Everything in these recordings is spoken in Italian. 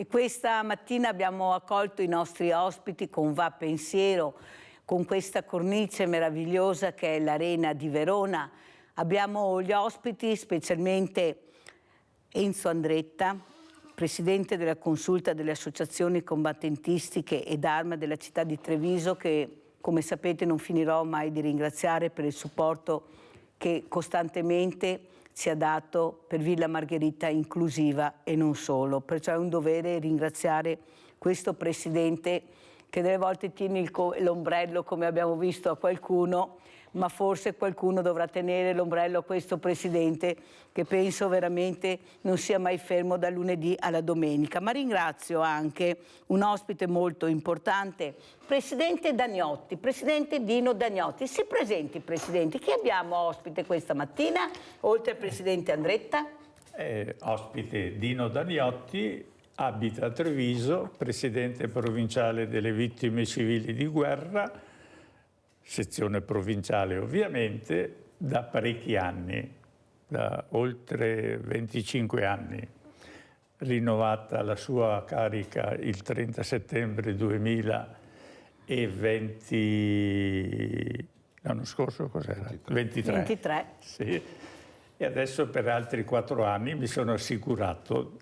e questa mattina abbiamo accolto i nostri ospiti con Va Pensiero, con questa cornice meravigliosa che è l'Arena di Verona. Abbiamo gli ospiti, specialmente Enzo Andretta, presidente della consulta delle associazioni combattentistiche ed Arma della città di Treviso, che come sapete non finirò mai di ringraziare per il supporto che costantemente ci ha dato per Villa Margherita inclusiva e non solo. Perciò è un dovere ringraziare questo presidente che delle volte tiene l'ombrello, come abbiamo visto, a qualcuno, ma forse qualcuno dovrà tenere l'ombrello a questo presidente che penso veramente non sia mai fermo dal lunedì alla domenica. Ma ringrazio anche un ospite molto importante, presidente Dagnotti, presidente Dino Dagnotti. Si presenti, presidente. Chi abbiamo ospite questa mattina, oltre al presidente Andretta? Ospite Dino Dagnotti, abita a Treviso, presidente provinciale delle vittime civili di guerra, sezione provinciale ovviamente, da parecchi anni, da oltre 25 anni. Rinnovata la sua carica il 30 settembre 2020, l'anno scorso cos'era? 23. Sì. E adesso per altri 4 anni mi sono assicurato.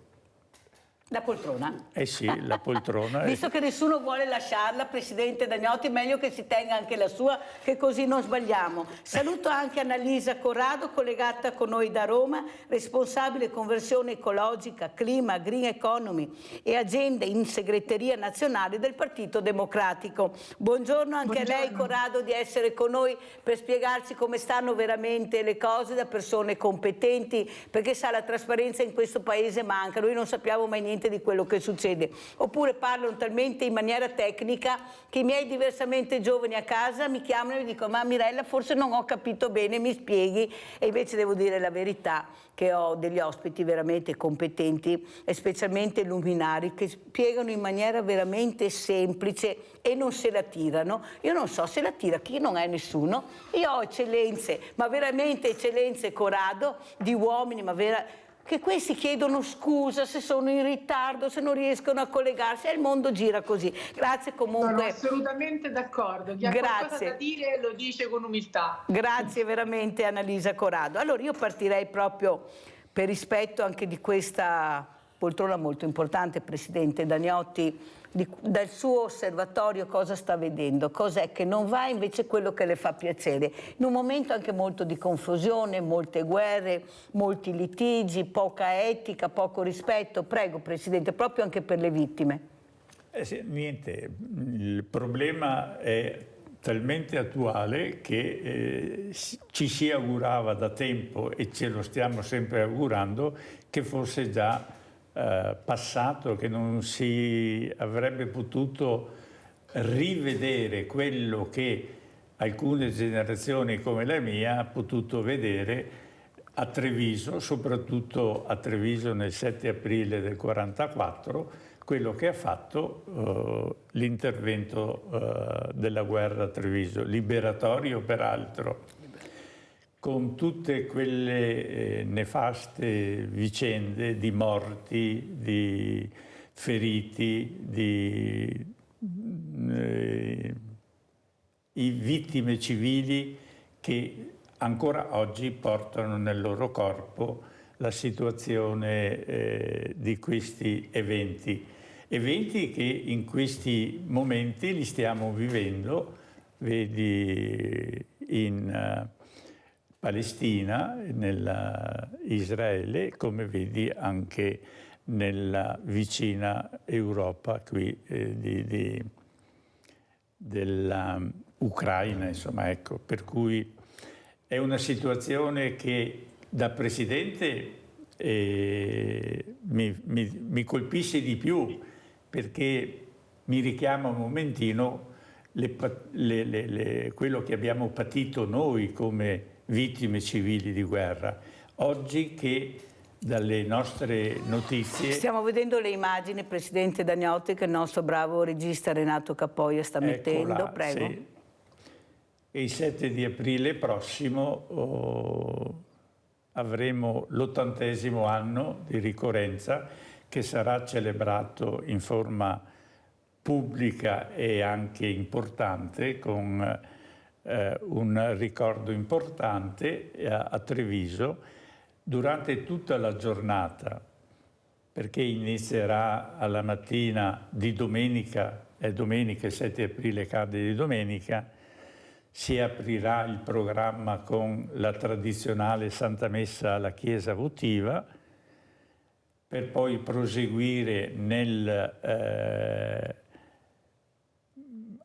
La poltrona? Eh sì, la poltrona. Visto che nessuno vuole lasciarla, presidente Dagnotti, meglio che si tenga anche la sua, che così non sbagliamo. Saluto anche Annalisa Corrado, collegata con noi da Roma, responsabile conversione ecologica, clima, green economy e agende in segreteria nazionale del Partito Democratico. Buongiorno anche a lei, Corrado, di essere con noi per spiegarci come stanno veramente le cose da persone competenti, perché sa, la trasparenza in questo paese manca, noi non sappiamo mai niente di quello che succede, oppure parlano talmente in maniera tecnica che i miei diversamente giovani a casa mi chiamano e mi dicono: ma Mirella, forse non ho capito bene, mi spieghi? E invece devo dire la verità, che ho degli ospiti veramente competenti e specialmente luminari che spiegano in maniera veramente semplice e non se la tirano. Io non so se la tira chi, non è nessuno. Io ho eccellenze, ma veramente eccellenze, Corrado, di uomini, ma che questi chiedono scusa se sono in ritardo, se non riescono a collegarsi, e il mondo gira così. Grazie comunque. Sono assolutamente d'accordo. Chi ha qualcosa da dire lo dice con umiltà. Grazie veramente Annalisa Corrado. Allora io partirei proprio per rispetto anche di questa poltrona molto importante, presidente Dagnotti, dal suo osservatorio cosa sta vedendo, cos'è che non va, invece quello che le fa piacere. In un momento anche molto di confusione, molte guerre, molti litigi, poca etica, poco rispetto. Prego Presidente, proprio anche per le vittime. Niente, il problema è talmente attuale che ci si augurava da tempo, e ce lo stiamo sempre augurando, che fosse già passato, che non si avrebbe potuto rivedere quello che alcune generazioni come la mia ha potuto vedere a Treviso, soprattutto a Treviso nel 7 aprile del 1944, quello che ha fatto l'intervento della guerra a Treviso, liberatorio peraltro, con tutte quelle nefaste vicende di morti, di feriti, di vittime civili che ancora oggi portano nel loro corpo la situazione di questi eventi. Eventi che in questi momenti li stiamo vivendo, vedi in Palestina, nella Israele, come vedi anche nella vicina Europa qui dell'Ucraina, insomma, ecco. Per cui è una situazione che da Presidente mi colpisce di più, perché mi richiama un momentino quello che abbiamo patito noi come vittime civili di guerra. Oggi che dalle nostre notizie... Stiamo vedendo le immagini, Presidente Dagnotti, che il nostro bravo regista Renato Capoia sta mettendo. Prego. Sì. E il 7 di aprile prossimo avremo l'80° anno di ricorrenza, che sarà celebrato in forma pubblica e anche importante, con un ricordo importante a Treviso durante tutta la giornata, perché inizierà alla mattina di domenica, è domenica, il 7 aprile cade di domenica, si aprirà il programma con la tradizionale Santa Messa alla Chiesa Votiva, per poi proseguire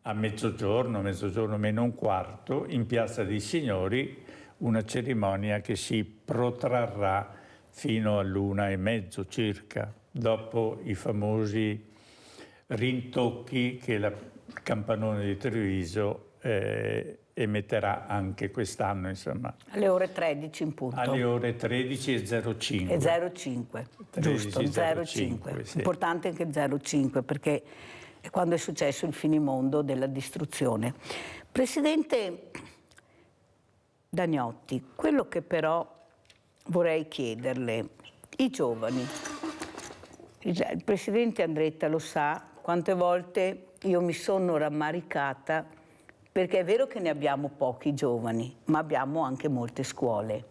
a mezzogiorno meno un quarto, in Piazza dei Signori, una cerimonia che si protrarrà fino all'1:30 circa, dopo i famosi rintocchi che il campanone di Treviso emetterà anche quest'anno, insomma. Alle ore 13 in punto. Alle ore 13:05. E 05, giusto, 05. Sì. Importante anche 05, perché è quando è successo il finimondo della distruzione. Presidente Dagnotti, quello che però vorrei chiederle, i giovani, il Presidente Andretta lo sa, quante volte io mi sono rammaricata, perché è vero che ne abbiamo pochi giovani, ma abbiamo anche molte scuole.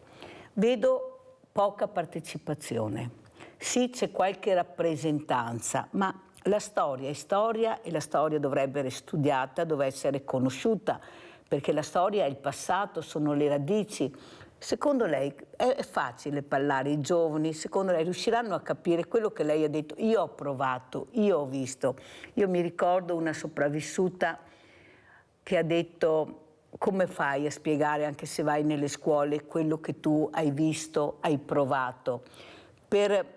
Vedo poca partecipazione. Sì, c'è qualche rappresentanza, ma la storia è storia e la storia dovrebbe essere studiata, deve essere conosciuta, perché la storia è il passato, sono le radici. Secondo lei è facile parlare ai giovani? Secondo lei riusciranno a capire quello che lei ha detto? Io ho provato, io ho visto. Io mi ricordo una sopravvissuta che ha detto: come fai a spiegare, anche se vai nelle scuole, quello che tu hai visto, hai provato? Per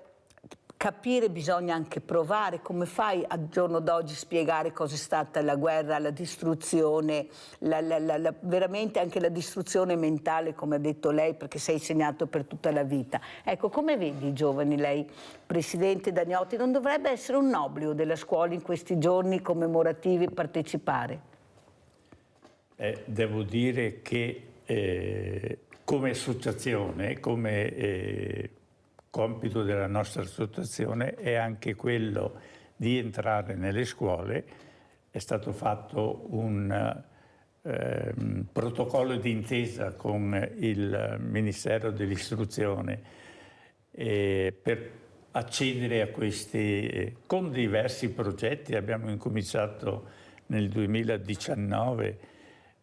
capire bisogna anche provare. Come fai al giorno d'oggi a spiegare cosa è stata la guerra, la distruzione, veramente anche la distruzione mentale, come ha detto lei, perché sei segnato per tutta la vita. Ecco, come vedi i giovani lei, Presidente Dagnotti? Non dovrebbe essere un obbligo della scuola in questi giorni commemorativi partecipare? Devo dire che come associazione, come compito della nostra associazione è anche quello di entrare nelle scuole. È stato fatto un protocollo d'intesa con il Ministero dell'Istruzione per accedere a questi, con diversi progetti. Abbiamo incominciato nel 2019,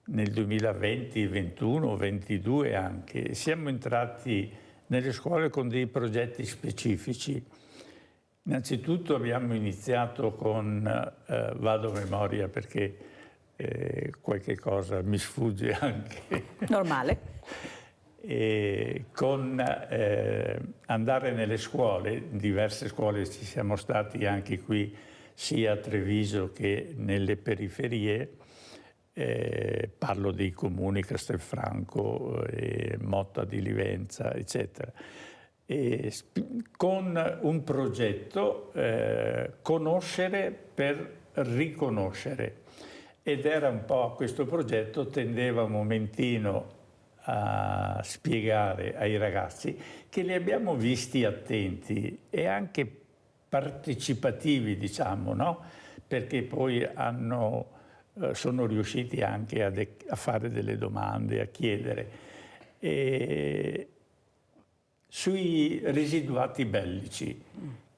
nel 2020, 21, 22 anche. Siamo entrati nelle scuole con dei progetti specifici. Innanzitutto abbiamo iniziato con, vado a memoria perché qualche cosa mi sfugge anche. Normale. Con andare nelle scuole, in diverse scuole ci siamo stati anche qui, sia a Treviso che nelle periferie, parlo dei comuni Castelfranco, Motta di Livenza, eccetera, con un progetto conoscere per riconoscere, ed era un po' questo progetto, tendeva un momentino a spiegare ai ragazzi che li abbiamo visti attenti e anche partecipativi, diciamo, no? Perché poi sono riusciti anche a fare delle domande, a chiedere. Sui residuati bellici,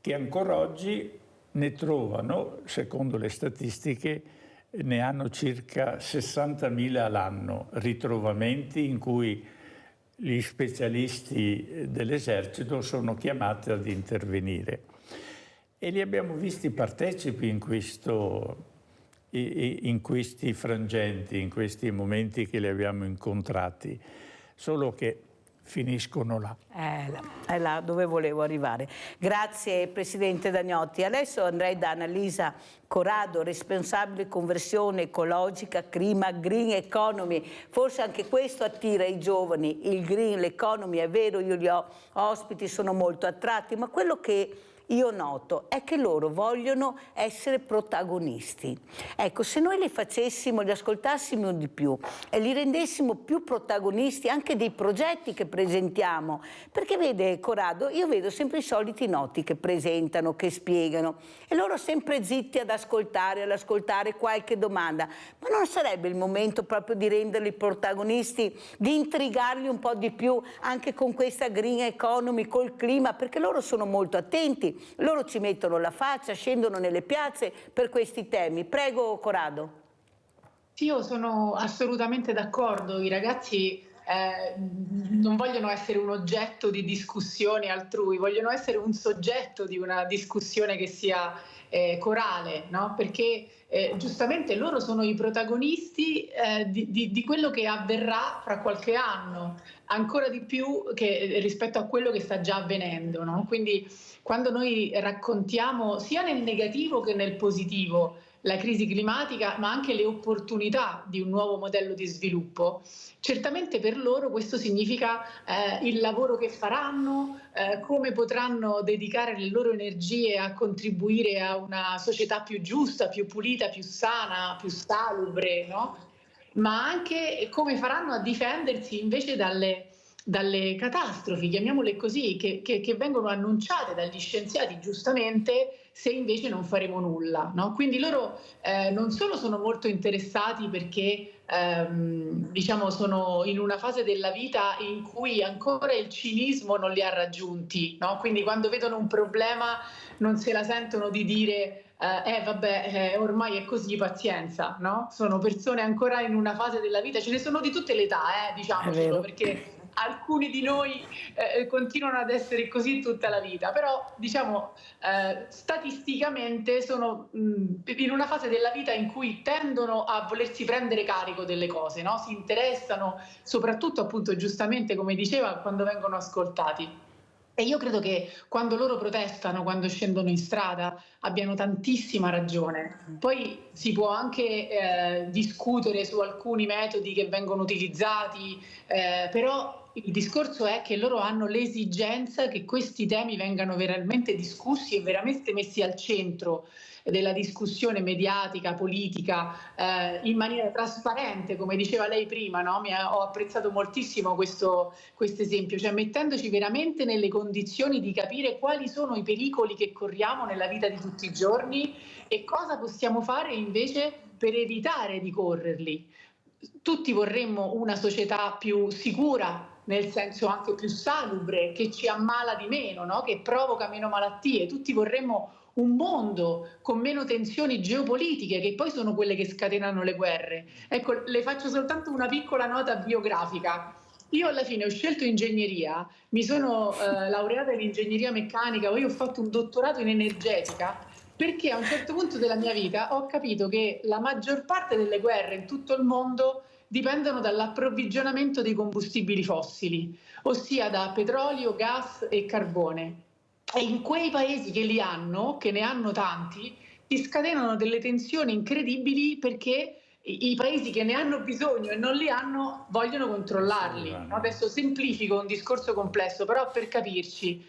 che ancora oggi ne trovano, secondo le statistiche, ne hanno circa 60.000 all'anno, ritrovamenti in cui gli specialisti dell'esercito sono chiamati ad intervenire. E li abbiamo visti partecipi in questi frangenti, in questi momenti che li abbiamo incontrati, solo che finiscono là. È là dove volevo arrivare. Grazie Presidente Dagnotti. Adesso andrei da Annalisa Corrado, responsabile conversione ecologica, clima, green economy. Forse anche questo attira i giovani, il green, l'economy, è vero, io li ho ospiti, sono molto attratti, ma quello che io noto è che loro vogliono essere protagonisti. Ecco, se noi li facessimo, li ascoltassimo di più e li rendessimo più protagonisti anche dei progetti che presentiamo, perché vede Corrado, io vedo sempre i soliti noti che presentano, che spiegano, e loro sempre zitti ad ascoltare qualche domanda, ma non sarebbe il momento proprio di renderli protagonisti, di intrigarli un po' di più anche con questa green economy, col clima, perché loro sono molto attenti, loro ci mettono la faccia, scendono nelle piazze per questi temi. Prego Corrado. Sì, io sono assolutamente d'accordo, i ragazzi non vogliono essere un oggetto di discussioni altrui, vogliono essere un soggetto di una discussione che sia corale, no? Perché giustamente loro sono i protagonisti di quello che avverrà fra qualche anno, ancora di più rispetto a quello che sta già avvenendo, no? Quindi quando noi raccontiamo sia nel negativo che nel positivo la crisi climatica, ma anche le opportunità di un nuovo modello di sviluppo, certamente per loro questo significa il lavoro che faranno, come potranno dedicare le loro energie a contribuire a una società più giusta, più pulita, più sana, più salubre, no? Ma anche come faranno a difendersi invece dalle catastrofi, chiamiamole così, che vengono annunciate dagli scienziati giustamente, se invece non faremo nulla, no? Quindi loro non solo sono molto interessati perché diciamo sono in una fase della vita in cui ancora il cinismo non li ha raggiunti, no? Quindi quando vedono un problema non se la sentono di dire vabbè, ormai è così, pazienza, no? Sono persone ancora in una fase della vita, ce ne sono di tutte le età, diciamocelo, perché alcuni di noi continuano ad essere così tutta la vita, però diciamo statisticamente sono in una fase della vita in cui tendono a volersi prendere carico delle cose, no? Si interessano soprattutto appunto giustamente come diceva quando vengono ascoltati. E io credo che quando loro protestano, quando scendono in strada, abbiano tantissima ragione. Poi si può anche discutere su alcuni metodi che vengono utilizzati, però il discorso è che loro hanno l'esigenza che questi temi vengano veramente discussi e veramente messi al centro della discussione mediatica, politica, in maniera trasparente, come diceva lei prima, no? Ho apprezzato moltissimo questo esempio, cioè mettendoci veramente nelle condizioni di capire quali sono i pericoli che corriamo nella vita di tutti i giorni e cosa possiamo fare invece per evitare di correrli. Tutti vorremmo una società più sicura, nel senso anche più salubre, che ci ammala di meno, no? Che provoca meno malattie. Tutti vorremmo un mondo con meno tensioni geopolitiche, che poi sono quelle che scatenano le guerre. Ecco, le faccio soltanto una piccola nota biografica. Io alla fine ho scelto ingegneria, mi sono laureata in ingegneria meccanica, poi ho fatto un dottorato in energetica, perché a un certo punto della mia vita ho capito che la maggior parte delle guerre in tutto il mondo dipendono dall'approvvigionamento dei combustibili fossili, ossia da petrolio, gas e carbone. E in quei paesi che li hanno, che ne hanno tanti, si scatenano delle tensioni incredibili perché i paesi che ne hanno bisogno e non li hanno vogliono controllarli. Adesso semplifico un discorso complesso, però per capirci.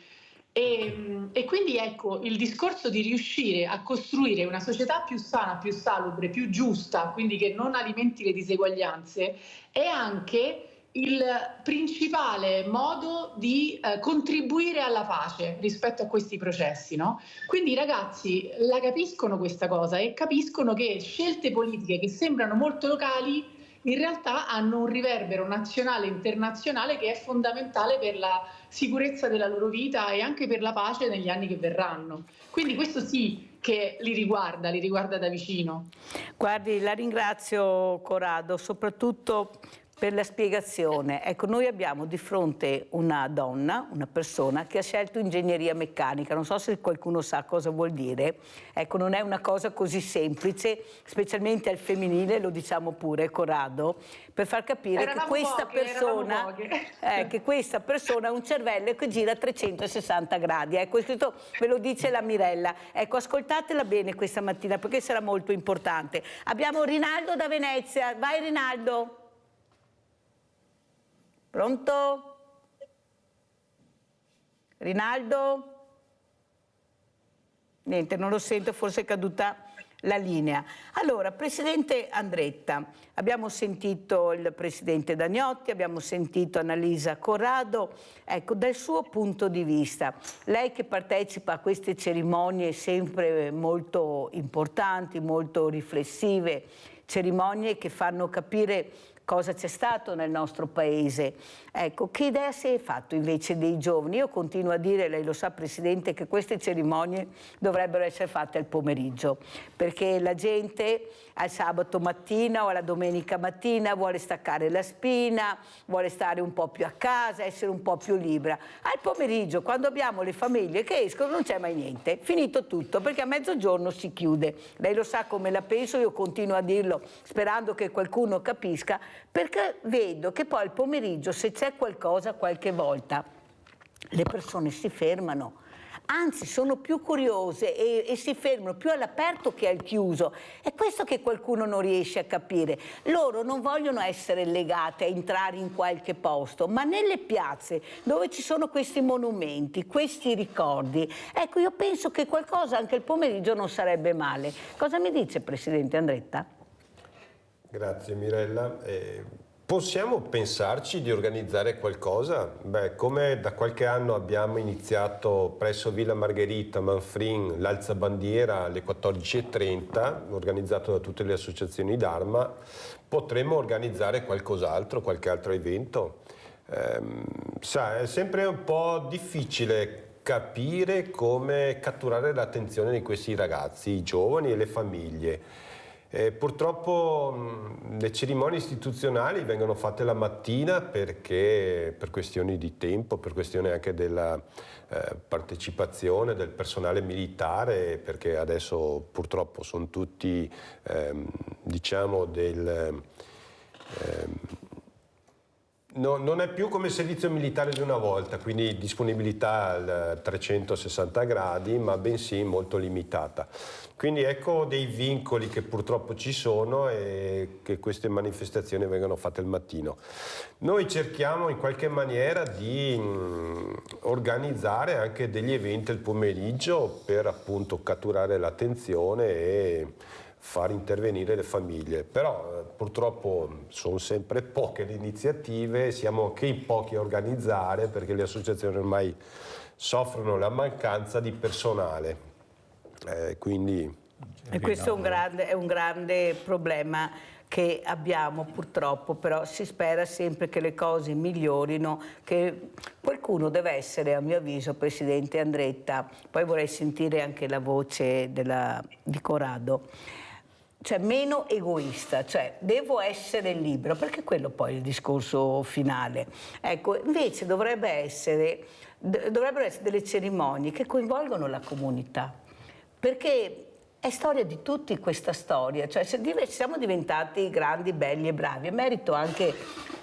E quindi ecco, il discorso di riuscire a costruire una società più sana, più salubre, più giusta, quindi che non alimenti le diseguaglianze, è anche il principale modo di contribuire alla pace rispetto a questi processi, no? Quindi i ragazzi la capiscono questa cosa e capiscono che scelte politiche che sembrano molto locali in realtà hanno un riverbero nazionale e internazionale che è fondamentale per la sicurezza della loro vita e anche per la pace negli anni che verranno. Quindi questo sì che li riguarda da vicino. Guardi, la ringrazio Corrado, soprattutto per la spiegazione. Ecco, noi abbiamo di fronte una donna, una persona che ha scelto ingegneria meccanica. Non so se qualcuno sa cosa vuol dire. Ecco, non è una cosa così semplice, specialmente al femminile, lo diciamo pure, Corrado, per far capire che questa persona ha un cervello che gira a 360 gradi. Ecco, questo ve lo dice la Mirella. Ecco, ascoltatela bene questa mattina perché sarà molto importante. Abbiamo Rinaldo da Venezia. Vai Rinaldo. Pronto? Rinaldo? Niente, non lo sento, forse è caduta la linea. Allora, Presidente Andretta, abbiamo sentito il Presidente Dagnotti, abbiamo sentito Annalisa Corrado. Ecco, dal suo punto di vista, lei che partecipa a queste cerimonie sempre molto importanti, molto riflessive, cerimonie che fanno capire cosa c'è stato nel nostro paese. Ecco, che idea si è fatto invece dei giovani? Io continuo a dire, lei lo sa Presidente, che queste cerimonie dovrebbero essere fatte al pomeriggio, perché la gente al sabato mattina o alla domenica mattina vuole staccare la spina, vuole stare un po' più a casa, essere un po' più libera. Al pomeriggio, quando abbiamo le famiglie che escono, non c'è mai niente, finito tutto, perché a mezzogiorno si chiude. Lei lo sa come la penso, io continuo a dirlo sperando che qualcuno capisca, perché vedo che poi al pomeriggio, se c'è qualcosa, qualche volta le persone si fermano, anzi sono più curiose e si fermano più all'aperto che al chiuso. È questo che qualcuno non riesce a capire. Loro non vogliono essere legate a entrare in qualche posto, ma nelle piazze dove ci sono questi monumenti, questi ricordi. Ecco, io penso che qualcosa anche il pomeriggio non sarebbe male. Cosa mi dice Presidente Andretta? Grazie Mirella. Possiamo pensarci di organizzare qualcosa? Beh, come da qualche anno abbiamo iniziato presso Villa Margherita, Manfrin, l'alzabandiera alle 14:30, organizzato da tutte le associazioni d'Arma, potremmo organizzare qualcos'altro, qualche altro evento. È sempre un po' difficile capire come catturare l'attenzione di questi ragazzi, i giovani e le famiglie. Purtroppo le cerimonie istituzionali vengono fatte la mattina perché per questioni di tempo, per questione anche della partecipazione del personale militare, perché adesso purtroppo sono tutti diciamo non è più come il servizio militare di una volta, quindi disponibilità al 360 gradi, ma bensì molto limitata. Quindi ecco dei vincoli che purtroppo ci sono e che queste manifestazioni vengono fatte al mattino. Noi cerchiamo in qualche maniera di organizzare anche degli eventi al pomeriggio per appunto catturare l'attenzione e far intervenire le famiglie, però purtroppo sono sempre poche le iniziative, siamo anche in pochi a organizzare perché le associazioni ormai soffrono la mancanza di personale, quindi... E questo è un grande problema che abbiamo purtroppo, però si spera sempre che le cose migliorino, che qualcuno deve essere, a mio avviso, Presidente Andretta, poi vorrei sentire anche la voce di Corrado, cioè meno egoista, cioè devo essere libero, perché quello poi è il discorso finale. Ecco, invece dovrebbero essere delle cerimonie che coinvolgono la comunità, perché è storia di tutti questa storia, cioè siamo diventati grandi, belli e bravi, è merito anche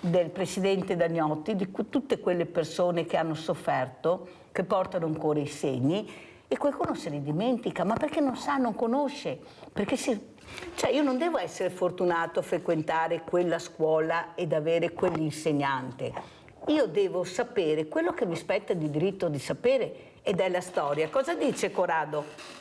del Presidente Dagnotti, di tutte quelle persone che hanno sofferto, che portano ancora i segni, e qualcuno se ne dimentica, ma perché non sa, non conosce, perché cioè io non devo essere fortunato a frequentare quella scuola ed avere quell'insegnante, io devo sapere quello che mi spetta di diritto di sapere, ed è la storia. Cosa dice Corrado?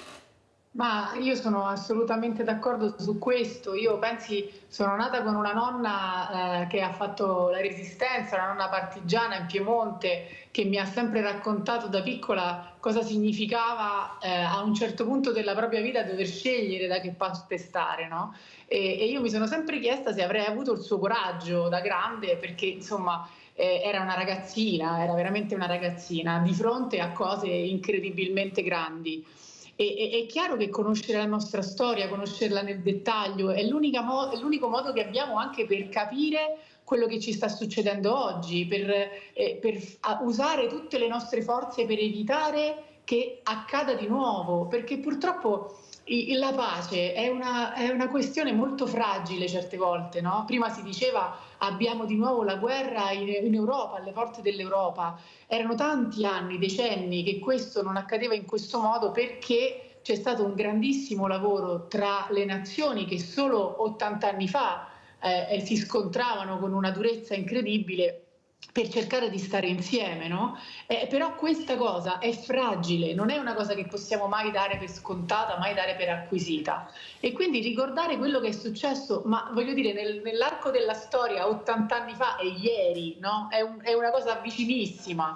Ma io sono assolutamente d'accordo su questo. Io pensi, sono nata con una nonna che ha fatto la resistenza, una nonna partigiana in Piemonte, che mi ha sempre raccontato da piccola cosa significava a un certo punto della propria vita dover scegliere da che parte stare, no? E io mi sono sempre chiesta se avrei avuto il suo coraggio da grande, perché insomma era una ragazzina, era veramente una ragazzina, di fronte a cose incredibilmente grandi. È chiaro che conoscere la nostra storia, conoscerla nel dettaglio, è l'unico modo che abbiamo anche per capire quello che ci sta succedendo oggi, per usare tutte le nostre forze per evitare che accada di nuovo, perché purtroppo la pace è una questione molto fragile certe volte, no? Prima si diceva abbiamo di nuovo la guerra in Europa, alle porte dell'Europa. Erano tanti anni, decenni che questo non accadeva in questo modo, perché c'è stato un grandissimo lavoro tra le nazioni che solo 80 anni fa si scontravano con una durezza incredibile, per cercare di stare insieme, no? Però questa cosa è fragile, non è una cosa che possiamo mai dare per scontata, mai dare per acquisita. E quindi ricordare quello che è successo, ma voglio dire, nell'arco della storia, 80 anni fa e ieri, no? È una cosa vicinissima.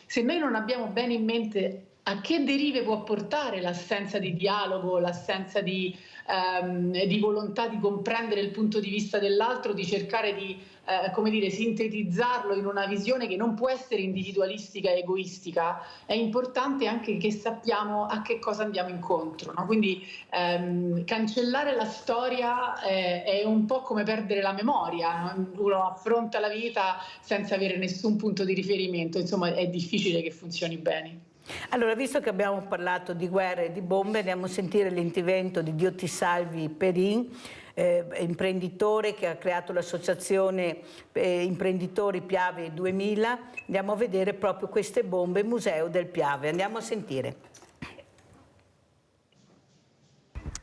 Se noi non abbiamo bene in mente a che derive può portare l'assenza di dialogo, l'assenza di volontà di comprendere il punto di vista dell'altro, di cercare di come dire, sintetizzarlo in una visione che non può essere individualistica e egoistica, è importante anche che sappiamo a che cosa andiamo incontro, no? Quindi cancellare la storia è un po' come perdere la memoria, no? Uno affronta la vita senza avere nessun punto di riferimento, insomma è difficile che funzioni bene. Allora, visto che abbiamo parlato di guerre e di bombe, andiamo a sentire l'intervento di Dio ti salvi Perin, imprenditore che ha creato l'associazione Imprenditori Piave 2000. Andiamo a vedere proprio queste bombe, Museo del Piave. Andiamo a sentire.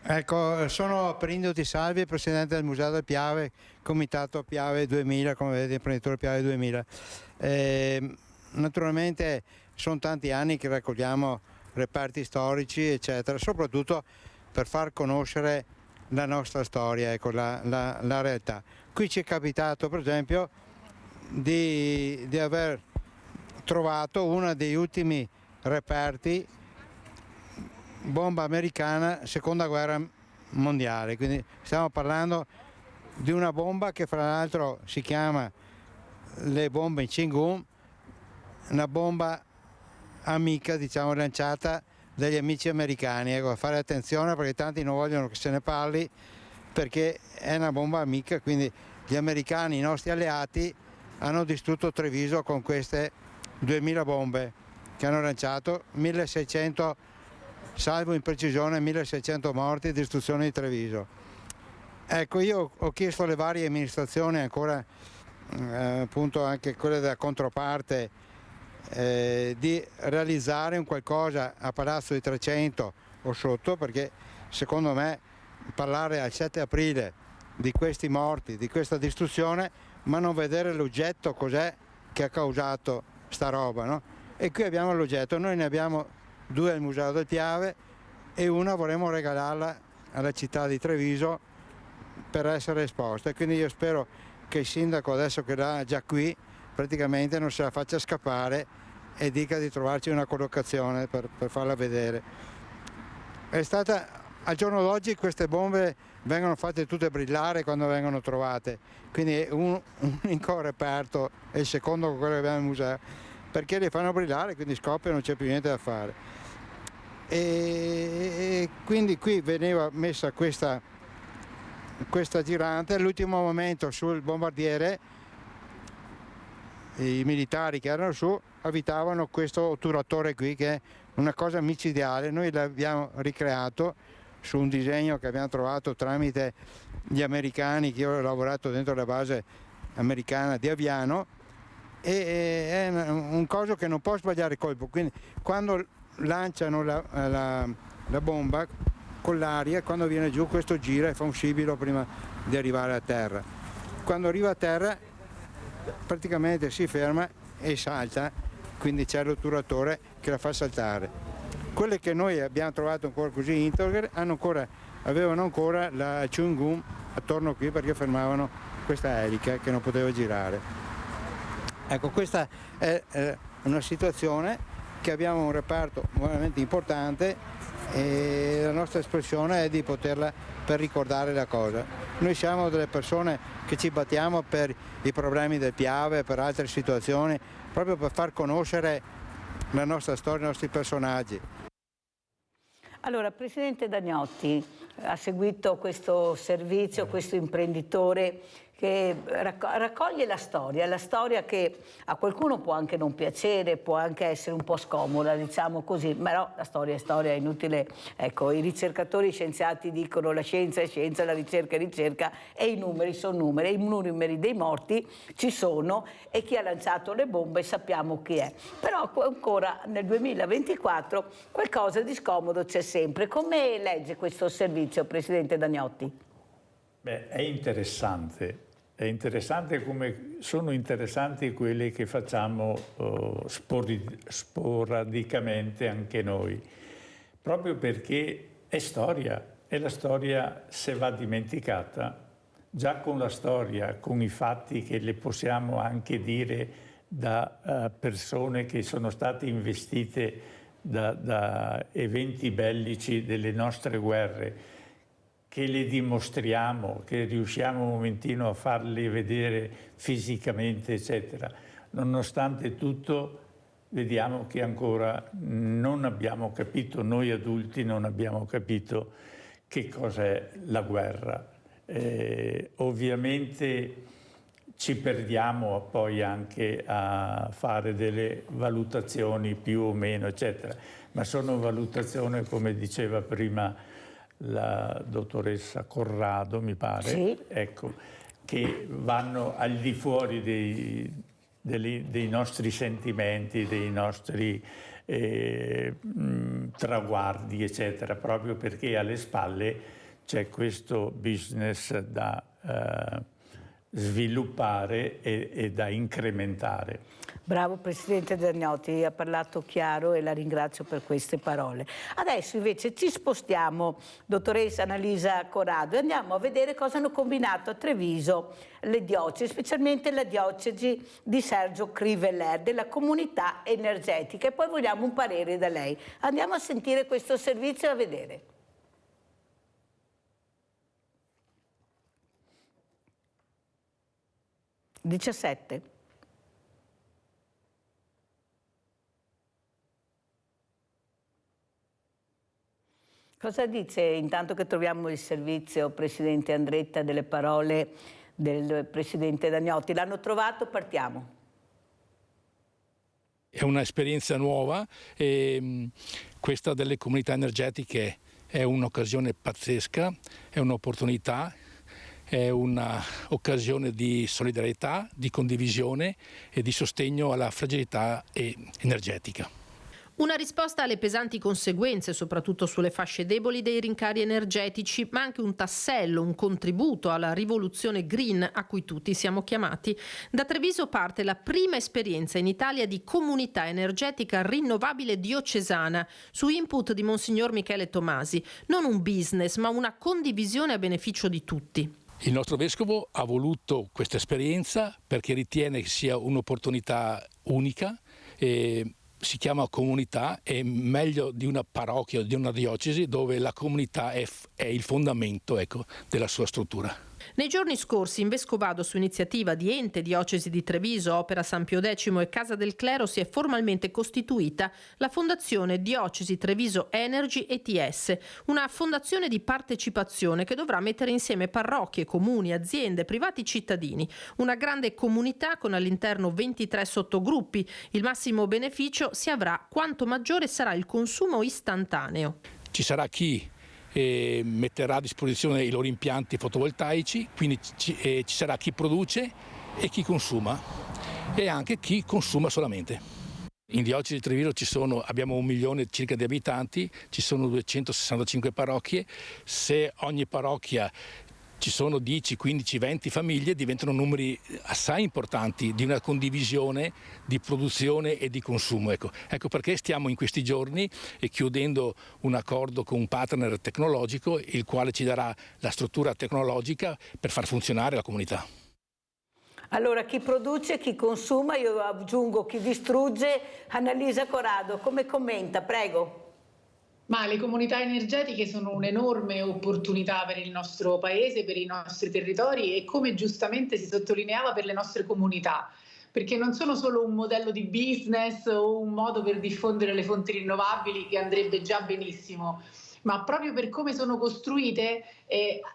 Ecco, sono Perin Ti Salvi, presidente del Museo del Piave, Comitato Piave 2000, come vedete, Imprenditore Piave 2000. Naturalmente sono tanti anni che raccogliamo reperti storici, eccetera, soprattutto per far conoscere la nostra storia, ecco, la realtà. Qui ci è capitato, per esempio, di aver trovato uno degli ultimi reperti, bomba americana, seconda guerra mondiale, quindi stiamo parlando di una bomba che fra l'altro si chiama le bombe Chingun, una bomba amica, diciamo, lanciata dagli amici americani. Ecco, fare attenzione perché tanti non vogliono che se ne parli, perché è una bomba amica, quindi gli americani, i nostri alleati, hanno distrutto Treviso con queste 2000 bombe che hanno lanciato, 1600, salvo in precisione 1600 morti e distruzione di Treviso. Ecco, io ho chiesto alle varie amministrazioni, ancora appunto anche quelle della controparte, di realizzare un qualcosa a Palazzo di 300 o sotto, perché secondo me parlare al 7 aprile di questi morti, di questa distruzione, ma non vedere l'oggetto cos'è che ha causato sta roba, no? E qui abbiamo l'oggetto, noi ne abbiamo due al Museo del Piave e una vorremmo regalarla alla città di Treviso per essere esposta, e quindi io spero che il sindaco, adesso che l'ha già qui, praticamente non se la faccia scappare e dica di trovarci una collocazione per farla vedere. È stata, al giorno d'oggi queste bombe vengono fatte tutte brillare quando vengono trovate, quindi un unico reperto è il secondo, quello che abbiamo al museo, perché le fanno brillare, quindi scoppiano, non c'è più niente da fare. E quindi qui veniva messa questa girante, all'ultimo momento sul bombardiere i militari che erano su avvitavano questo otturatore qui, che è una cosa micidiale. Noi l'abbiamo ricreato su un disegno che abbiamo trovato tramite gli americani, che io ho lavorato dentro la base americana di Aviano, e è un coso che non può sbagliare colpo, quindi quando lanciano la bomba con l'aria, quando viene giù questo gira e fa un scibilo prima di arrivare a terra. Quando arriva a terra praticamente si ferma e salta, quindi c'è l'otturatore che la fa saltare. Quelle che noi abbiamo trovato ancora così integre avevano ancora la Chingun attorno qui, perché fermavano questa elica che non poteva girare. Ecco, questa è una situazione che abbiamo un reperto veramente importante e la nostra espressione è di poterla per ricordare la cosa. Noi siamo delle persone che ci battiamo per i problemi del Piave, per altre situazioni, proprio per far conoscere la nostra storia, i nostri personaggi. Allora, Presidente Dagnotti, ha seguito questo servizio, questo imprenditore che raccoglie la storia che a qualcuno può anche non piacere, può anche essere un po' scomoda, diciamo così, però la storia è storia, è inutile. Ecco, i ricercatori, gli scienziati dicono la scienza è scienza, la ricerca è ricerca, e i numeri sono numeri, i numeri dei morti ci sono e chi ha lanciato le bombe sappiamo chi è. Però ancora nel 2024 qualcosa di scomodo c'è sempre. Come legge questo servizio, Presidente Dagnotti? Beh, è interessante è interessante come sono interessanti quelli che facciamo sporadicamente anche noi, proprio perché è storia e la storia, se va dimenticata, già con la storia, con i fatti che le possiamo anche dire da persone che sono state investite da eventi bellici delle nostre guerre, che le dimostriamo, che riusciamo un momentino a farle vedere fisicamente, eccetera. Nonostante tutto, vediamo che ancora non abbiamo capito, noi adulti non abbiamo capito che cos'è la guerra. Ovviamente ci perdiamo poi anche a fare delle valutazioni più o meno, eccetera, ma sono valutazioni, come diceva prima la dottoressa Corrado, mi pare, sì, ecco, che vanno al di fuori dei nostri sentimenti, dei nostri traguardi, eccetera, proprio perché alle spalle c'è questo business da sviluppare e da incrementare. Bravo Presidente Dagnotti, ha parlato chiaro e la ringrazio per queste parole. Adesso invece ci spostiamo, dottoressa Annalisa Corrado, e andiamo a vedere cosa hanno combinato a Treviso le diocesi, specialmente la diocesi di Sergio Criveller, della comunità energetica, e poi vogliamo un parere da lei. Andiamo a sentire questo servizio e a vedere. (17) Cosa dice, intanto che troviamo il servizio, Presidente Andretta, delle parole del Presidente Dagnotti? L'hanno trovato? Partiamo. È un'esperienza nuova e questa delle comunità energetiche è un'occasione pazzesca, è un'opportunità, è un'occasione di solidarietà, di condivisione e di sostegno alla fragilità energetica. Una risposta alle pesanti conseguenze, soprattutto sulle fasce deboli dei rincari energetici, ma anche un tassello, un contributo alla rivoluzione green a cui tutti siamo chiamati. Da Treviso parte la prima esperienza in Italia di comunità energetica rinnovabile diocesana, su input di Monsignor Michele Tomasi. Non un business, ma una condivisione a beneficio di tutti. Il nostro Vescovo ha voluto questa esperienza perché ritiene che sia un'opportunità unica e si chiama comunità, è meglio di una parrocchia, di una diocesi dove la comunità è il fondamento, ecco, della sua struttura. Nei giorni scorsi in Vescovado, su iniziativa di Ente Diocesi di Treviso, Opera San Pio X e Casa del Clero, si è formalmente costituita la Fondazione Diocesi Treviso Energy ETS, una fondazione di partecipazione che dovrà mettere insieme parrocchie, comuni, aziende, privati cittadini. Una grande comunità con all'interno 23 sottogruppi. Il massimo beneficio si avrà quanto maggiore sarà il consumo istantaneo. Ci sarà chi metterà a disposizione i loro impianti fotovoltaici, quindi ci sarà chi produce e chi consuma e anche chi consuma solamente. In diocesi di Treviso abbiamo 1 milione circa di abitanti, ci sono 265 parrocchie, se ogni parrocchia ci sono 10, 15, 20 famiglie, diventano numeri assai importanti di una condivisione di produzione e di consumo. Ecco perché stiamo in questi giorni chiudendo un accordo con un partner tecnologico, il quale ci darà la struttura tecnologica per far funzionare la comunità. Allora, chi produce, chi consuma, io aggiungo chi distrugge. Annalisa Corrado, come commenta? Prego. Ma le comunità energetiche sono un'enorme opportunità per il nostro paese, per i nostri territori e, come giustamente si sottolineava, per le nostre comunità, perché non sono solo un modello di business o un modo per diffondere le fonti rinnovabili, che andrebbe già benissimo, ma proprio per come sono costruite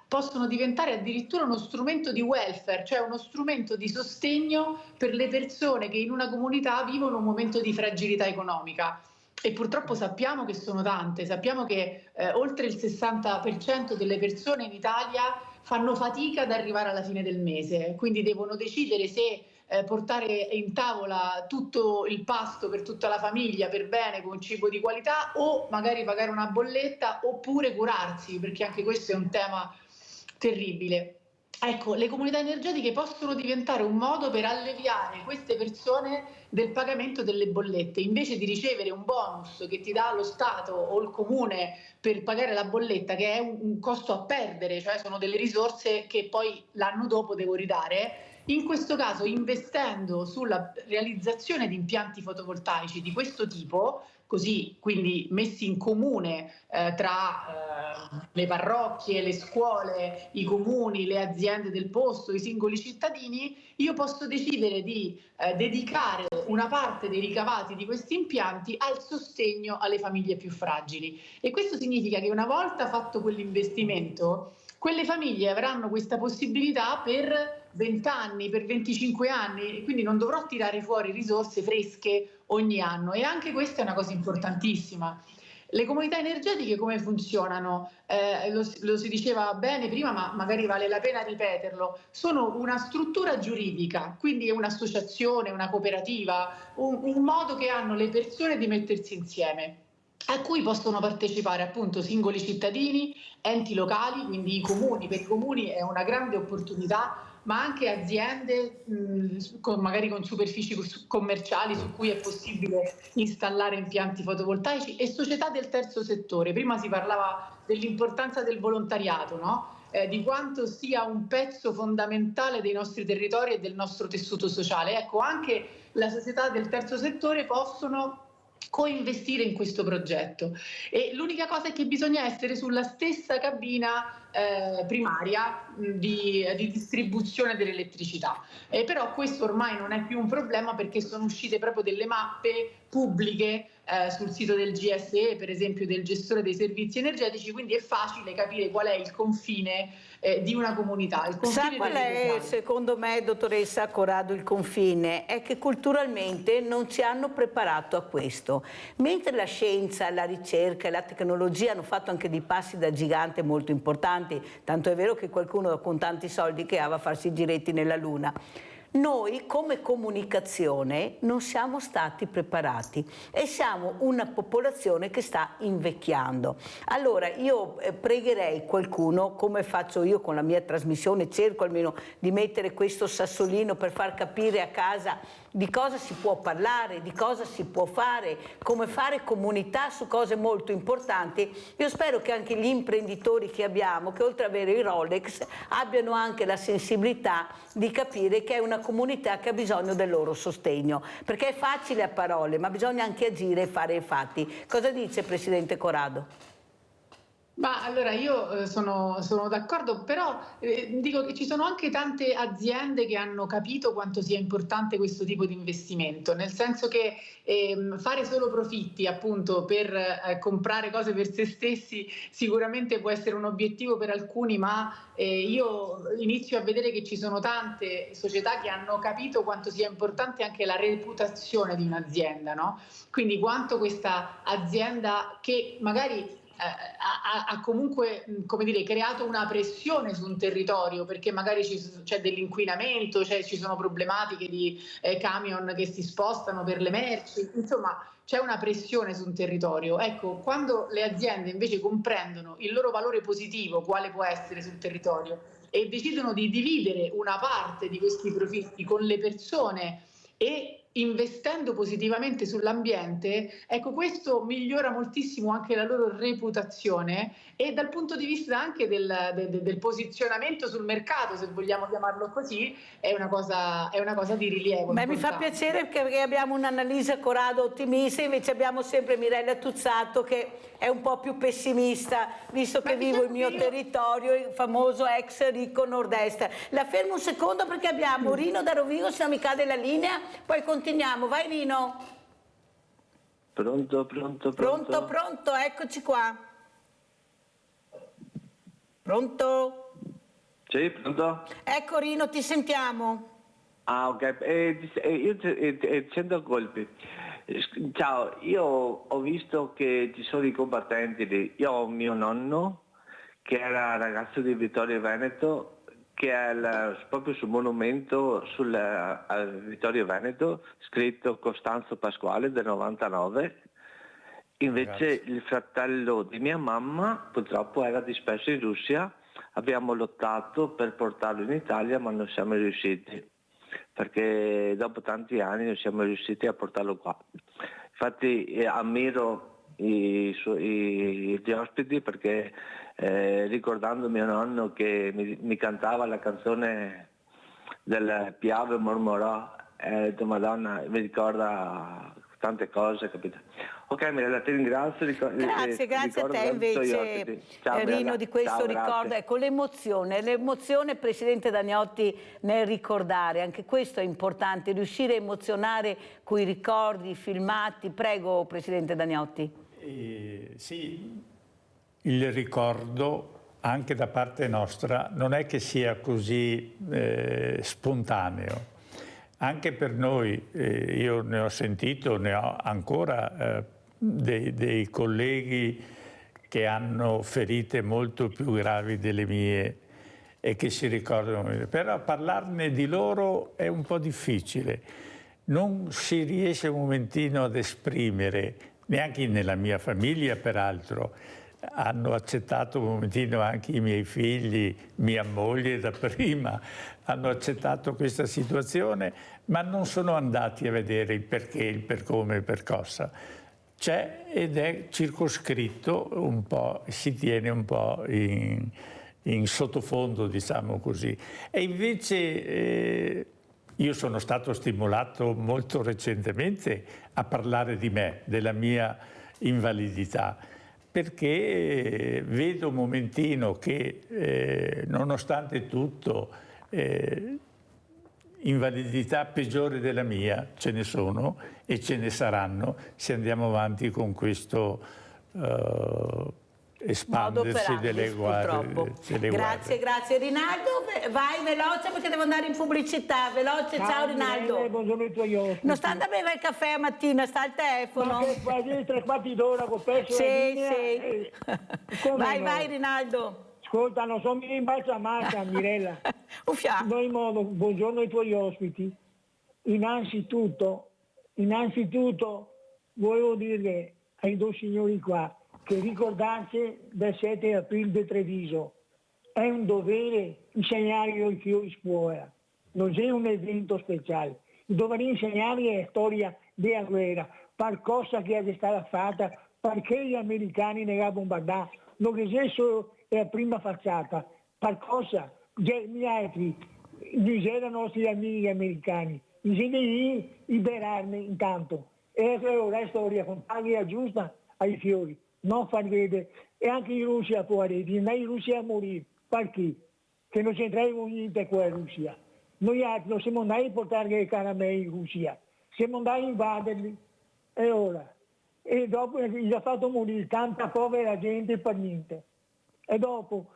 possono diventare addirittura uno strumento di welfare, cioè uno strumento di sostegno per le persone che in una comunità vivono un momento di fragilità economica. E purtroppo sappiamo che sono tante, sappiamo che oltre il 60% delle persone in Italia fanno fatica ad arrivare alla fine del mese, quindi devono decidere se portare in tavola tutto il pasto per tutta la famiglia per bene, con cibo di qualità, o magari pagare una bolletta, oppure curarsi, perché anche questo è un tema terribile. Ecco, le comunità energetiche possono diventare un modo per alleviare queste persone del pagamento delle bollette. Invece di ricevere un bonus che ti dà lo Stato o il comune per pagare la bolletta, che è un costo a perdere, cioè sono delle risorse che poi l'anno dopo devo ridare, in questo caso investendo sulla realizzazione di impianti fotovoltaici di questo tipo, così quindi messi in comune tra le parrocchie, le scuole, i comuni, le aziende del posto, i singoli cittadini, io posso decidere di dedicare una parte dei ricavati di questi impianti al sostegno alle famiglie più fragili. E questo significa che una volta fatto quell'investimento, quelle famiglie avranno questa possibilità per 20 anni, per 25 anni, quindi non dovrò tirare fuori risorse fresche ogni anno, e anche questa è una cosa importantissima. Le comunità energetiche come funzionano? Lo si diceva bene prima, ma magari vale la pena ripeterlo. Sono una struttura giuridica, quindi è un'associazione, una cooperativa, un modo che hanno le persone di mettersi insieme, a cui possono partecipare appunto singoli cittadini, enti locali, quindi i comuni. Per i comuni è una grande opportunità, ma anche aziende magari con superfici commerciali su cui è possibile installare impianti fotovoltaici, e società del terzo settore. Prima si parlava dell'importanza del volontariato, no? Di quanto sia un pezzo fondamentale dei nostri territori e del nostro tessuto sociale. Ecco, anche la società del terzo settore possono coinvestire in questo progetto, e l'unica cosa è che bisogna essere sulla stessa cabina primaria di distribuzione dell'elettricità, però questo ormai non è più un problema, perché sono uscite proprio delle mappe pubbliche sul sito del GSE, per esempio del gestore dei servizi energetici, quindi è facile capire qual è il confine di una comunità. Il confine Sa qual è, secondo me, dottoressa Corrado, il confine? È che culturalmente non ci hanno preparato a questo. Mentre la scienza, la ricerca e la tecnologia hanno fatto anche dei passi da gigante molto importanti, tanto è vero che qualcuno con tanti soldi che ha va a farsi i giretti nella Luna. Noi come comunicazione non siamo stati preparati e siamo una popolazione che sta invecchiando. Allora io pregherei qualcuno, come faccio io con la mia trasmissione, cerco almeno di mettere questo sassolino per far capire a casa di cosa si può parlare, di cosa si può fare, come fare comunità su cose molto importanti. Io spero che anche gli imprenditori che abbiamo, che oltre ad avere i Rolex, abbiano anche la sensibilità di capire che è una comunità che ha bisogno del loro sostegno, perché è facile a parole, ma bisogna anche agire e fare i fatti. Cosa dice Presidente Corrado? Ma allora io sono d'accordo, però dico che ci sono anche tante aziende che hanno capito quanto sia importante questo tipo di investimento, nel senso che fare solo profitti appunto per comprare cose per se stessi sicuramente può essere un obiettivo per alcuni, ma io inizio a vedere che ci sono tante società che hanno capito quanto sia importante anche la reputazione di un'azienda, no? Quindi quanto questa azienda, che magari ha comunque, come dire, creato una pressione su un territorio, perché magari c'è dell'inquinamento, ci sono problematiche di camion che si spostano per le merci, insomma c'è una pressione su un territorio. Ecco, quando le aziende invece comprendono il loro valore positivo, quale può essere sul territorio, e decidono di dividere una parte di questi profitti con le persone e investendo positivamente sull'ambiente, ecco, questo migliora moltissimo anche la loro reputazione, e dal punto di vista anche del posizionamento sul mercato, se vogliamo chiamarlo così, è una cosa di rilievo. Beh, mi fa piacere perché abbiamo un'Annalisa Corrado ottimista, invece abbiamo sempre Mirella Tuzzato che è un po' più pessimista, visto che vivo il mio territorio, il famoso ex ricco nord-est. La fermo un secondo perché abbiamo Rino da Rovigo, se non mi cade la linea, poi continuiamo. Vai Rino. Pronto, eccoci qua. Pronto? Sì, pronto? Ecco Rino, ti sentiamo. Ah, ok. Io sento colpi. Ciao, io ho visto che ci sono i combattenti lì. Io ho mio nonno, che era ragazzo di Vittorio Veneto, che è proprio sul monumento al Vittorio Veneto, scritto Costanzo Pasquale del 99. Invece il fratello di mia mamma purtroppo era disperso in Russia abbiamo lottato per portarlo in Italia, ma non siamo riusciti, perché dopo tanti anni non siamo riusciti a portarlo qua. Infatti ammiro gli ospiti, perché ricordando mio nonno che mi cantava la canzone del Piave mormorò, Madonna, mi ricorda tante cose, capito? Ok, Mirella, ti ringrazio. Grazie a te invece, Rino, di questo ricordo. Ecco, l'emozione, Presidente Dagnotti, nel ricordare, anche questo è importante, riuscire a emozionare coi ricordi, filmati. Prego, Presidente Dagnotti. Sì, il ricordo anche da parte nostra non è che sia così spontaneo. Anche per noi, io ne ho sentito, ne ho ancora dei colleghi che hanno ferite molto più gravi delle mie e che si ricordano, però parlarne di loro è un po' difficile. Non si riesce un momentino ad esprimere, neanche nella mia famiglia peraltro. Hanno accettato un momentino anche i miei figli, mia moglie da prima, hanno accettato questa situazione, ma non sono andati a vedere il perché, il per come, il per cosa. C'è ed è circoscritto un po', si tiene un po' in sottofondo, diciamo così. E invece io sono stato stimolato molto recentemente a parlare di me, della mia invalidità, perché vedo un momentino che nonostante tutto invalidità peggiori della mia ce ne sono e ce ne saranno se andiamo avanti con questo espandersi delle guerre. Grazie Rinaldo, vai veloce perché devo andare in pubblicità, veloce. Ciao Rinaldo. Buongiorno ai tuoi ospiti. Non sta andando a bere il caffè a mattina, sta al telefono. Ma che fai 3/4 d'ora che ho perso sì, la sì. Vai Rinaldo. Ascolta, non so mi rimbalza marcia, Mirella. Buongiorno ai tuoi ospiti. Innanzitutto volevo dire ai due signori qua che ricordarsi del 7 aprile di Treviso è un dovere insegnare ai fiori scuola, non è un evento speciale. Dovrei insegnare la storia della guerra, qualcosa che è stata fatta perché gli americani ne hanno bombardato, non è solo la prima facciata, qualcosa, gli altri, i nostri amici americani, bisogna liberarne intanto. E la storia, contarla giusta ai fiori. Non far vedere, e anche in Russia può arrivare, ma in Russia morire, perché? Che non c'entriamo niente con la Russia. Noi altri non siamo andati a portare le caramelle in Russia, siamo andati a invaderli, e ora? E dopo gli ha fatto morire tanta povera gente per niente. E dopo,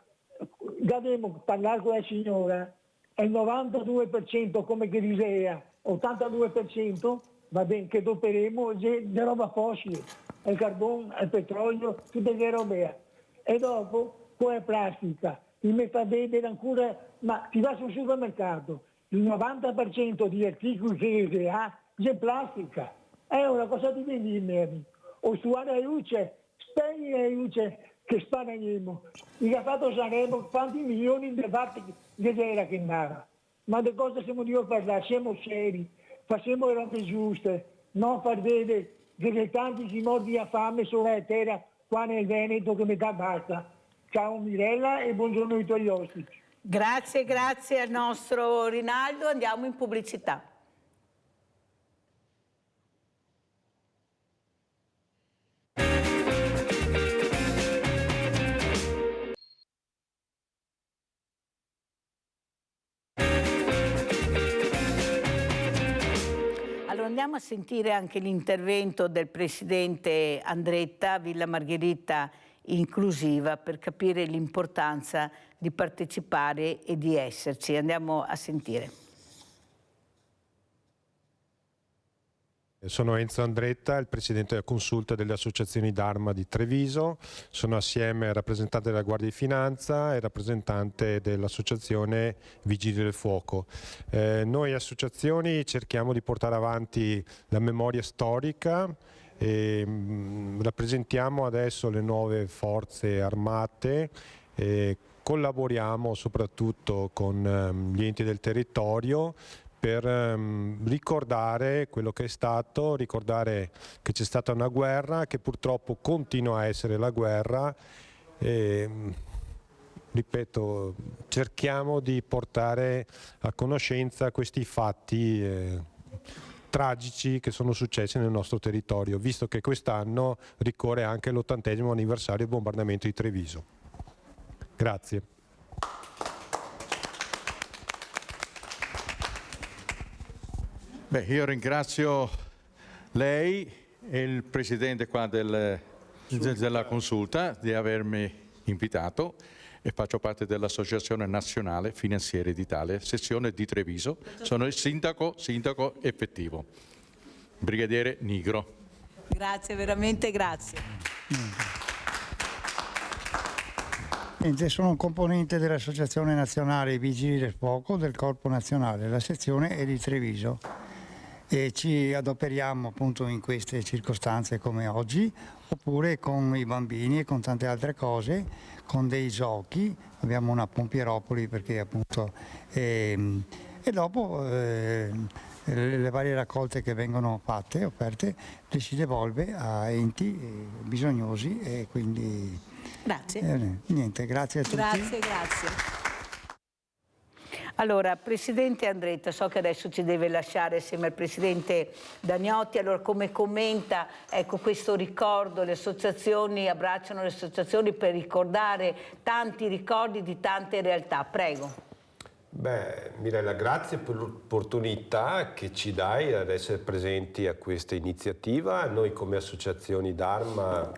dobbiamo parlare con la signora, è il 92% come che diceva, 82% va bene, che doperemo di roba fossile. Il carbone, il petrolio, tutte le robe. E dopo poi la plastica, mi fa vedere ancora, ma ti va sul supermercato, il 90% di articoli che ha è plastica. E ora cosa ti devi dire? O stuare la luce, spegni la luce che sparagniamo. Il ha fatto Sanremo, quanti milioni di fatti che c'era che andava. Ma di cosa siamo io a parlare? Siamo seri, facciamo le robe giuste, non far vedere che tanti si mordi a fame sulla terra qua nel Veneto che metà basta. Ciao Mirella e buongiorno ai tuoi ospiti. Grazie al nostro Rinaldo, andiamo in pubblicità. Allora andiamo a sentire anche l'intervento del Presidente Andretta, Villa Margherita Inclusiva, per capire l'importanza di partecipare e di esserci. Andiamo a sentire. Sono Enzo Andretta, il Presidente della Consulta delle Associazioni d'Arma di Treviso. Sono assieme rappresentante della Guardia di Finanza e rappresentante dell'Associazione Vigili del Fuoco. Noi associazioni cerchiamo di portare avanti la memoria storica e rappresentiamo adesso le nuove forze armate collaboriamo soprattutto con gli enti del territorio per ricordare quello che è stato, ricordare che c'è stata una guerra, che purtroppo continua a essere la guerra. E, ripeto, cerchiamo di portare a conoscenza questi fatti tragici che sono successi nel nostro territorio, visto che quest'anno ricorre anche l'80° anniversario del bombardamento di Treviso. Grazie. Beh, io ringrazio lei e il Presidente qua della Consulta di avermi invitato e faccio parte dell'Associazione Nazionale Finanzieri d'Italia, sezione di Treviso. Sono il sindaco effettivo, Brigadiere Nigro. Grazie, veramente grazie. Sono un componente dell'Associazione Nazionale Vigili del Fuoco del Corpo Nazionale, la sezione è di Treviso. E ci adoperiamo appunto in queste circostanze come oggi, oppure con i bambini e con tante altre cose, con dei giochi, abbiamo una pompieropoli perché appunto e dopo le varie raccolte che vengono fatte, offerte, le si devolve a enti bisognosi e quindi grazie. Niente, grazie a tutti. Grazie. Allora, Presidente Andretta, so che adesso ci deve lasciare assieme al Presidente Daniotti, allora come commenta questo ricordo, le associazioni abbracciano le associazioni per ricordare tanti ricordi di tante realtà, prego. Beh, Mirella, grazie per l'opportunità che ci dai ad essere presenti a questa iniziativa. Noi come associazioni d'Arma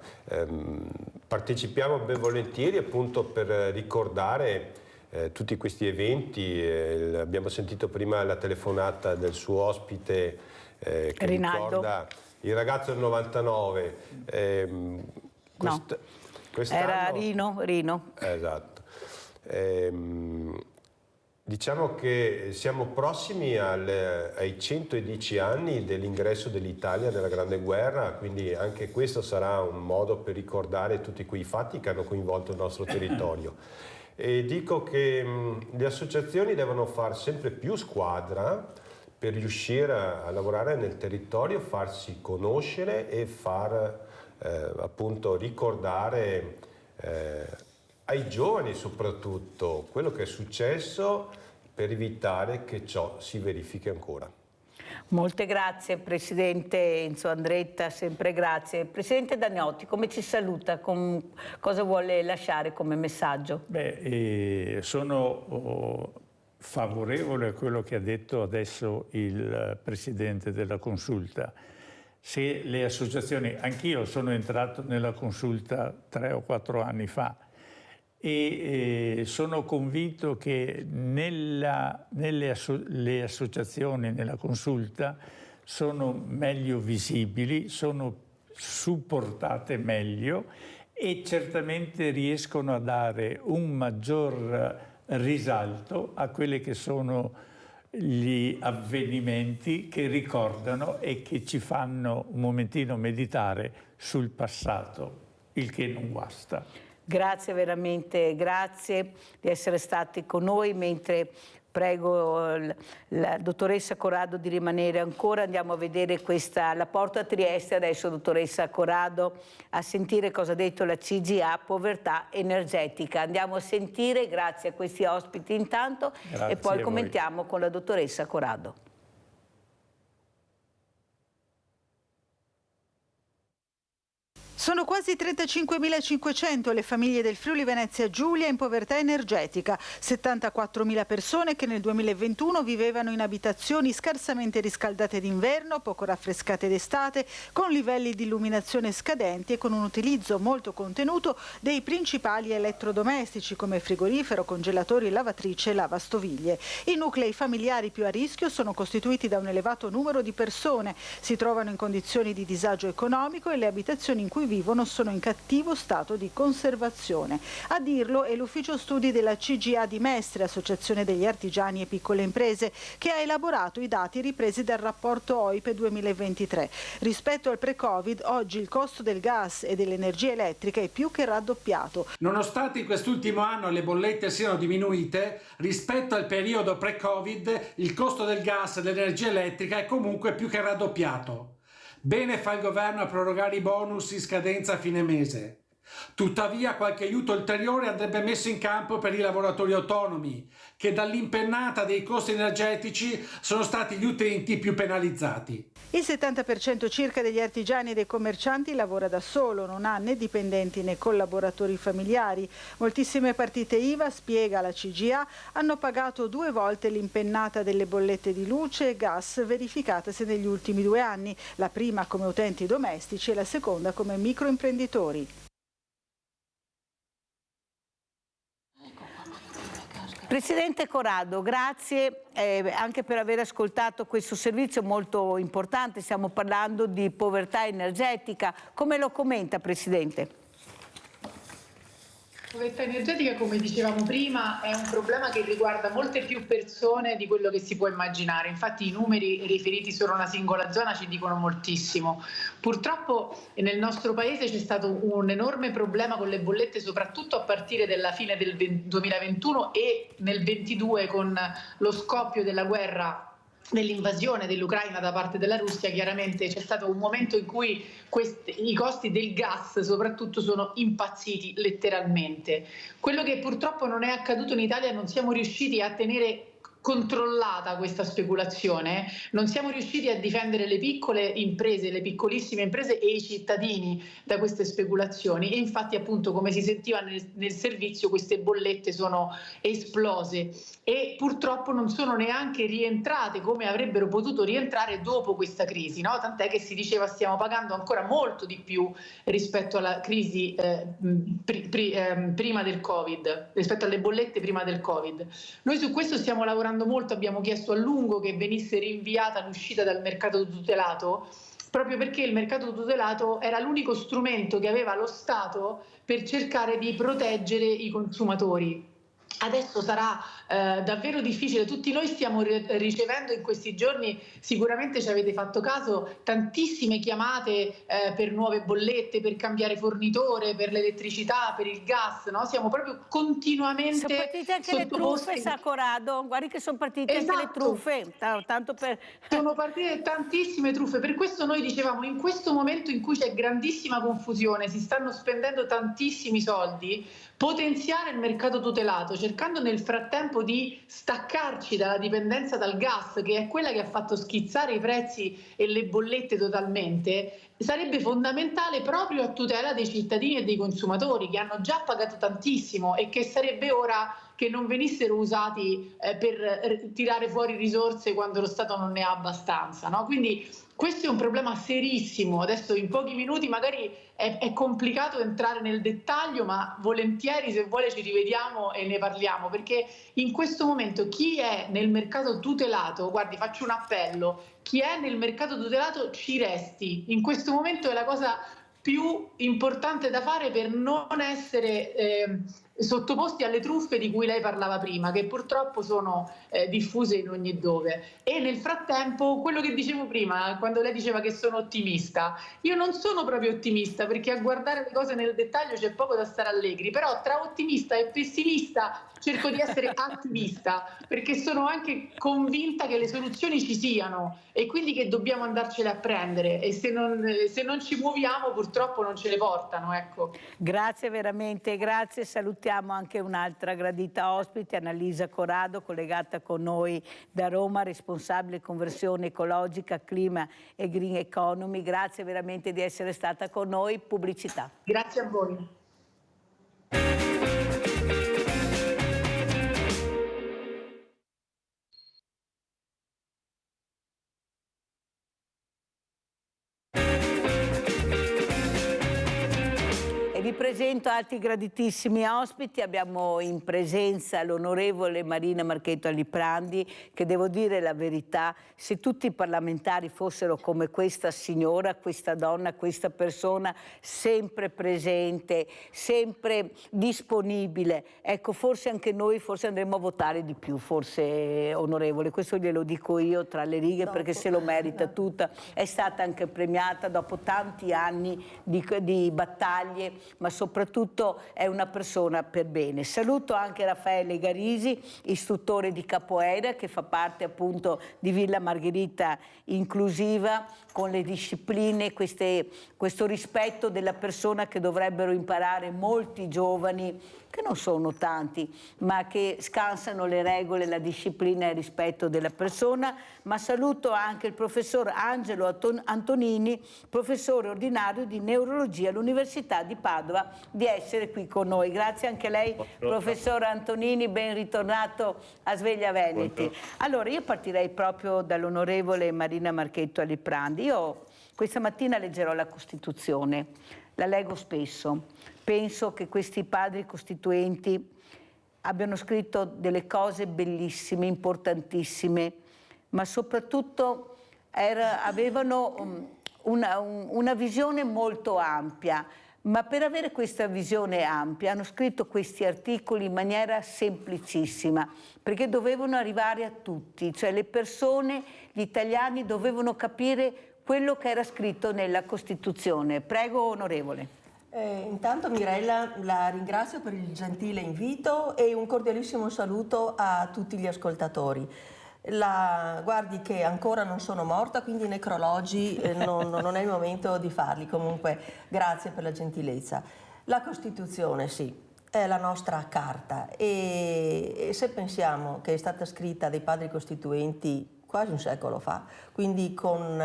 partecipiamo ben volentieri appunto per ricordare tutti questi eventi. Abbiamo sentito prima la telefonata del suo ospite che Rinaldo. Ricorda il ragazzo del 99. Era Rino. Esatto. Diciamo che siamo prossimi ai 110 anni dell'ingresso dell'Italia nella Grande Guerra, quindi anche questo sarà un modo per ricordare tutti quei fatti che hanno coinvolto il nostro territorio. E dico che le associazioni devono fare sempre più squadra per riuscire a lavorare nel territorio, farsi conoscere e far appunto ricordare ai giovani soprattutto quello che è successo per evitare che ciò si verifichi ancora. Molte grazie Presidente Enzo Andretta, sempre grazie. Presidente Daniotti, come ci saluta? Cosa vuole lasciare come messaggio? Beh, sono favorevole a quello che ha detto adesso il Presidente della Consulta. Se le associazioni, anch'io sono entrato nella Consulta 3 o 4 anni fa, e sono convinto che le associazioni nella Consulta sono meglio visibili, sono supportate meglio e certamente riescono a dare un maggior risalto a quelli che sono gli avvenimenti che ricordano e che ci fanno un momentino meditare sul passato, il che non guasta. Grazie, veramente grazie di essere stati con noi, mentre prego la dottoressa Corrado di rimanere ancora, andiamo a vedere la porta a Trieste, adesso dottoressa Corrado, a sentire cosa ha detto la CGA, povertà energetica. Andiamo a sentire, grazie a questi ospiti intanto, grazie, e poi commentiamo con la dottoressa Corrado. Sono quasi 35.500 le famiglie del Friuli Venezia Giulia in povertà energetica, 74.000 persone che nel 2021 vivevano in abitazioni scarsamente riscaldate d'inverno, poco raffrescate d'estate, con livelli di illuminazione scadenti e con un utilizzo molto contenuto dei principali elettrodomestici come frigorifero, congelatori, lavatrice e lavastoviglie. I nuclei familiari più a rischio sono costituiti da un elevato numero di persone, si trovano in condizioni di disagio economico e le abitazioni in cui vivono sono in cattivo stato di conservazione. A dirlo è l'ufficio studi della CGA di Mestre, Associazione degli Artigiani e Piccole Imprese, che ha elaborato i dati ripresi dal rapporto OIP 2023. Rispetto al pre-Covid, oggi il costo del gas e dell'energia elettrica è più che raddoppiato. Nonostante in quest'ultimo anno le bollette siano diminuite, rispetto al periodo pre-Covid il costo del gas e dell'energia elettrica è comunque più che raddoppiato. Bene fa il governo a prorogare i bonus in scadenza a fine mese. Tuttavia qualche aiuto ulteriore andrebbe messo in campo per i lavoratori autonomi, che dall'impennata dei costi energetici sono stati gli utenti più penalizzati. Il 70% circa degli artigiani e dei commercianti lavora da solo, non ha né dipendenti né collaboratori familiari. Moltissime partite IVA, spiega la CGA, hanno pagato 2 volte l'impennata delle bollette di luce e gas verificatasi negli ultimi 2 anni, la prima come utenti domestici e la seconda come microimprenditori. Presidente Corrado, grazie anche per aver ascoltato questo servizio molto importante. Stiamo parlando di povertà energetica. Come lo commenta, Presidente? La povertà energetica, come dicevamo prima, è un problema che riguarda molte più persone di quello che si può immaginare. Infatti i numeri riferiti solo a una singola zona ci dicono moltissimo. Purtroppo nel nostro paese c'è stato un enorme problema con le bollette, soprattutto a partire dalla fine del 2021 e nel 2022 con lo scoppio della guerra, dell'invasione dell'Ucraina da parte della Russia. Chiaramente c'è stato un momento in cui i costi del gas soprattutto sono impazziti letteralmente. Quello che purtroppo non è accaduto in Italia, non siamo riusciti a tenere controllata questa speculazione, non siamo riusciti a difendere le piccole imprese, le piccolissime imprese e i cittadini da queste speculazioni, e infatti appunto, come si sentiva nel servizio, queste bollette sono esplose e purtroppo non sono neanche rientrate come avrebbero potuto rientrare dopo questa crisi, no? Tant'è che si diceva stiamo pagando ancora molto di più rispetto alla crisi prima del Covid, rispetto alle bollette prima del Covid. Noi su questo stiamo lavorando molto, abbiamo chiesto a lungo che venisse rinviata l'uscita dal mercato tutelato, proprio perché il mercato tutelato era l'unico strumento che aveva lo Stato per cercare di proteggere i consumatori. Adesso sarà davvero difficile, tutti noi stiamo ricevendo in questi giorni, sicuramente ci avete fatto caso, tantissime chiamate per nuove bollette, per cambiare fornitore, per l'elettricità, per il gas, no? Siamo proprio continuamente sono partite anche le truffe, sa Corrado, guardi che sono partite anche le truffe, tanto per... Sono partite tantissime truffe, per questo noi dicevamo in questo momento in cui c'è grandissima confusione, si stanno spendendo tantissimi soldi, potenziare il mercato tutelato, cercando nel frattempo di staccarci dalla dipendenza dal gas, che è quella che ha fatto schizzare i prezzi e le bollette totalmente, sarebbe fondamentale proprio a tutela dei cittadini e dei consumatori che hanno già pagato tantissimo e che sarebbe ora che non venissero usati per tirare fuori risorse quando lo Stato non ne ha abbastanza, no? Quindi questo è un problema serissimo. Adesso in pochi minuti magari è complicato entrare nel dettaglio, ma volentieri, se vuole, ci rivediamo e ne parliamo, perché in questo momento chi è nel mercato tutelato, guardi, faccio un appello, chi è nel mercato tutelato ci resti. In questo momento è la cosa più importante da fare per non essere sottoposti alle truffe di cui lei parlava prima, che purtroppo sono diffuse in ogni dove. E nel frattempo, quello che dicevo prima, quando lei diceva che sono ottimista, io non sono proprio ottimista, perché a guardare le cose nel dettaglio c'è poco da stare allegri, però tra ottimista e pessimista cerco di essere attivista, perché sono anche convinta che le soluzioni ci siano e quindi che dobbiamo andarcele a prendere, e se non ci muoviamo purtroppo non ce le portano, ecco. Grazie veramente, grazie. Salutiamo anche un'altra gradita ospite, Annalisa Corrado, collegata con noi da Roma, responsabile conversione ecologica, clima e green economy. Grazie veramente di essere stata con noi. Pubblicità. Grazie a voi. Vi presento altri graditissimi ospiti. Abbiamo in presenza l'onorevole Marina Marchetto Aliprandi, che devo dire la verità, se tutti i parlamentari fossero come questa signora, questa donna, questa persona, sempre presente, sempre disponibile, ecco, forse anche noi forse andremo a votare di più, forse, onorevole, questo glielo dico io tra le righe perché se lo merita tutta. È stata anche premiata dopo tanti anni di battaglie, ma soprattutto è una persona per bene. Saluto anche Raffaele Garisi, istruttore di capoeira, che fa parte appunto di Villa Margherita Inclusiva, con le discipline, questo rispetto della persona che dovrebbero imparare molti giovani, che non sono tanti, ma che scansano le regole, la disciplina e il rispetto della persona. Ma saluto anche il professor Angelo Antonini, professore ordinario di neurologia all'Università di Padova, di essere qui con noi. Grazie anche a lei, professor Antonini, ben ritornato a Sveglia Veneti. Allora, io partirei proprio dall'onorevole Marina Marchetto Aliprandi. Io questa mattina leggerò la Costituzione, la leggo spesso. Penso che questi padri costituenti abbiano scritto delle cose bellissime, importantissime, ma soprattutto avevano una visione molto ampia. Ma per avere questa visione ampia hanno scritto questi articoli in maniera semplicissima, perché dovevano arrivare a tutti, cioè le persone, gli italiani dovevano capire quello che era scritto nella Costituzione. Prego, onorevole. Intanto Mirella la ringrazio per il gentile invito e un cordialissimo saluto a tutti gli ascoltatori. Guardi che ancora non sono morta, quindi i necrologi non è il momento di farli. Comunque grazie per la gentilezza. La Costituzione sì, è la nostra carta e se pensiamo che è stata scritta dai padri costituenti quasi un secolo fa, quindi con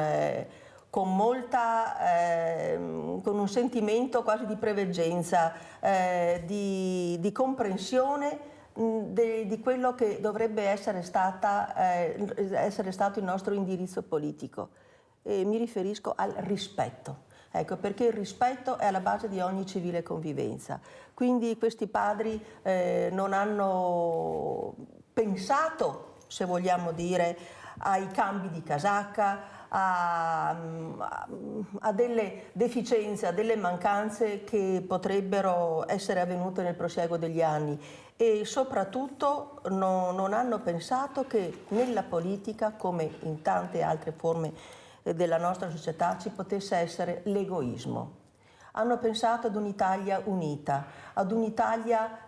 un sentimento quasi di preveggenza, di comprensione di quello che dovrebbe essere stato il nostro indirizzo politico. Mi riferisco al rispetto. Ecco, perché il rispetto è alla base di ogni civile convivenza. Quindi questi padri non hanno pensato, se vogliamo dire, ai cambi di casacca, a delle deficienze, a delle mancanze che potrebbero essere avvenute nel prosieguo degli anni e soprattutto non hanno pensato che nella politica, come in tante altre forme della nostra società, ci potesse essere l'egoismo. Hanno pensato ad un'Italia unita, ad un'Italia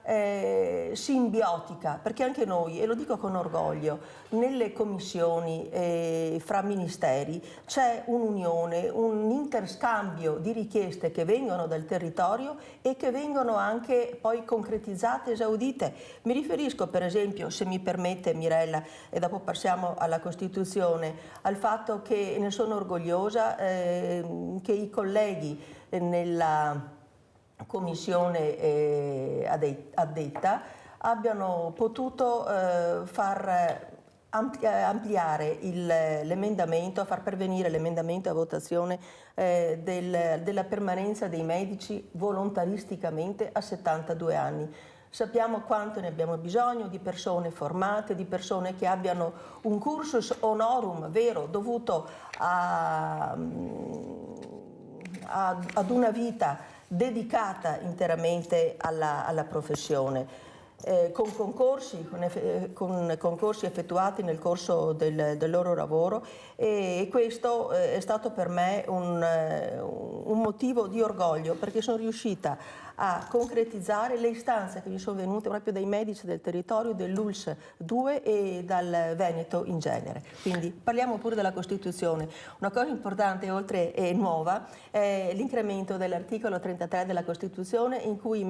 simbiotica, perché anche noi, e lo dico con orgoglio, nelle commissioni fra ministeri c'è un'unione, un interscambio di richieste che vengono dal territorio e che vengono anche poi concretizzate, esaudite. Mi riferisco per esempio, se mi permette Mirella, e dopo passiamo alla Costituzione, al fatto che ne sono orgogliosa che i colleghi nella commissione addetta abbiano potuto far ampliare l'emendamento, far pervenire l'emendamento a votazione della permanenza dei medici volontaristicamente a 72 anni. Sappiamo quanto ne abbiamo bisogno di persone formate, di persone che abbiano un cursus honorum vero dovuto ad una vita dedicata interamente alla professione, con concorsi effettuati nel corso del loro lavoro e questo è stato per me un motivo di orgoglio perché sono riuscita a concretizzare le istanze che mi sono venute proprio dai medici del territorio dell'ULSS 2 e dal Veneto in genere. Quindi parliamo pure della Costituzione. Una cosa importante oltre e nuova è l'incremento dell'articolo 33 della Costituzione in cui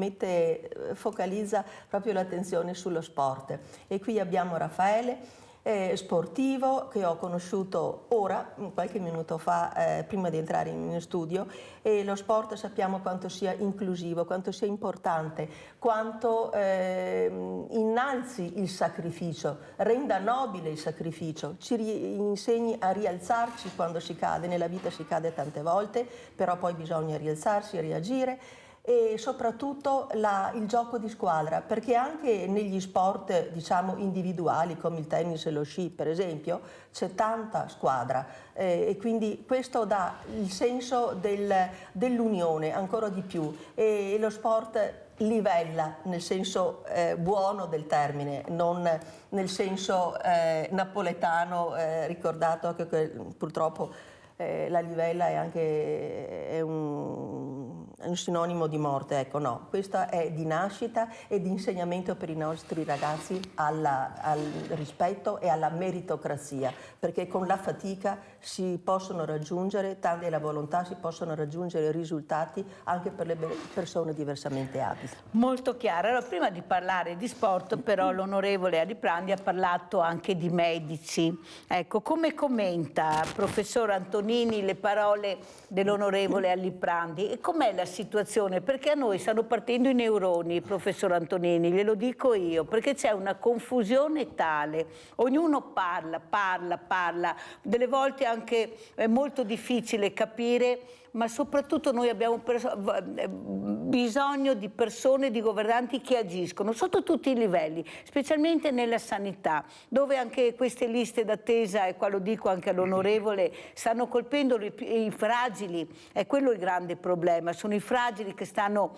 focalizza proprio l'attenzione sullo sport. E qui abbiamo Raffaele, sportivo, che ho conosciuto ora, qualche minuto fa, prima di entrare in studio, e lo sport sappiamo quanto sia inclusivo, quanto sia importante, quanto innalzi il sacrificio, renda nobile il sacrificio, ci insegni a rialzarci quando si cade, nella vita si cade tante volte, però poi bisogna rialzarsi, reagire. e soprattutto il gioco di squadra, perché anche negli sport diciamo individuali come il tennis e lo sci per esempio c'è tanta squadra e quindi questo dà il senso dell'unione ancora di più e lo sport livella nel senso buono del termine, non nel senso napoletano ricordato che purtroppo la livella è un sinonimo di morte, ecco no, questa è di nascita e di insegnamento per i nostri ragazzi al rispetto e alla meritocrazia, perché con la fatica si possono raggiungere, tante è la volontà, si possono raggiungere risultati anche per le persone diversamente abili. Molto chiaro. Allora, prima di parlare di sport, però, l'onorevole Aliprandi ha parlato anche di medici. Ecco, come commenta, professor Antonini, le parole dell'onorevole Aliprandi? E com'è la situazione? Perché a noi stanno partendo i neuroni, professor Antonini, glielo dico io, perché c'è una confusione tale. Ognuno parla, delle volte anche è molto difficile capire, ma soprattutto noi abbiamo bisogno di persone, di governanti che agiscono sotto tutti i livelli, specialmente nella sanità, dove anche queste liste d'attesa, e qua lo dico anche all'onorevole, stanno colpendo i fragili. È quello il grande problema, sono i fragili che stanno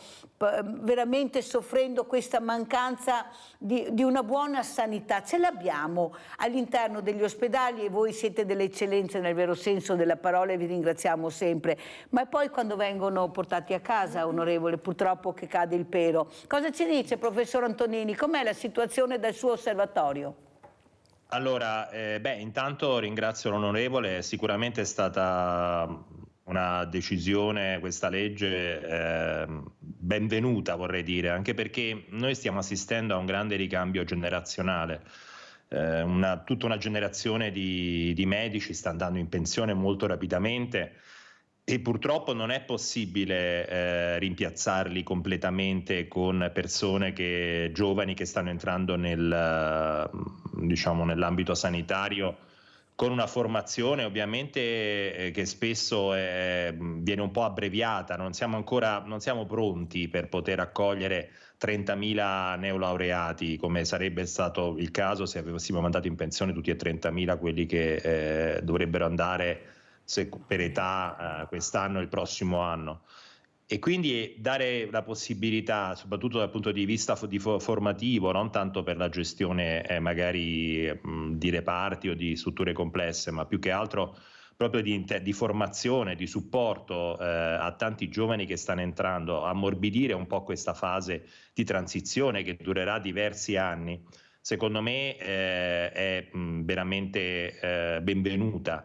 veramente soffrendo questa mancanza di una buona sanità. Ce l'abbiamo all'interno degli ospedali e voi siete delle eccellenze nel vero senso della parola e vi ringraziamo sempre. Ma poi quando vengono portati a casa, onorevole, purtroppo che cade il pero. Cosa ci dice, professor Antonini? Com'è la situazione dal suo osservatorio? Allora, intanto ringrazio l'onorevole, sicuramente è stata una decisione, questa legge, benvenuta vorrei dire, anche perché noi stiamo assistendo a un grande ricambio generazionale. Tutta una generazione di medici sta andando in pensione molto rapidamente e purtroppo non è possibile rimpiazzarli completamente con persone giovani che stanno entrando nell'ambito sanitario con una formazione ovviamente che spesso viene un po' abbreviata. Non siamo pronti per poter accogliere 30.000 neolaureati, come sarebbe stato il caso se avessimo mandato in pensione tutti e 30.000 quelli che dovrebbero andare per età quest'anno e il prossimo anno. E quindi dare la possibilità, soprattutto dal punto di vista formativo, non tanto per la gestione magari di reparti o di strutture complesse, ma più che altro proprio di formazione, di supporto a tanti giovani che stanno entrando, ammorbidire un po' questa fase di transizione che durerà diversi anni, secondo me è veramente benvenuta.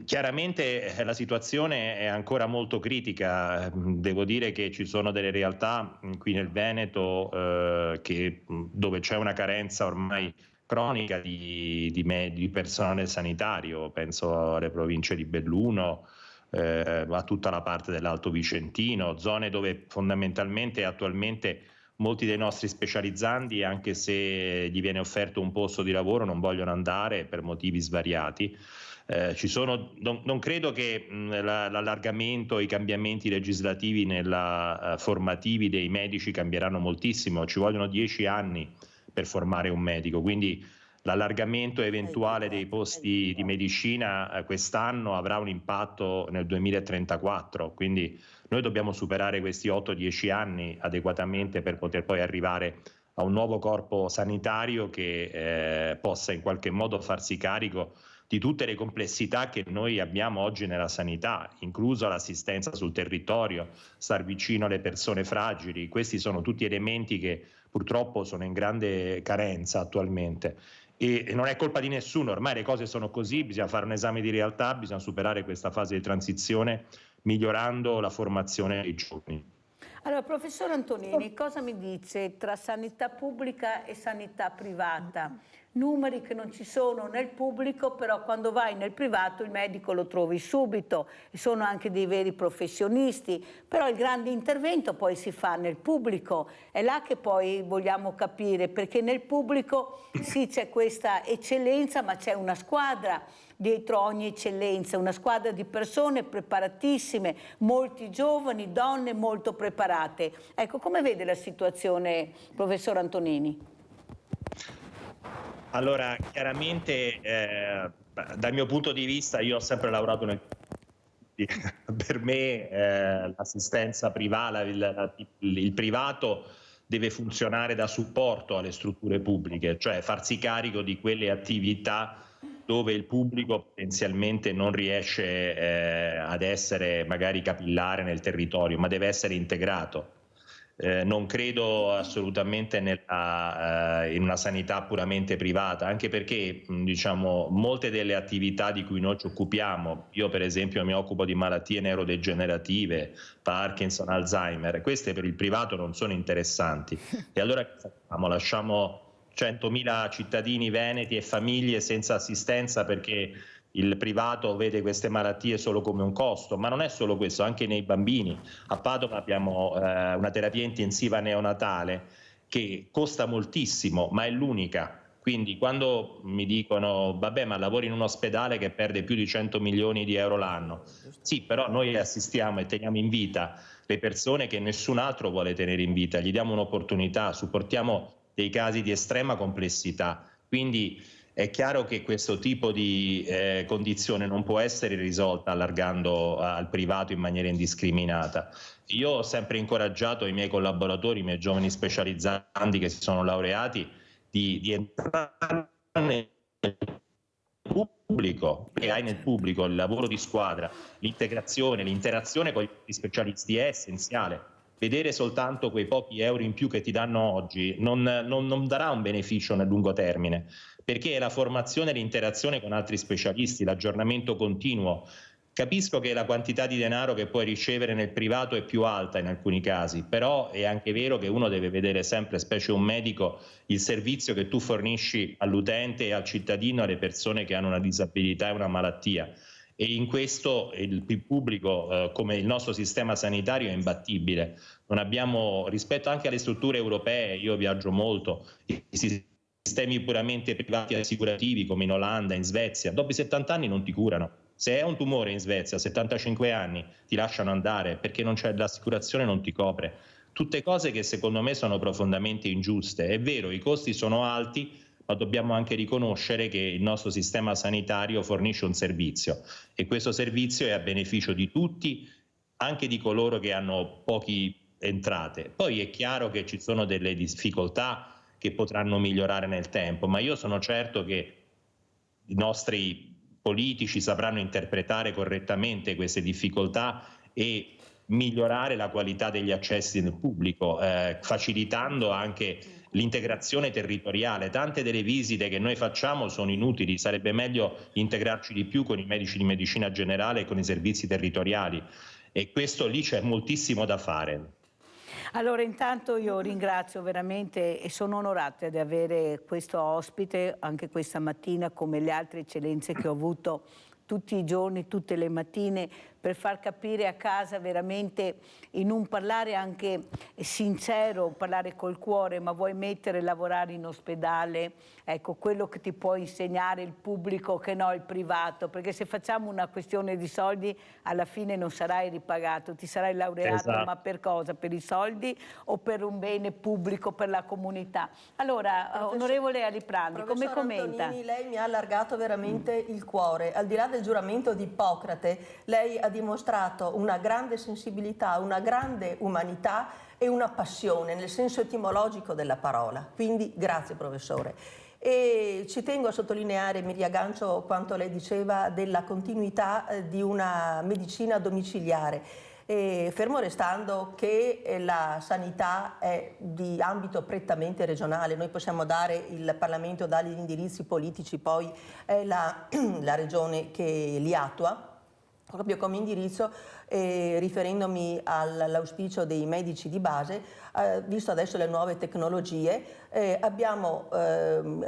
Chiaramente la situazione è ancora molto critica, devo dire che ci sono delle realtà qui nel Veneto dove c'è una carenza ormai cronica di personale sanitario, penso alle province di Belluno, a tutta la parte dell'Alto Vicentino, zone dove fondamentalmente attualmente molti dei nostri specializzandi, anche se gli viene offerto un posto di lavoro, non vogliono andare per motivi svariati. Non credo che l'allargamento, i cambiamenti legislativi formativi dei medici cambieranno moltissimo, ci vogliono 10 anni per formare un medico, quindi l'allargamento eventuale dei posti di medicina quest'anno avrà un impatto nel 2034, quindi noi dobbiamo superare questi 8-10 anni adeguatamente per poter poi arrivare a un nuovo corpo sanitario che possa in qualche modo farsi carico di tutte le complessità che noi abbiamo oggi nella sanità, incluso l'assistenza sul territorio, star vicino alle persone fragili. Questi sono tutti elementi che purtroppo sono in grande carenza attualmente. E non è colpa di nessuno, ormai le cose sono così, bisogna fare un esame di realtà, bisogna superare questa fase di transizione migliorando la formazione dei giovani. Allora, professor Antonini, cosa mi dice tra sanità pubblica e sanità privata? numeri che non ci sono nel pubblico, però quando vai nel privato il medico lo trovi subito, e sono anche dei veri professionisti, però il grande intervento poi si fa nel pubblico, è là che poi vogliamo capire, perché nel pubblico sì c'è questa eccellenza, ma c'è una squadra dietro ogni eccellenza, una squadra di persone preparatissime, molti giovani, donne molto preparate. Ecco, come vede la situazione, professor Antonini? Allora, chiaramente dal mio punto di vista io ho sempre lavorato per me l'assistenza privata, il privato deve funzionare da supporto alle strutture pubbliche, cioè farsi carico di quelle attività dove il pubblico potenzialmente non riesce ad essere magari capillare nel territorio, ma deve essere integrato. Non credo assolutamente in una sanità puramente privata, anche perché diciamo, molte delle attività di cui noi ci occupiamo, io per esempio mi occupo di malattie neurodegenerative, Parkinson, Alzheimer, queste per il privato non sono interessanti. E allora che facciamo? Lasciamo 100.000 cittadini veneti e famiglie senza assistenza perché il privato vede queste malattie solo come un costo, ma non è solo questo, anche nei bambini. A Padova abbiamo una terapia intensiva neonatale che costa moltissimo, ma è l'unica. Quindi quando mi dicono vabbè, ma lavori in un ospedale che perde più di 100 milioni di euro l'anno, sì, però noi assistiamo e teniamo in vita le persone che nessun altro vuole tenere in vita, gli diamo un'opportunità, supportiamo dei casi di estrema complessità. Quindi è chiaro che questo tipo di condizione non può essere risolta allargando al privato in maniera indiscriminata. Io ho sempre incoraggiato i miei collaboratori, i miei giovani specializzanti che si sono laureati, di entrare nel pubblico, perché hai nel pubblico il lavoro di squadra, l'integrazione, l'interazione con gli specialisti è essenziale. Vedere soltanto quei pochi euro in più che ti danno oggi non darà un beneficio nel lungo termine, perché la formazione e l'interazione con altri specialisti, l'aggiornamento continuo. Capisco che la quantità di denaro che puoi ricevere nel privato è più alta in alcuni casi, però è anche vero che uno deve vedere sempre, specie un medico, il servizio che tu fornisci all'utente e al cittadino, alle persone che hanno una disabilità e una malattia. E in questo il pubblico, come il nostro sistema sanitario, è imbattibile. Non abbiamo, rispetto anche alle strutture europee, io viaggio molto, i sistemi puramente privati assicurativi come in Olanda, in Svezia, dopo i 70 anni non ti curano. Se hai un tumore in Svezia a 75 anni ti lasciano andare perché non c'è l'assicurazione, non ti copre. Tutte cose che secondo me sono profondamente ingiuste. È vero, i costi sono alti, ma dobbiamo anche riconoscere che il nostro sistema sanitario fornisce un servizio e questo servizio è a beneficio di tutti, anche di coloro che hanno poche entrate. Poi è chiaro che ci sono delle difficoltà che potranno migliorare nel tempo, ma io sono certo che i nostri politici sapranno interpretare correttamente queste difficoltà e migliorare la qualità degli accessi nel pubblico, facilitando anche l'integrazione territoriale. Tante delle visite che noi facciamo sono inutili, sarebbe meglio integrarci di più con i medici di medicina generale e con i servizi territoriali, e questo lì c'è moltissimo da fare. Allora, intanto io ringrazio veramente e sono onorata di avere questo ospite anche questa mattina, come le altre eccellenze che ho avuto tutti i giorni, tutte le mattine, per far capire a casa veramente in un parlare anche sincero, parlare col cuore, ma vuoi mettere a lavorare in ospedale, ecco, quello che ti può insegnare il pubblico che no il privato, perché se facciamo una questione di soldi alla fine non sarai ripagato, ti sarai laureato, esatto. Ma per cosa? Per i soldi o per un bene pubblico, per la comunità? Allora, onorevole Aliprandi, come commenta? Antonini, lei mi ha allargato veramente il cuore. Al di là del giuramento di Ippocrate, lei ha dimostrato una grande sensibilità, una grande umanità e una passione nel senso etimologico della parola. Quindi grazie professore. E ci tengo a sottolineare, mi riaggancio a quanto lei diceva della continuità di una medicina domiciliare, fermo restando che la sanità è di ambito prettamente regionale. Noi possiamo dare, il Parlamento dà gli indirizzi politici, poi è la regione che li attua proprio come indirizzo, e riferendomi all'auspicio dei medici di base, visto adesso le nuove tecnologie, abbiamo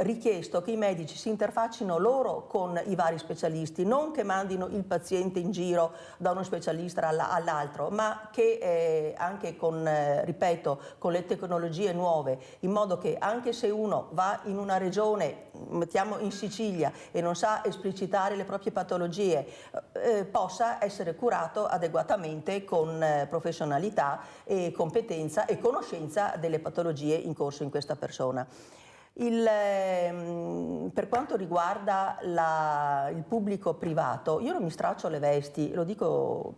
richiesto che i medici si interfaccino loro con i vari specialisti, non che mandino il paziente in giro da uno specialista all'altro, ma che anche con, ripeto, con le tecnologie nuove, in modo che anche se uno va in una regione, mettiamo in Sicilia, e non sa esplicitare le proprie patologie, possa essere curato adeguatamente con professionalità e competenza e conoscenza delle patologie in corso in questa persona. Per quanto riguarda il pubblico privato, io non mi straccio le vesti, lo dico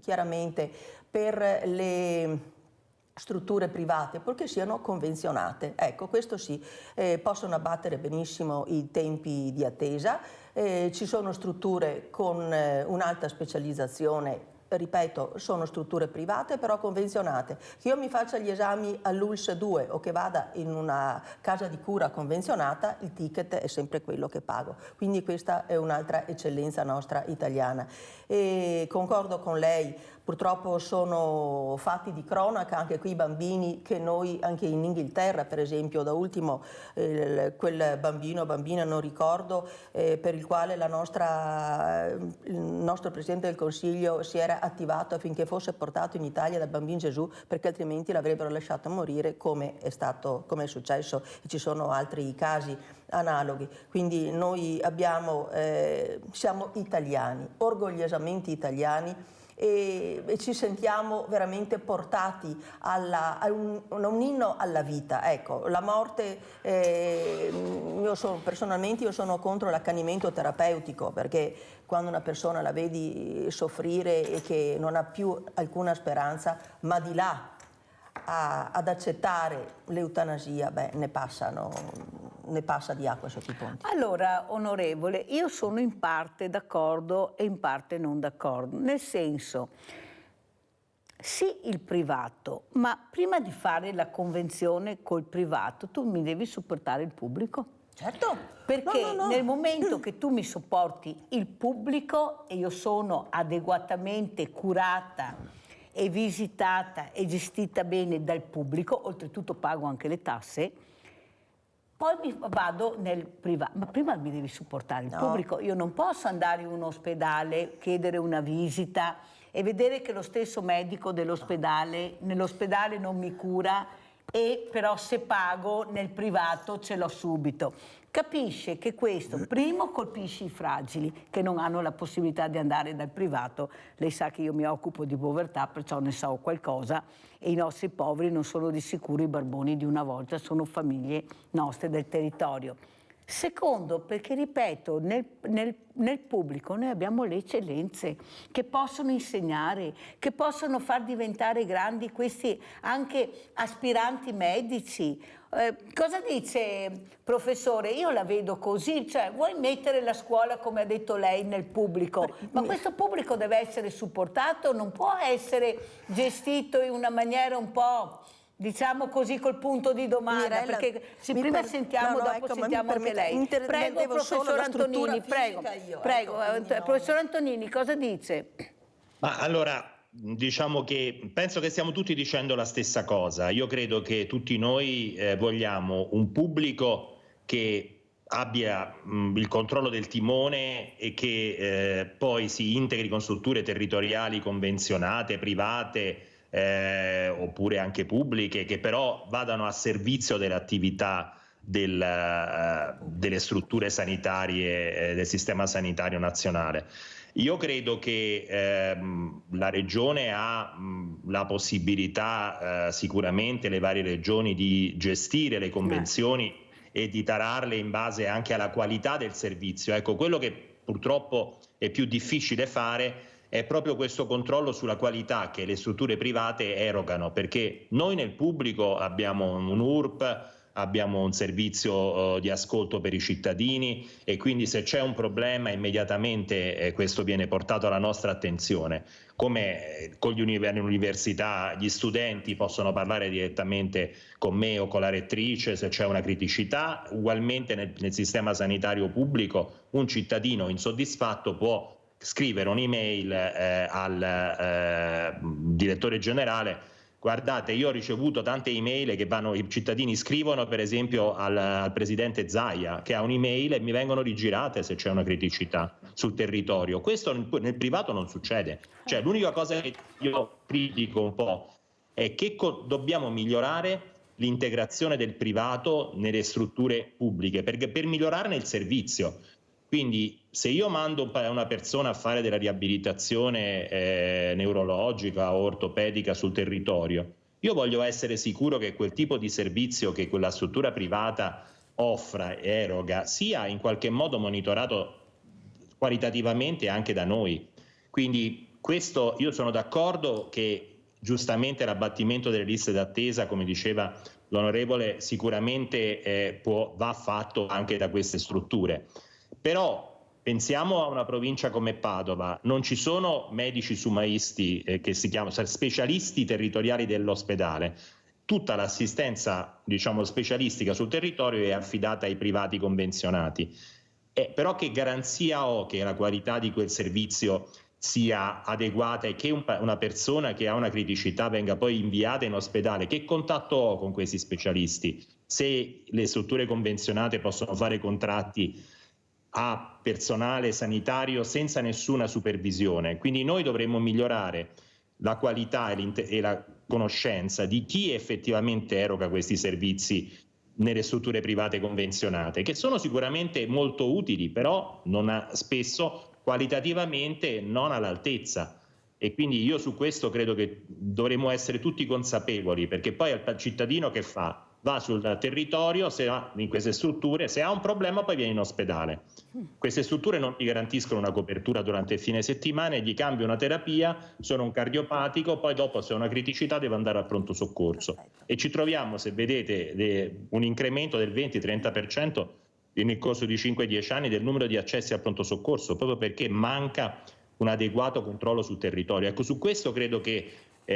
chiaramente, per le strutture private, purché siano convenzionate. Ecco, questo sì, possono abbattere benissimo i tempi di attesa, ci sono strutture con un'alta specializzazione. Ripeto, sono strutture private però convenzionate. Che io mi faccia gli esami all'ULS 2 o che vada in una casa di cura convenzionata, il ticket è sempre quello che pago. Quindi questa è un'altra eccellenza nostra italiana. E concordo con lei, purtroppo sono fatti di cronaca anche quei bambini che noi, anche in Inghilterra per esempio, da ultimo quel bambina non ricordo, per il quale il nostro Presidente del Consiglio si era attivato affinché fosse portato in Italia dal Bambino Gesù, perché altrimenti l'avrebbero lasciato morire, come è successo, e ci sono altri casi analoghi. Quindi noi siamo italiani, orgogliosamente italiani, e ci sentiamo veramente portati a un inno alla vita. Ecco, la morte, personalmente io sono contro l'accanimento terapeutico, perché quando una persona la vedi soffrire e che non ha più alcuna speranza, ma di là ad accettare l'eutanasia, ne passa di acqua sotto i ponti. Allora, onorevole, io sono in parte d'accordo e in parte non d'accordo, nel senso, sì il privato, ma prima di fare la convenzione col privato tu mi devi supportare il pubblico. Certo. Perché nel momento che tu mi sopporti il pubblico e io sono adeguatamente curata e visitata e gestita bene dal pubblico, oltretutto pago anche le tasse, poi mi vado nel privato. Ma prima mi devi supportare il pubblico. Io non posso andare in un ospedale, chiedere una visita e vedere che lo stesso medico dell'ospedale, nell'ospedale non mi cura, e però se pago nel privato ce l'ho subito. Capisce che questo, primo, colpisce i fragili che non hanno la possibilità di andare dal privato. Lei sa che io mi occupo di povertà, perciò ne so qualcosa, e i nostri poveri non sono di sicuro i barboni di una volta, sono famiglie nostre del territorio. Secondo, perché ripeto, nel pubblico noi abbiamo le eccellenze che possono insegnare, che possono far diventare grandi questi anche aspiranti medici. Cosa dice, professore? Io la vedo così, cioè vuoi mettere la scuola, come ha detto lei, nel pubblico, ma questo pubblico deve essere supportato, non può essere gestito in una maniera un po', diciamo così, col punto di domanda, Mirella, perché prima sentiamo, dopo sentiamo anche lei. Prego, professor Antonini, prego. Professor Antonini, cosa dice? Ma allora, diciamo che penso che stiamo tutti dicendo la stessa cosa. Io credo che tutti noi vogliamo un pubblico che abbia il controllo del timone e che poi si integri con strutture territoriali convenzionate, private, oppure anche pubbliche, che però vadano a servizio dell'attività delle strutture sanitarie del sistema sanitario nazionale. Io credo che la Regione ha la possibilità, sicuramente le varie regioni, di gestire le convenzioni e di tararle in base anche alla qualità del servizio. Ecco, quello che purtroppo è più difficile fare è proprio questo controllo sulla qualità che le strutture private erogano, perché noi nel pubblico abbiamo un URP, abbiamo un servizio di ascolto per i cittadini, e quindi se c'è un problema immediatamente questo viene portato alla nostra attenzione. Come con l'università, gli studenti possono parlare direttamente con me o con la rettrice se c'è una criticità, ugualmente nel sistema sanitario pubblico un cittadino insoddisfatto può scrivere un'email al direttore generale: guardate, io ho ricevuto tante email che i cittadini scrivono per esempio al presidente Zaia, che ha un'email, e mi vengono rigirate se c'è una criticità sul territorio. Questo nel privato non succede. Cioè, l'unica cosa che io critico un po' è che dobbiamo migliorare l'integrazione del privato nelle strutture pubbliche, perché per migliorarne il servizio. Quindi se io mando una persona a fare della riabilitazione neurologica o ortopedica sul territorio, io voglio essere sicuro che quel tipo di servizio che quella struttura privata offra e eroga sia in qualche modo monitorato qualitativamente anche da noi. Quindi questo, io sono d'accordo che giustamente l'abbattimento delle liste d'attesa, come diceva l'onorevole, sicuramente va fatto anche da queste strutture. Però pensiamo a una provincia come Padova, non ci sono medici sumaisti che si chiamano specialisti territoriali dell'ospedale. Tutta l'assistenza, diciamo, specialistica sul territorio è affidata ai privati convenzionati. Però che garanzia ho che la qualità di quel servizio sia adeguata e che una persona che ha una criticità venga poi inviata in ospedale? Che contatto ho con questi specialisti? Se le strutture convenzionate possono fare contratti a personale sanitario senza nessuna supervisione. Quindi noi dovremmo migliorare la qualità e la conoscenza di chi effettivamente eroga questi servizi nelle strutture private convenzionate, che sono sicuramente molto utili, però spesso qualitativamente non all'altezza. E quindi io su questo credo che dovremmo essere tutti consapevoli, perché poi il cittadino che fa? Va sul territorio, in queste strutture, se ha un problema poi viene in ospedale. Queste strutture non gli garantiscono una copertura durante il fine settimana, gli cambia una terapia, sono un cardiopatico, poi dopo se ha una criticità deve andare al pronto soccorso. Perfetto. E ci troviamo, se vedete, un incremento del 20-30% nel corso di 5-10 anni del numero di accessi al pronto soccorso, proprio perché manca un adeguato controllo sul territorio. Ecco, su questo credo che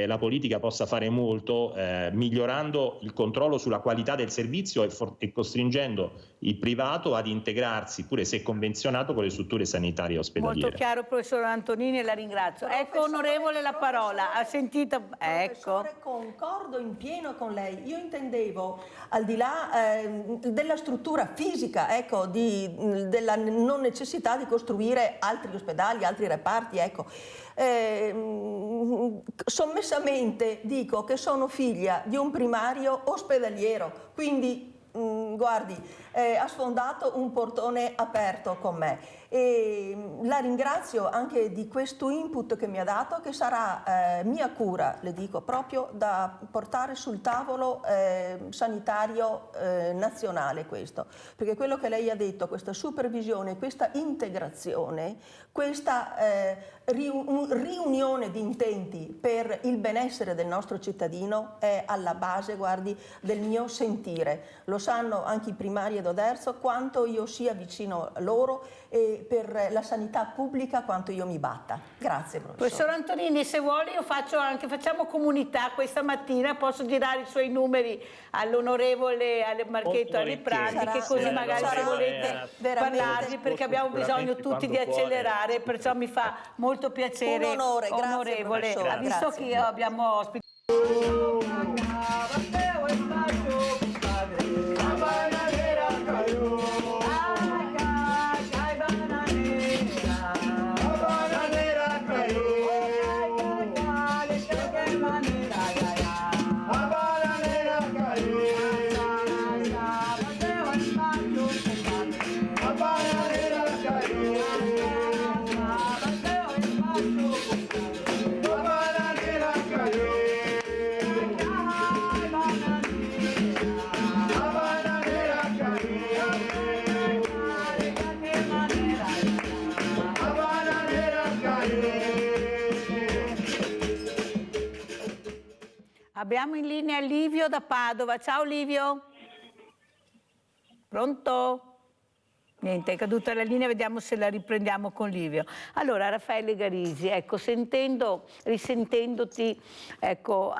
la politica possa fare molto, migliorando il controllo sulla qualità del servizio e costringendo il privato ad integrarsi, pure se convenzionato, con le strutture sanitarie ospedaliere. Molto chiaro, professor Antonini, la ringrazio. Ecco, onorevole, la parola. Ha sentito? Ecco. Concordo in pieno con lei. Io intendevo, al di là della struttura fisica, ecco, della non necessità di costruire altri ospedali, altri reparti, ecco. Sommessamente dico che sono figlia di un primario ospedaliero, quindi guardi, ha sfondato un portone aperto con me. E la ringrazio anche di questo input che mi ha dato, che sarà mia cura, le dico, proprio da portare sul tavolo sanitario nazionale questo, perché quello che lei ha detto, questa supervisione, questa integrazione, questa riunione di intenti per il benessere del nostro cittadino è alla base, guardi, del mio sentire. Lo sanno anche i primari ed Oderzo quanto io sia vicino a loro e per la pubblica quanto io mi batta. Grazie, professore. Professor Antonini, se vuole io facciamo comunità questa mattina, posso girare i suoi numeri all'onorevole Marchetto Aliprandi, che così magari se volete parlarvi, perché abbiamo bisogno tutti di accelerare, perciò mi fa molto piacere. Un onore, grazie, onorevole, professore. visto Grazie. che abbiamo ospiti. Abbiamo in linea Livio da Padova. Ciao Livio. Pronto? Niente, è caduta la linea, vediamo se la riprendiamo con Livio. Allora, Raffaele Garisi, ecco, risentendoti, ecco,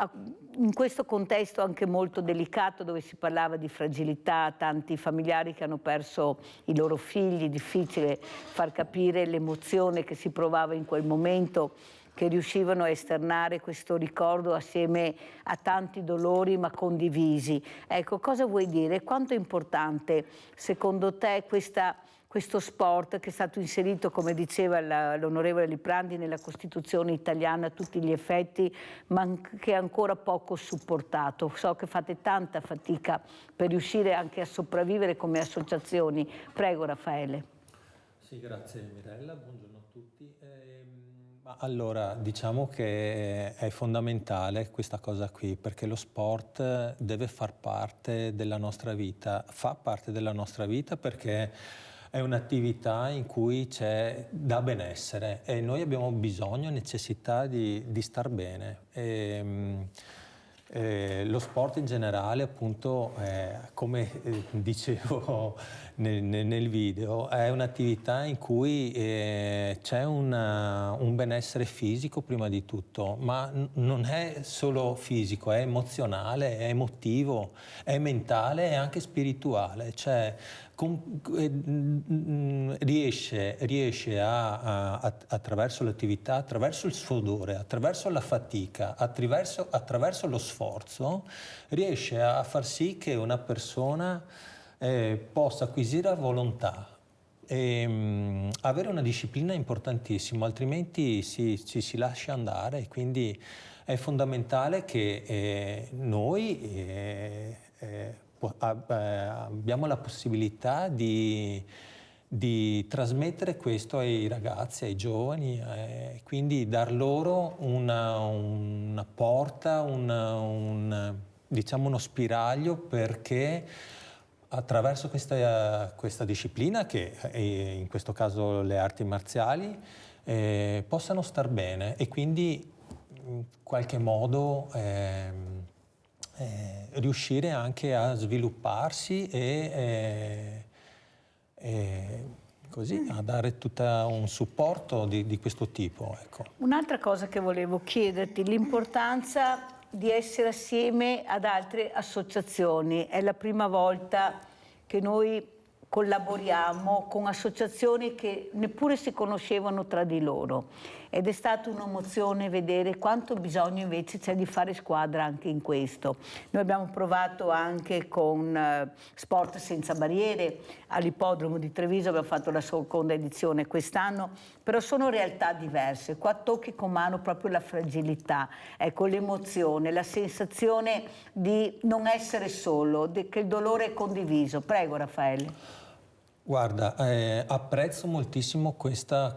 in questo contesto anche molto delicato dove si parlava di fragilità, tanti familiari che hanno perso i loro figli, difficile far capire l'emozione che si provava in quel momento, che riuscivano a esternare questo ricordo assieme a tanti dolori ma condivisi. Ecco, cosa vuoi dire? Quanto è importante secondo te questo sport che è stato inserito, come diceva l'onorevole Liprandi, nella Costituzione italiana a tutti gli effetti, ma che è ancora poco supportato? So che fate tanta fatica per riuscire anche a sopravvivere come associazioni. Prego Raffaele. Sì, grazie Mirella, buongiorno a tutti. Allora, diciamo che è fondamentale questa cosa qui, perché lo sport deve far parte della nostra vita, fa parte della nostra vita perché è un'attività in cui dà benessere e noi abbiamo bisogno, necessità di star bene. Lo sport in generale, appunto, come dicevo nel video, è un'attività in cui c'è un benessere fisico prima di tutto, ma non è solo fisico, è emozionale, è emotivo, è mentale e anche spirituale. Cioè, riesce attraverso l'attività, attraverso il sudore, attraverso la fatica, attraverso lo sforzo, riesce a far sì che una persona possa acquisire la volontà e avere una disciplina importantissima, altrimenti ci si lascia andare. Quindi è fondamentale che noi abbiamo la possibilità di trasmettere questo ai ragazzi, ai giovani, quindi dar loro una porta, diciamo uno spiraglio perché attraverso questa disciplina, che in questo caso le arti marziali, possano star bene e quindi in qualche modo riuscire anche a svilupparsi e così a dare tutto un supporto di questo tipo. Ecco. Un'altra cosa che volevo chiederti, l'importanza di essere assieme ad altre associazioni. È la prima volta che noi collaboriamo con associazioni che neppure si conoscevano tra di loro ed è stata un'emozione vedere quanto bisogno invece c'è di fare squadra anche in questo. Noi abbiamo provato anche con Sport Senza Barriere all'Ippodromo di Treviso, abbiamo fatto la seconda edizione quest'anno, però sono realtà diverse. Qua tocchi con mano proprio la fragilità, ecco, l'emozione, la sensazione di non essere solo, che il dolore è condiviso. Prego Raffaele. Guarda, apprezzo moltissimo questa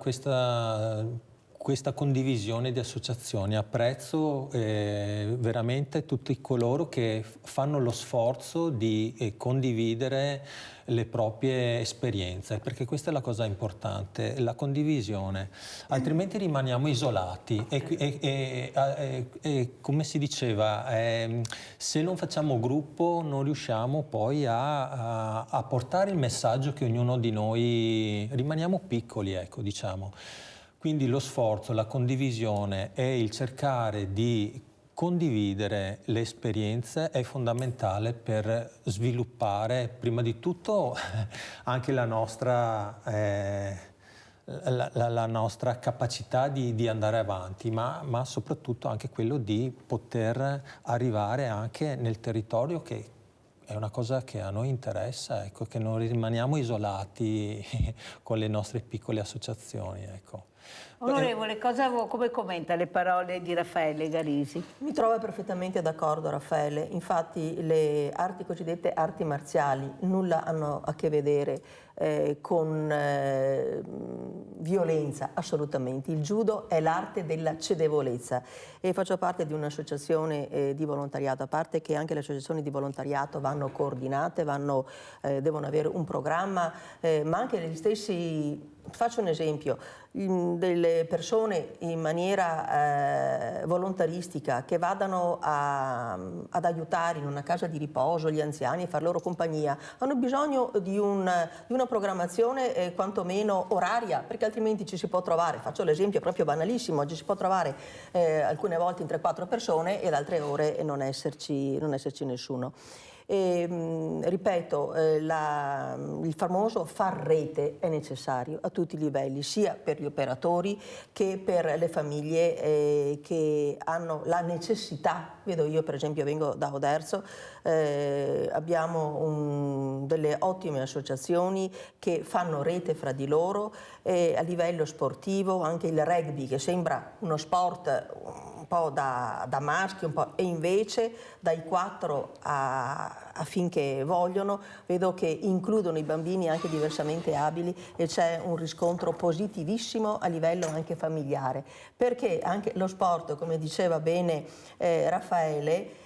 condivisione di associazioni, apprezzo veramente tutti coloro che fanno lo sforzo di condividere le proprie esperienze, perché questa è la cosa importante, la condivisione, altrimenti rimaniamo isolati e come si diceva, se non facciamo gruppo non riusciamo poi a portare il messaggio che ognuno di noi, rimaniamo piccoli, ecco, diciamo. Quindi lo sforzo, la condivisione e il cercare di condividere le esperienze è fondamentale per sviluppare prima di tutto anche la nostra capacità di andare avanti, ma soprattutto anche quello di poter arrivare anche nel territorio, che è una cosa che a noi interessa, ecco, che non rimaniamo isolati con le nostre piccole associazioni, ecco. Onorevole, come commenta le parole di Raffaele Garisi? Mi trovo perfettamente d'accordo Raffaele, infatti le cosiddette arti marziali nulla hanno a che vedere con violenza, assolutamente. Il judo è l'arte della cedevolezza e faccio parte di un'associazione di volontariato, a parte che anche le associazioni di volontariato vanno coordinate, devono avere un programma, ma anche gli stessi faccio un esempio, delle persone in maniera volontaristica che vadano ad aiutare in una casa di riposo gli anziani e far loro compagnia, hanno bisogno di una programmazione quantomeno oraria, perché altrimenti ci si può trovare, faccio l'esempio proprio banalissimo, ci si può trovare alcune volte in 3-4 persone e ad altre ore non esserci nessuno. E, ripeto, il famoso far rete è necessario a tutti i livelli, sia per gli operatori che per le famiglie che hanno la necessità. Vedo, io per esempio vengo da Oderzo, abbiamo delle ottime associazioni che fanno rete fra di loro a livello sportivo, anche il rugby che sembra uno sport un po' da maschi, e invece dai 4 affinché vogliono, vedo che includono i bambini anche diversamente abili e c'è un riscontro positivissimo a livello anche familiare, perché anche lo sport, come diceva bene Raffaele,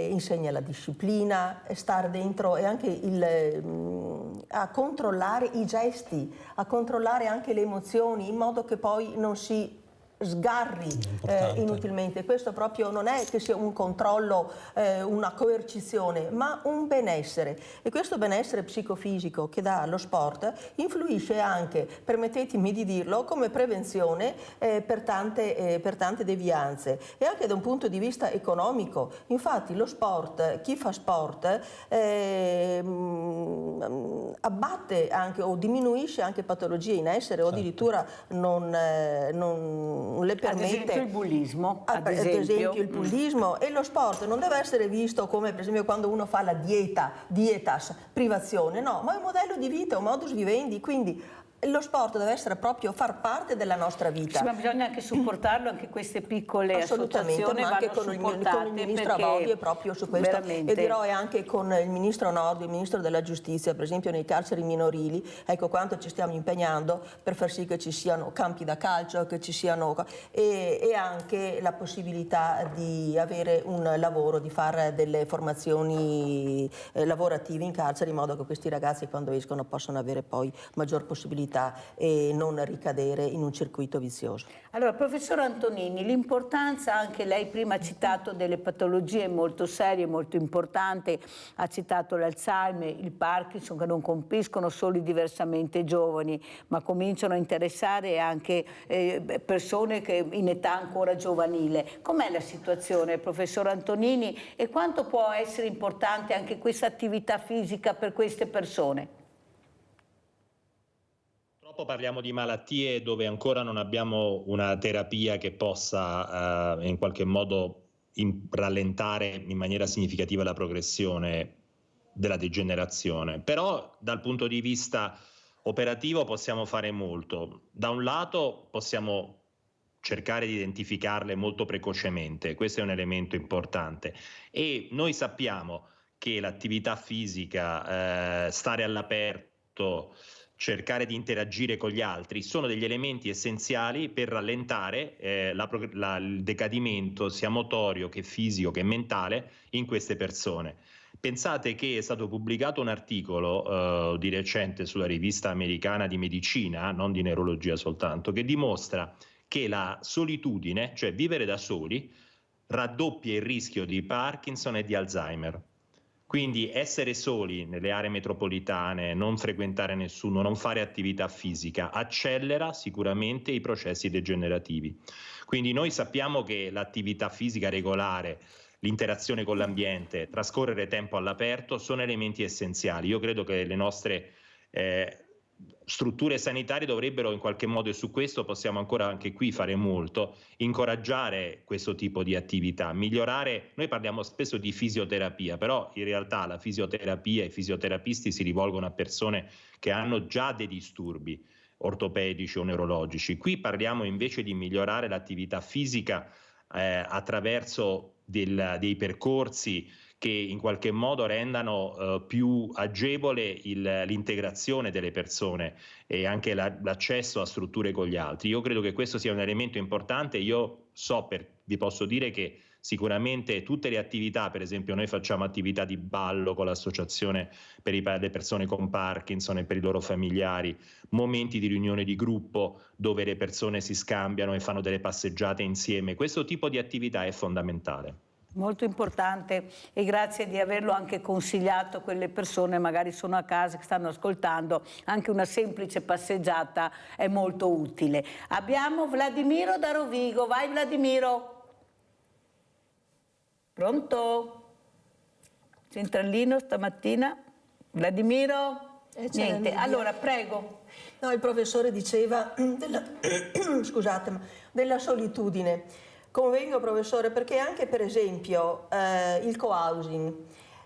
insegna la disciplina, stare dentro e anche a controllare i gesti, a controllare anche le emozioni in modo che poi non si sgarri inutilmente. Questo proprio non è che sia un controllo, una coercizione, ma un benessere, e questo benessere psicofisico che dà lo sport influisce anche, permettetemi di dirlo, come prevenzione per tante devianze e anche da un punto di vista economico. Infatti lo sport, chi fa sport abbatte anche o diminuisce anche patologie in essere o addirittura non le permette. Ad esempio il bullismo. Ad esempio il bullismo, e lo sport non deve essere visto come per esempio quando uno fa la dietas, privazione, no, ma è un modello di vita, un modus vivendi, quindi lo sport deve essere proprio far parte della nostra vita. Sì, ma bisogna anche supportarlo, anche queste piccole associazioni ma anche con il ministro Abodi è proprio su questo. Veramente. E dirò anche con il ministro Nordio, il ministro della giustizia, per esempio nei carceri minorili, ecco quanto ci stiamo impegnando per far sì che ci siano campi da calcio, che ci siano e anche la possibilità di avere un lavoro, di fare delle formazioni lavorative in carcere, in modo che questi ragazzi quando escono possano avere poi maggior possibilità e non ricadere in un circuito vizioso. Allora, professor Antonini, l'importanza, anche lei prima ha citato delle patologie molto serie, molto importanti, ha citato l'Alzheimer, il Parkinson, che non colpiscono solo i diversamente giovani, ma cominciano a interessare anche persone che in età ancora giovanile. Com'è la situazione, professor Antonini, e quanto può essere importante anche questa attività fisica per queste persone? Parliamo di malattie dove ancora non abbiamo una terapia che possa in qualche modo rallentare in maniera significativa la progressione della degenerazione, però dal punto di vista operativo possiamo fare molto. Da un lato possiamo cercare di identificarle molto precocemente, questo è un elemento importante, e noi sappiamo che l'attività fisica, stare all'aperto, cercare di interagire con gli altri sono degli elementi essenziali per rallentare il decadimento sia motorio che fisico che mentale in queste persone. Pensate che è stato pubblicato un articolo di recente sulla rivista americana di medicina, non di neurologia soltanto, che dimostra che la solitudine, cioè vivere da soli, raddoppia il rischio di Parkinson e di Alzheimer. Quindi essere soli nelle aree metropolitane, non frequentare nessuno, non fare attività fisica, accelera sicuramente i processi degenerativi. Quindi noi sappiamo che l'attività fisica regolare, l'interazione con l'ambiente, trascorrere tempo all'aperto sono elementi essenziali. Io credo che le nostre strutture sanitarie dovrebbero in qualche modo, e su questo possiamo ancora anche qui fare molto, incoraggiare questo tipo di attività, migliorare. Noi parliamo spesso di fisioterapia, però in realtà la fisioterapia e i fisioterapisti si rivolgono a persone che hanno già dei disturbi ortopedici o neurologici. Qui parliamo invece di migliorare l'attività fisica attraverso dei percorsi che in qualche modo rendano più agevole l'integrazione delle persone e anche l'accesso a strutture con gli altri. Io credo che questo sia un elemento importante. Io vi posso dire che sicuramente tutte le attività, per esempio noi facciamo attività di ballo con l'associazione per le persone con Parkinson e per i loro familiari, momenti di riunione di gruppo dove le persone si scambiano e fanno delle passeggiate insieme. Questo tipo di attività è fondamentale. Molto importante, e grazie di averlo anche consigliato a quelle persone, magari sono a casa che stanno ascoltando, anche una semplice passeggiata è molto utile. Abbiamo Vladimiro da Rovigo, vai Vladimiro. Pronto? Centralino stamattina? Vladimiro? Niente, allora prego. No, il professore diceva della solitudine. Convengo, professore, perché anche per esempio il co-housing,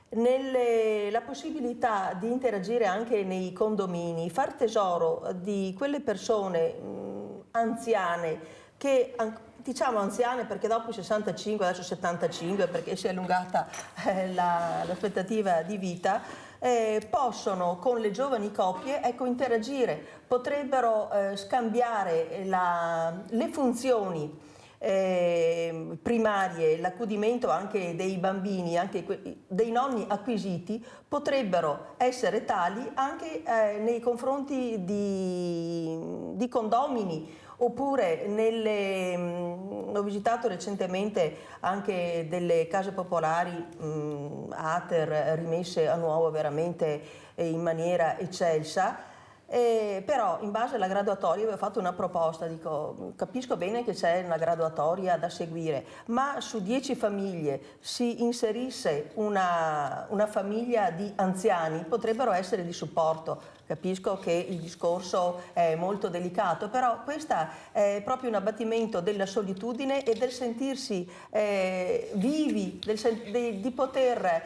la possibilità di interagire anche nei condomini, far tesoro di quelle persone anziane che, diciamo anziane perché dopo i 65, adesso 75 perché si è allungata l'aspettativa di vita, possono con le giovani coppie interagire, potrebbero scambiare le funzioni primarie, l'accudimento anche dei bambini, anche dei nonni acquisiti, potrebbero essere tali anche nei confronti di condomini, oppure ho visitato recentemente anche delle case popolari ATER rimesse a nuovo veramente in maniera eccelsa. Però in base alla graduatoria avevo fatto una proposta, dico capisco bene che c'è una graduatoria da seguire, ma su 10 famiglie si inserisse una famiglia di anziani, potrebbero essere di supporto. Capisco che il discorso è molto delicato, però questo è proprio un abbattimento della solitudine e del sentirsi vivi, di poter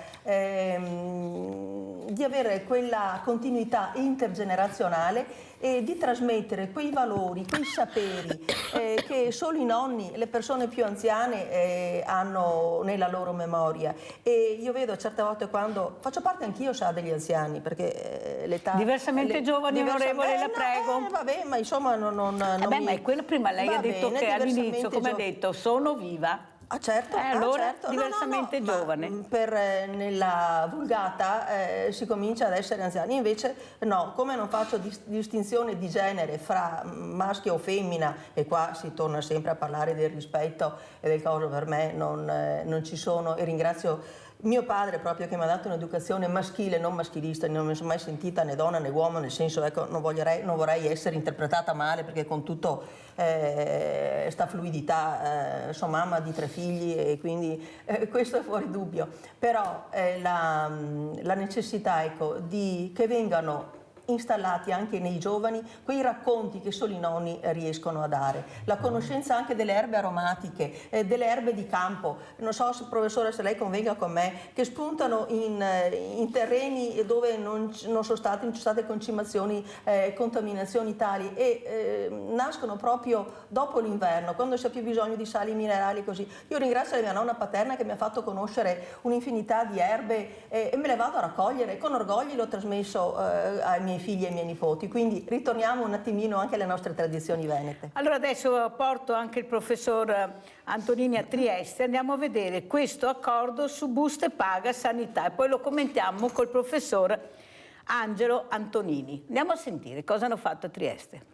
di avere quella continuità intergenerazionale e di trasmettere quei valori, quei saperi che solo i nonni, le persone più anziane hanno nella loro memoria. E io vedo certe volte quando faccio parte anch'io degli anziani, perché l'età diversamente giovani, onorevole, la prego. Vabbè, ma insomma ma è quello prima lei ha detto che all'inizio, come ha detto, sono viva. Ah certo, allora certo. diversamente giovane. Nella vulgata si comincia ad essere anziani, invece no, come non faccio distinzione di genere fra maschio o femmina, e qua si torna sempre a parlare del rispetto e del coso, per me non ci sono, e ringrazio mio padre proprio che mi ha dato un'educazione maschile, non maschilista, non mi sono mai sentita né donna né uomo, nel senso, ecco, non vorrei essere interpretata male, perché con tutto sta fluidità, sono mamma di 3 figli e quindi questo è fuori dubbio, però la necessità, ecco, che vengano installati anche nei giovani quei racconti che solo i nonni riescono a dare, la conoscenza anche delle erbe aromatiche, delle erbe di campo. Non so, professore, se lei convenga con me, che spuntano in terreni dove non ci sono state concimazioni, contaminazioni tali, e nascono proprio dopo l'inverno, quando si ha più bisogno di sali minerali, così. Io ringrazio la mia nonna paterna che mi ha fatto conoscere un'infinità di erbe e me le vado a raccogliere, con orgoglio l'ho trasmesso ai miei figli e ai miei nipoti, quindi ritorniamo un attimino anche alle nostre tradizioni venete. Allora adesso porto anche il professor Antonini a Trieste, andiamo a vedere questo accordo su buste paga sanità e poi lo commentiamo col professor Angelo Antonini. Andiamo a sentire cosa hanno fatto a Trieste.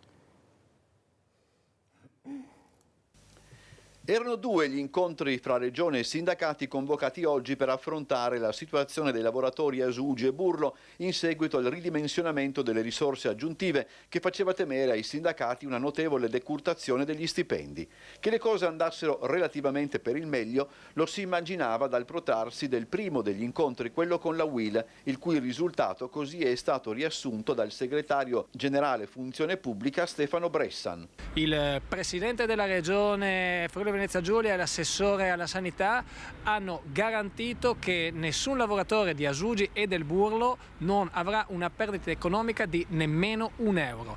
Erano 2 gli incontri fra Regione e sindacati convocati oggi per affrontare la situazione dei lavoratori Asugi e Burlo in seguito al ridimensionamento delle risorse aggiuntive che faceva temere ai sindacati una notevole decurtazione degli stipendi. Che le cose andassero relativamente per il meglio lo si immaginava dal protrarsi del primo degli incontri, quello con la UIL, il cui risultato così è stato riassunto dal segretario generale Funzione Pubblica Stefano Bressan. Il presidente della Regione Friuli Venezia Giulia e l'assessore alla sanità hanno garantito che nessun lavoratore di Asugi e del Burlo non avrà una perdita economica di nemmeno €1.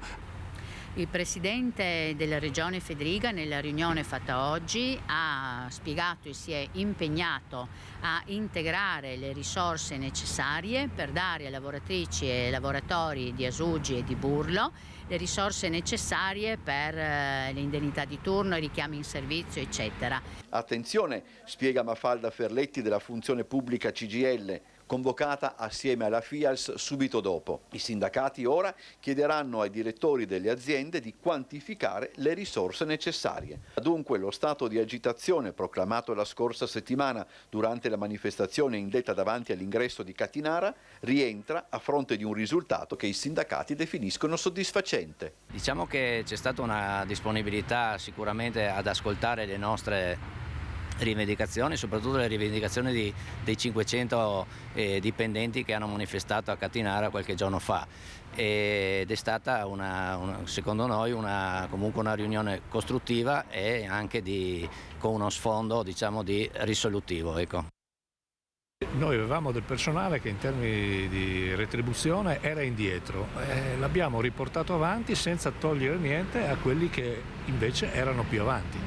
Il Presidente della Regione Federica nella riunione fatta oggi ha spiegato e si è impegnato a integrare le risorse necessarie per dare a lavoratrici e lavoratori di Asugi e di Burlo le risorse necessarie per le indennità di turno, i richiami in servizio, eccetera. Attenzione, spiega Mafalda Ferletti della Funzione Pubblica CGIL, convocata assieme alla FIALS subito dopo. I sindacati ora chiederanno ai direttori delle aziende di quantificare le risorse necessarie. Dunque lo stato di agitazione proclamato la scorsa settimana durante la manifestazione indetta davanti all'ingresso di Catinara rientra a fronte di un risultato che i sindacati definiscono soddisfacente. Diciamo che c'è stata una disponibilità sicuramente ad ascoltare le nostre rivendicazioni, soprattutto le rivendicazioni dei 500 dipendenti che hanno manifestato a Catinara qualche giorno fa, ed è stata secondo noi comunque una riunione costruttiva e anche con uno sfondo, diciamo, di risolutivo. Ecco. Noi avevamo del personale che in termini di retribuzione era indietro, l'abbiamo riportato avanti senza togliere niente a quelli che invece erano più avanti.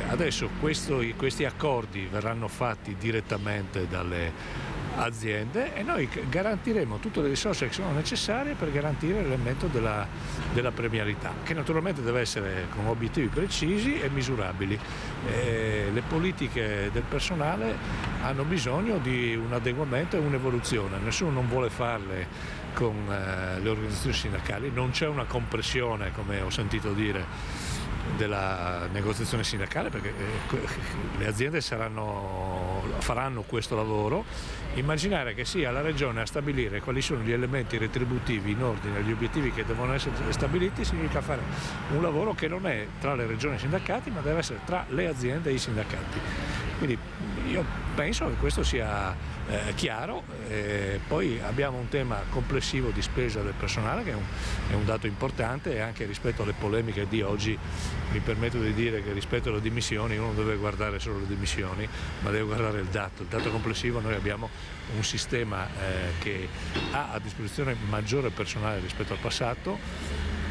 Adesso questi accordi verranno fatti direttamente dalle aziende e noi garantiremo tutte le risorse che sono necessarie per garantire l'elemento della premialità, che naturalmente deve essere con obiettivi precisi e misurabili. Le politiche del personale hanno bisogno di un adeguamento e un'evoluzione, nessuno non vuole farle con le organizzazioni sindacali, non c'è una compressione, come ho sentito dire, della negoziazione sindacale, perché le aziende faranno questo lavoro. Immaginare che sia la Regione a stabilire quali sono gli elementi retributivi in ordine agli obiettivi che devono essere stabiliti significa fare un lavoro che non è tra le regioni e i sindacati, ma deve essere tra le aziende e i sindacati. Quindi io penso che questo sia chiaro. Poi abbiamo un tema complessivo di spesa del personale che è un dato importante, e anche rispetto alle polemiche di oggi mi permetto di dire che rispetto alle dimissioni uno deve guardare solo le dimissioni, ma deve guardare il dato complessivo. Noi abbiamo un sistema che ha a disposizione maggiore personale rispetto al passato.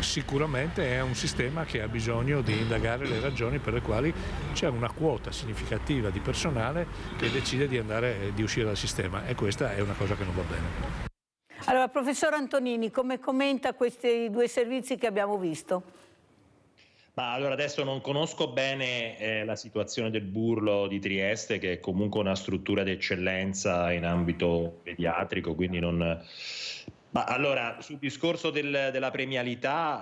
Sicuramente è un sistema che ha bisogno di indagare le ragioni per le quali c'è una quota significativa di personale che decide di uscire dal sistema, e questa è una cosa che non va bene. Allora, professor Antonini, come commenta questi due servizi che abbiamo visto? Ma allora, adesso non conosco bene la situazione del Burlo di Trieste, che è comunque una struttura d'eccellenza in ambito pediatrico, quindi non... Ma allora, sul discorso della premialità,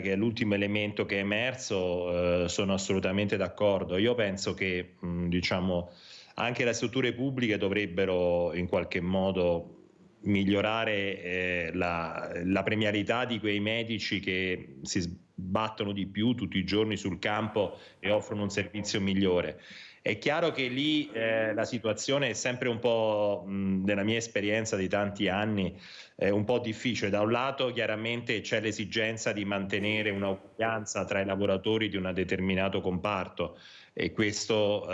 che è l'ultimo elemento che è emerso, sono assolutamente d'accordo. Io penso che diciamo, anche le strutture pubbliche dovrebbero in qualche modo migliorare la premialità di quei medici che si sbattono di più tutti i giorni sul campo e offrono un servizio migliore. È chiaro che lì la situazione è sempre un po', nella mia esperienza di tanti anni, un po' difficile. Da un lato chiaramente c'è l'esigenza di mantenere un'uguaglianza tra i lavoratori di un determinato comparto, e questo,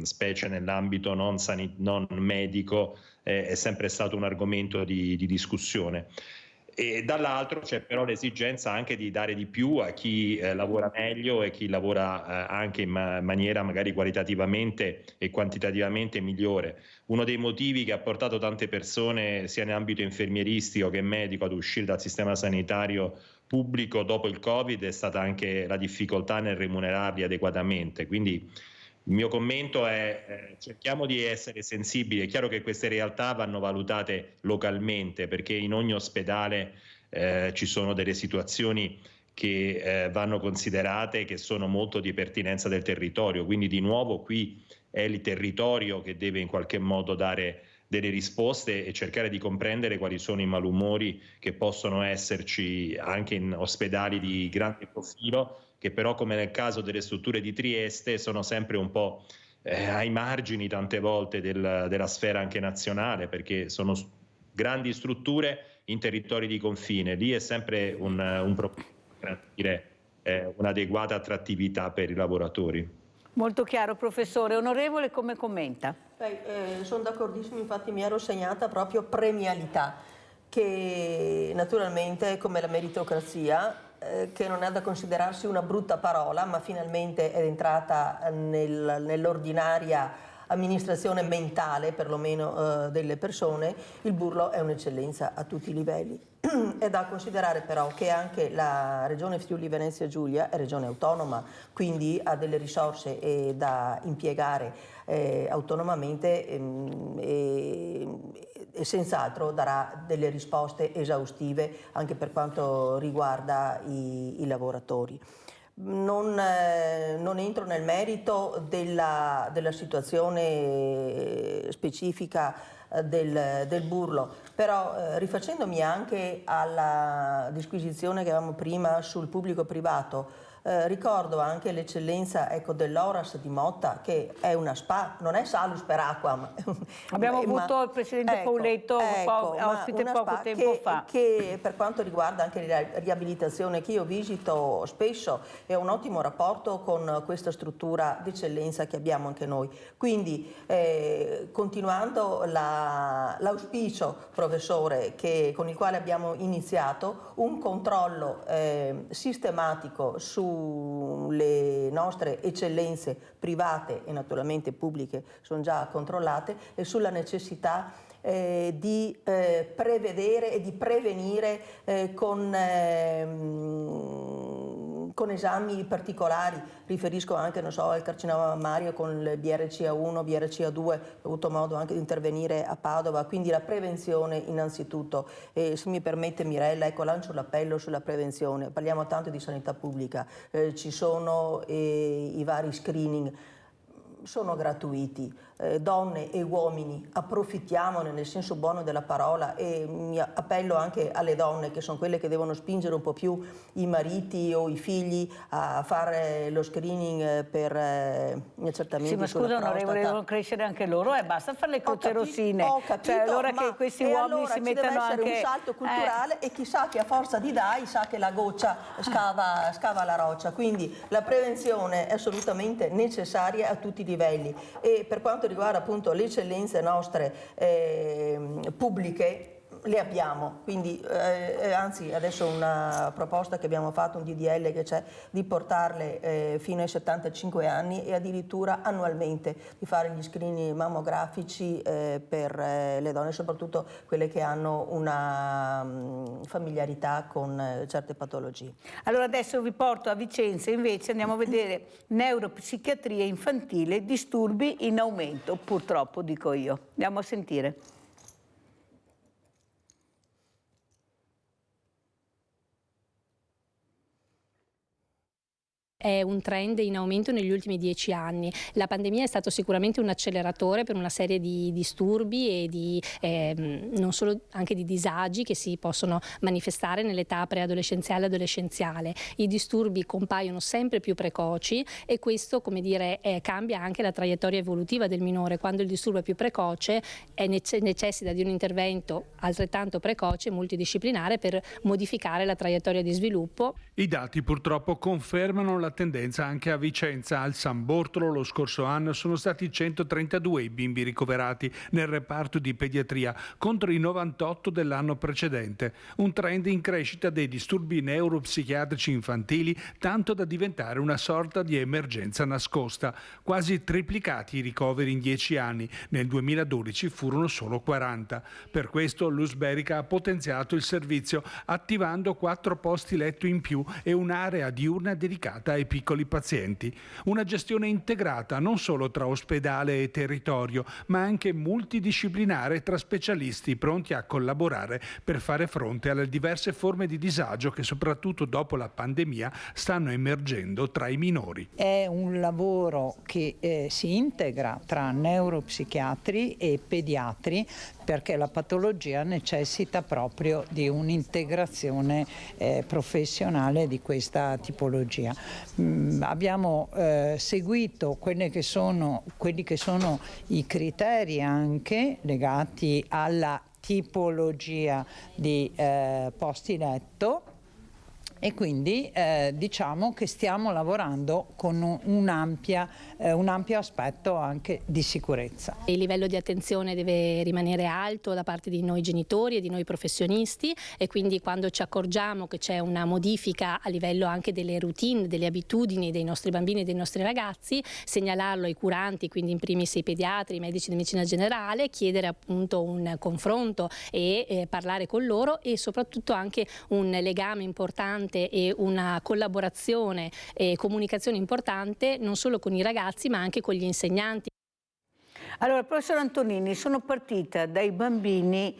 specie nell'ambito non medico, è sempre stato un argomento di discussione. E dall'altro c'è però l'esigenza anche di dare di più a chi lavora meglio e chi lavora anche in maniera magari qualitativamente e quantitativamente migliore. Uno dei motivi che ha portato tante persone sia in ambito infermieristico che medico ad uscire dal sistema sanitario pubblico dopo il Covid è stata anche la difficoltà nel remunerarli adeguatamente. Quindi il mio commento è cerchiamo di essere sensibili. È chiaro che queste realtà vanno valutate localmente, perché in ogni ospedale ci sono delle situazioni che vanno considerate, che sono molto di pertinenza del territorio, quindi di nuovo qui è il territorio che deve in qualche modo dare delle risposte e cercare di comprendere quali sono i malumori che possono esserci anche in ospedali di grande profilo, che però, come nel caso delle strutture di Trieste, sono sempre un po' ai margini tante volte della sfera anche nazionale, perché sono grandi strutture in territori di confine. Lì è sempre un problema garantire un'adeguata attrattività per i lavoratori. Molto chiaro, professore. Onorevole, come commenta? Sono d'accordissimo, infatti mi ero segnata proprio premialità, che naturalmente, come la meritocrazia, che non è da considerarsi una brutta parola, ma finalmente è entrata nell'ordinaria amministrazione mentale perlomeno delle persone, il Burlo è un'eccellenza a tutti i livelli. È da considerare però che anche la regione Friuli Venezia Giulia è regione autonoma, quindi ha delle risorse da impiegare autonomamente e senz'altro darà delle risposte esaustive anche per quanto riguarda i lavoratori. Non entro nel merito della situazione specifica del Burlo, però rifacendomi anche alla disquisizione che avevamo prima sul pubblico-privato, ricordo anche l'eccellenza dell'Oras di Motta, che è una SPA, non è Salus per Aquam. Abbiamo avuto il presidente Pauletto ospite poco tempo fa. Che per quanto riguarda anche la riabilitazione, che io visito spesso, è un ottimo rapporto con questa struttura d'eccellenza che abbiamo anche noi. Quindi continuando l'auspicio, professore, con il quale abbiamo iniziato, un controllo sistematico sulle nostre eccellenze private e naturalmente pubbliche sono già controllate, e sulla necessità di prevedere e di prevenire con esami particolari. Riferisco anche, non so, al carcinoma mammario con il BRCA1, BRCA2, ho avuto modo anche di intervenire a Padova, quindi la prevenzione innanzitutto. Se mi permette Mirella, lancio l'appello sulla prevenzione. Parliamo tanto di sanità pubblica, ci sono i vari screening, sono gratuiti, donne e uomini, approfittiamone nel senso buono della parola, e mi appello anche alle donne, che sono quelle che devono spingere un po' più i mariti o i figli a fare lo screening per gli accertamenti. Sì, ma scusa onorevole, devono crescere anche loro, basta fare le croce rossine. Ho capito, cioè, allora che questi uomini si mettano anche... deve essere un salto culturale e chissà che a forza di dai sa che la goccia scava la roccia, quindi la prevenzione è assolutamente necessaria a tutti i livelli. E per quanto riguarda appunto le eccellenze nostre pubbliche, le abbiamo, quindi anzi adesso una proposta che abbiamo fatto, un DDL che c'è, di portarle fino ai 75 anni e addirittura annualmente di fare gli screening mammografici per le donne, soprattutto quelle che hanno una familiarità con certe patologie. Allora adesso vi porto a Vicenza, invece andiamo a vedere neuropsichiatria infantile, disturbi in aumento, purtroppo dico io. Andiamo a sentire. È un trend in aumento negli ultimi 10 anni. La pandemia è stato sicuramente un acceleratore per una serie di disturbi e di non solo, anche di disagi che si possono manifestare nell'età preadolescenziale e adolescenziale. I disturbi compaiono sempre più precoci e questo, come dire, cambia anche la traiettoria evolutiva del minore. Quando il disturbo è più precoce necessita di un intervento altrettanto precoce e multidisciplinare per modificare la traiettoria di sviluppo. I dati purtroppo confermano la tendenza anche a Vicenza. Al San Bortolo lo scorso anno sono stati 132 i bimbi ricoverati nel reparto di pediatria contro i 98 dell'anno precedente. Un trend in crescita dei disturbi neuropsichiatrici infantili, tanto da diventare una sorta di emergenza nascosta. Quasi triplicati i ricoveri in 10 anni. Nel 2012 furono solo 40. Per questo l'Usberica ha potenziato il servizio attivando 4 posti letto in più e un'area diurna dedicata ai piccoli pazienti. Una gestione integrata non solo tra ospedale e territorio, ma anche multidisciplinare tra specialisti pronti a collaborare per fare fronte alle diverse forme di disagio che soprattutto dopo la pandemia stanno emergendo tra i minori. È un lavoro che si integra tra neuropsichiatri e pediatri, perché la patologia necessita proprio di un'integrazione professionale di questa tipologia. Abbiamo seguito quelli che sono i criteri anche legati alla tipologia di posti letto e quindi diciamo che stiamo lavorando con un ampio aspetto anche di sicurezza. Il livello di attenzione deve rimanere alto da parte di noi genitori e di noi professionisti, e quindi quando ci accorgiamo che c'è una modifica a livello anche delle routine, delle abitudini dei nostri bambini e dei nostri ragazzi, segnalarlo ai curanti, quindi in primis i pediatri, i medici di medicina generale, chiedere appunto un confronto e parlare con loro, e soprattutto anche un legame importante e una collaborazione e comunicazione importante non solo con i ragazzi ma anche con gli insegnanti. Allora, professor Antonini, sono partita dai bambini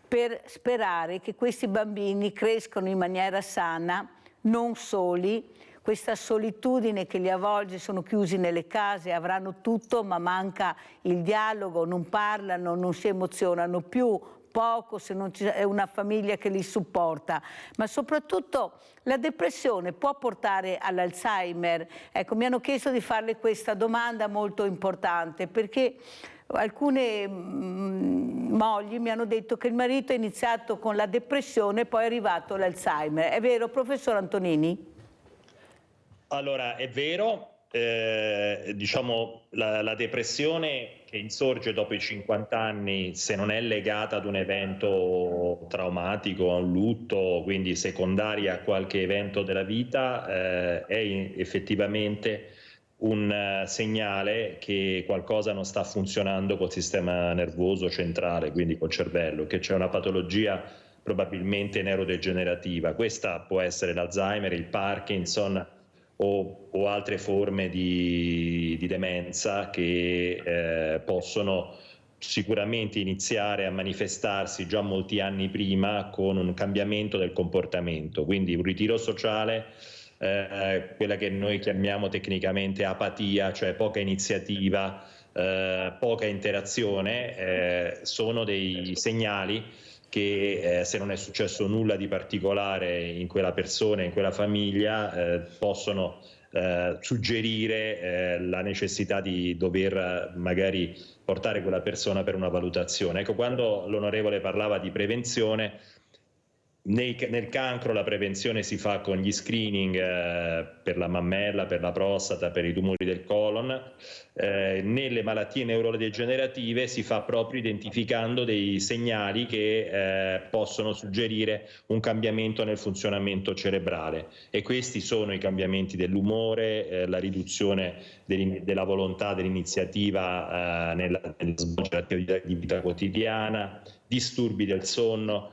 per sperare che questi bambini crescano in maniera sana, non soli. Questa solitudine che li avvolge, sono chiusi nelle case, avranno tutto ma manca il dialogo, non parlano, non si emozionano più, poco se non c'è una famiglia che li supporta, ma soprattutto la depressione può portare all'Alzheimer. Ecco, mi hanno chiesto di farle questa domanda molto importante, perché alcune mogli mi hanno detto che il marito è iniziato con la depressione e poi è arrivato l'Alzheimer. È vero, professor Antonini? Allora, è vero, diciamo la depressione che insorge dopo i 50 anni, se non è legata ad un evento traumatico, a un lutto, quindi secondaria a qualche evento della vita, è effettivamente un segnale che qualcosa non sta funzionando col sistema nervoso centrale, quindi col cervello, che c'è una patologia probabilmente neurodegenerativa. Questa può essere l'Alzheimer, il Parkinson o altre forme di demenza che possono sicuramente iniziare a manifestarsi già molti anni prima con un cambiamento del comportamento, quindi un ritiro sociale, quella che noi chiamiamo tecnicamente apatia, cioè poca iniziativa, poca interazione, sono dei segnali che se non è successo nulla di particolare in quella persona, in quella famiglia, possono suggerire la necessità di dover magari portare quella persona per una valutazione. Ecco, quando l'onorevole parlava di prevenzione, nel cancro la prevenzione si fa con gli screening per la mammella, per la prostata, per i tumori del colon. Nelle malattie neurodegenerative si fa proprio identificando dei segnali che possono suggerire un cambiamento nel funzionamento cerebrale, e questi sono i cambiamenti dell'umore, la riduzione della volontà dell'iniziativa nella svolgere l'attività di vita quotidiana, disturbi del sonno,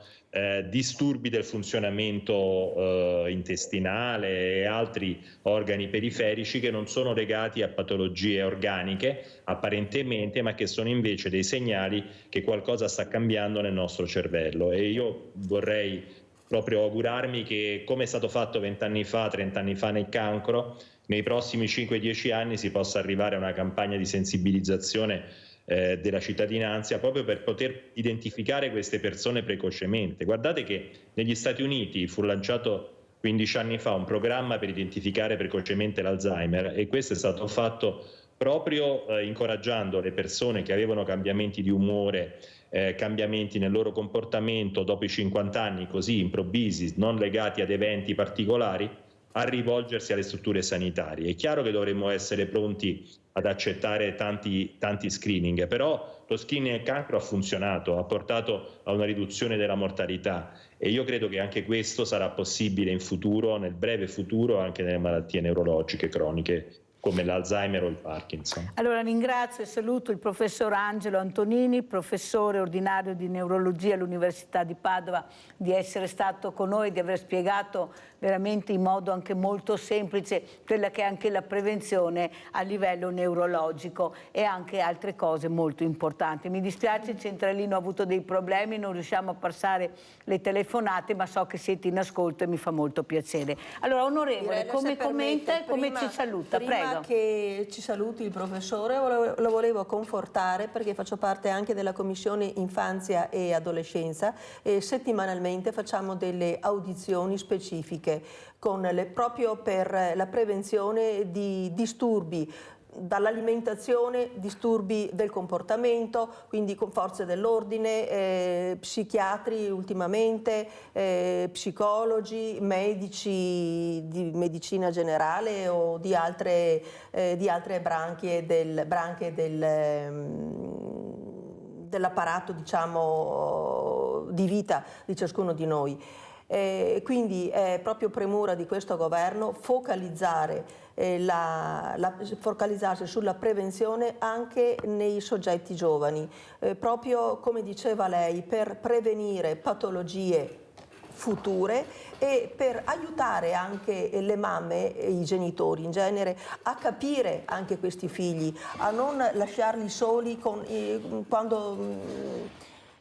disturbi del funzionamento intestinale e altri organi periferici che non sono legati a patologie organiche apparentemente, ma che sono invece dei segnali che qualcosa sta cambiando nel nostro cervello. E io vorrei proprio augurarmi che, come è stato fatto 20 anni fa, 30 anni fa nel cancro, nei prossimi 5-10 anni si possa arrivare a una campagna di sensibilizzazione della cittadinanza, proprio per poter identificare queste persone precocemente. Guardate che negli Stati Uniti fu lanciato 15 anni fa un programma per identificare precocemente l'Alzheimer, e questo è stato fatto proprio incoraggiando le persone che avevano cambiamenti di umore, cambiamenti nel loro comportamento dopo i 50 anni così improvvisi, non legati ad eventi particolari, a rivolgersi alle strutture sanitarie. È chiaro che dovremmo essere pronti ad accettare tanti screening, però lo screening del cancro ha funzionato, ha portato a una riduzione della mortalità, e io credo che anche questo sarà possibile in futuro, nel breve futuro, anche nelle malattie neurologiche croniche come l'Alzheimer o il Parkinson. Allora ringrazio e saluto il professor Angelo Antonini, professore ordinario di neurologia all'Università di Padova, di essere stato con noi, di aver spiegato veramente in modo anche molto semplice quella che è anche la prevenzione a livello neurologico e anche altre cose molto importanti. Mi dispiace, il centralino ha avuto dei problemi, non riusciamo a passare le telefonate, ma so che siete in ascolto e mi fa molto piacere. Allora, onorevole, come commenta e come ci saluta? Prego. Che ci saluti il professore, lo volevo confortare perché faccio parte anche della Commissione Infanzia e Adolescenza, e settimanalmente facciamo delle audizioni specifiche proprio per la prevenzione di disturbi dall'alimentazione, disturbi del comportamento, quindi con forze dell'ordine, psichiatri ultimamente, psicologi, medici di medicina generale o di altre branche dell'apparato, diciamo, di vita di ciascuno di noi. Quindi è proprio premura di questo governo focalizzarsi sulla prevenzione anche nei soggetti giovani, proprio come diceva lei, per prevenire patologie future e per aiutare anche le mamme e i genitori in genere a capire anche questi figli, a non lasciarli soli quando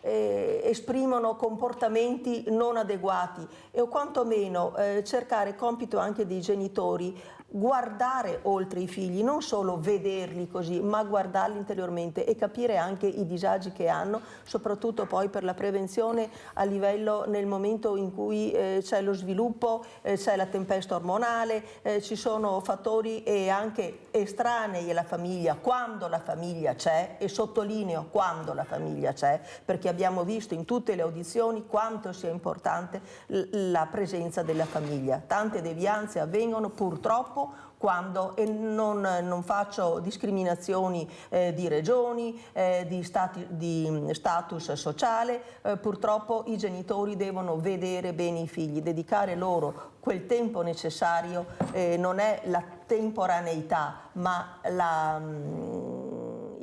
esprimono comportamenti non adeguati o quantomeno cercare, compito anche dei genitori, guardare oltre i figli, non solo vederli così, ma guardarli interiormente e capire anche i disagi che hanno, soprattutto poi per la prevenzione a livello nel momento in cui c'è lo sviluppo, c'è la tempesta ormonale, ci sono fattori e anche estranei alla famiglia, quando la famiglia c'è, e sottolineo quando la famiglia c'è, perché abbiamo visto in tutte le audizioni quanto sia importante la presenza della famiglia. Tante devianze avvengono purtroppo quando, e non faccio discriminazioni di regioni, di status sociale, purtroppo i genitori devono vedere bene i figli, dedicare loro quel tempo necessario, non è la temporaneità, ma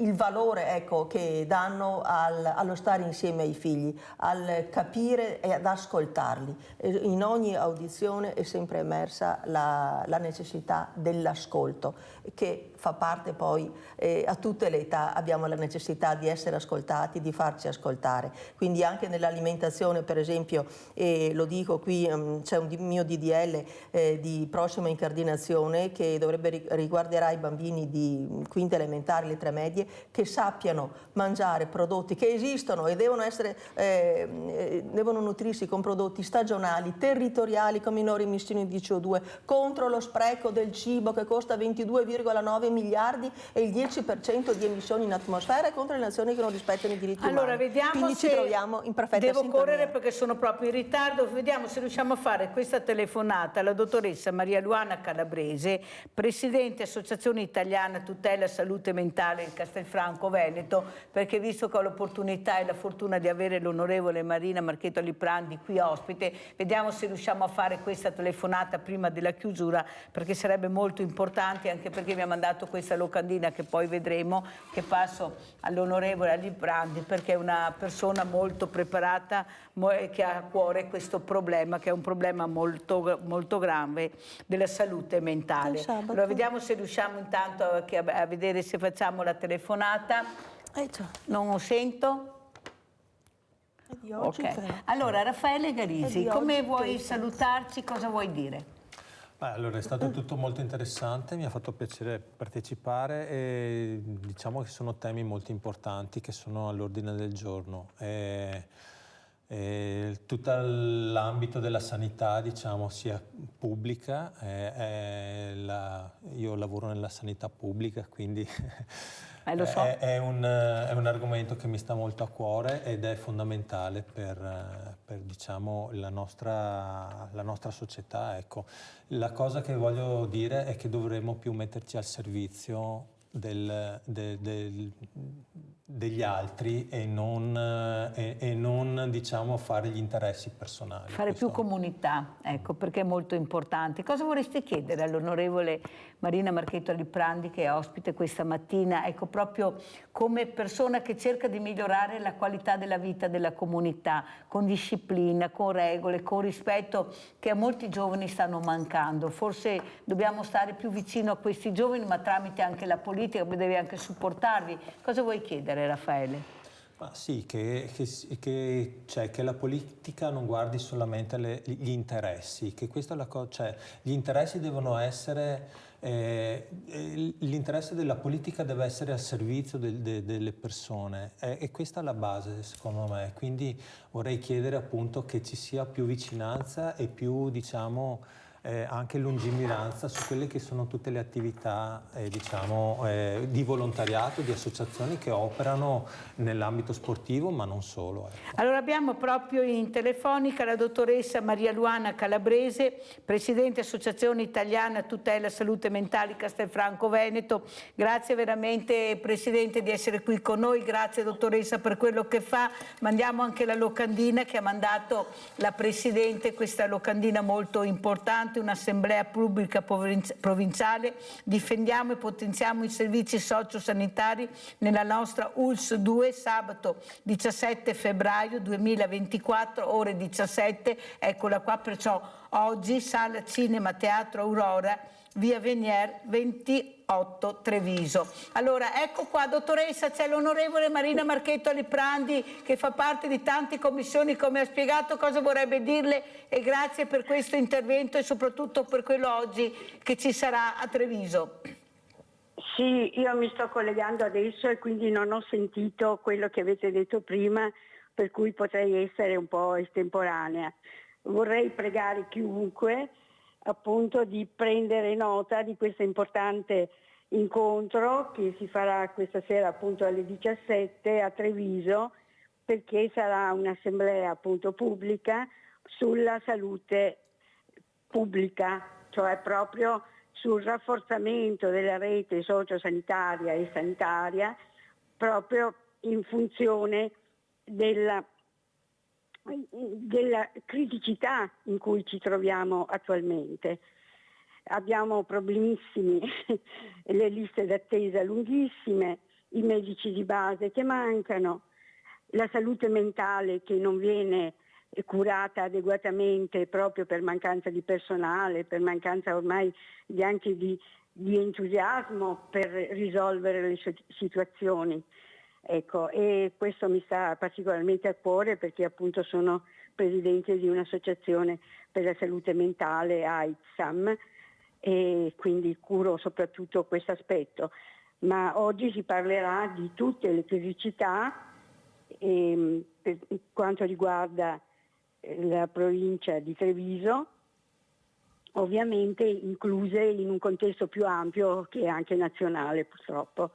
il valore, ecco, che danno allo stare insieme ai figli, al capire e ad ascoltarli. In ogni audizione è sempre emersa la necessità dell'ascolto, che fa parte poi, a tutte le età abbiamo la necessità di essere ascoltati, di farci ascoltare. Quindi anche nell'alimentazione, per esempio, lo dico qui, c'è un mio DDL di prossima incardinazione che riguarderà i bambini di quinta elementare, le 3 medie, che sappiano mangiare prodotti che esistono e devono nutrirsi con prodotti stagionali, territoriali, con minori emissioni di CO2, contro lo spreco del cibo che costa 22,9 miliardi e il 10% di emissioni in atmosfera, e contro le nazioni che non rispettano i diritti umani. Vediamo. Quindi ci troviamo in perfetta sintonia. Devo correre perché sono proprio in ritardo. Vediamo se riusciamo a fare questa telefonata alla dottoressa Maria Luana Calabrese, presidente Associazione Italiana Tutela Salute Mentale in Castelfranco Veneto, perché visto che ho l'opportunità e la fortuna di avere l'onorevole Marina Marchetto Liprandi qui ospite, vediamo se riusciamo a fare questa telefonata prima della chiusura, perché sarebbe molto importante, anche perché mi ha mandato questa locandina che poi vedremo, che passo all'onorevole Liprandi, perché è una persona molto preparata che ha a cuore questo problema, che è un problema molto, molto grave della salute mentale. Allora vediamo se riusciamo intanto a vedere se facciamo la telefonata. Non lo sento. Ok. Allora Raffaele Garisi, come vuoi salutarci? Cosa vuoi dire? Allora, è stato tutto molto interessante, mi ha fatto piacere partecipare e diciamo che sono temi molto importanti che sono all'ordine del giorno. Tutto l'ambito della sanità, diciamo, sia pubblica, io lavoro nella sanità pubblica, quindi lo so. È un argomento che mi sta molto a cuore ed è fondamentale per diciamo, la nostra società. Ecco. La cosa che voglio dire è che dovremmo più metterci al servizio degli altri e non diciamo fare gli interessi personali. Fare più comunità, ecco, perché è molto importante. Cosa vorreste chiedere all'onorevole Marina Marchetto Liprandi, che è ospite questa mattina, ecco, proprio come persona che cerca di migliorare la qualità della vita della comunità, con disciplina, con regole, con rispetto, che a molti giovani stanno mancando. Forse dobbiamo stare più vicino a questi giovani, ma tramite anche la politica, che deve anche supportarvi. Cosa vuoi chiedere, Raffaele? Ma sì, che la politica non guardi solamente gli interessi, che questa è la cosa, cioè gli interessi devono essere, l'interesse della politica deve essere al servizio delle persone e questa è la base secondo me, quindi vorrei chiedere appunto che ci sia più vicinanza e più, diciamo, anche lungimiranza su quelle che sono tutte le attività di volontariato, di associazioni che operano nell'ambito sportivo, ma non solo. Ecco. Allora abbiamo proprio in telefonica la dottoressa Maria Luana Calabrese, Presidente Associazione Italiana Tutela Salute Mentale Castelfranco Veneto. Grazie veramente Presidente di essere qui con noi, grazie dottoressa per quello che fa. Mandiamo anche la locandina che ha mandato la Presidente, questa locandina molto importante, un'assemblea pubblica provinciale. Difendiamo e potenziamo i servizi sociosanitari nella nostra ULSS 2, sabato 17 febbraio 2024, ore 17, eccola qua, perciò oggi Sala Cinema Teatro Aurora, via Venier 28 Treviso. Allora ecco qua dottoressa, c'è l'onorevole Marina Marchetto Aliprandi che fa parte di tante commissioni, come ha spiegato. Cosa vorrebbe dirle? E grazie per questo intervento e soprattutto per quello oggi che ci sarà a Treviso. Sì, io mi sto collegando adesso e quindi non ho sentito quello che avete detto prima, per cui potrei essere un po' estemporanea. Vorrei pregare chiunque appunto di prendere nota di questo importante incontro che si farà questa sera appunto alle 17 a Treviso, perché sarà un'assemblea appunto pubblica sulla salute pubblica, cioè proprio sul rafforzamento della rete sociosanitaria e sanitaria, proprio in funzione della criticità in cui ci troviamo attualmente. Abbiamo problemissimi, le liste d'attesa lunghissime, i medici di base che mancano, la salute mentale che non viene curata adeguatamente proprio per mancanza di personale, per mancanza ormai anche di entusiasmo per risolvere le situazioni. Ecco, e questo mi sta particolarmente a cuore perché appunto sono presidente di un'associazione per la salute mentale, AITSAM, e quindi curo soprattutto questo aspetto. Ma oggi si parlerà di tutte le criticità per quanto riguarda la provincia di Treviso, ovviamente incluse in un contesto più ampio che è anche nazionale purtroppo.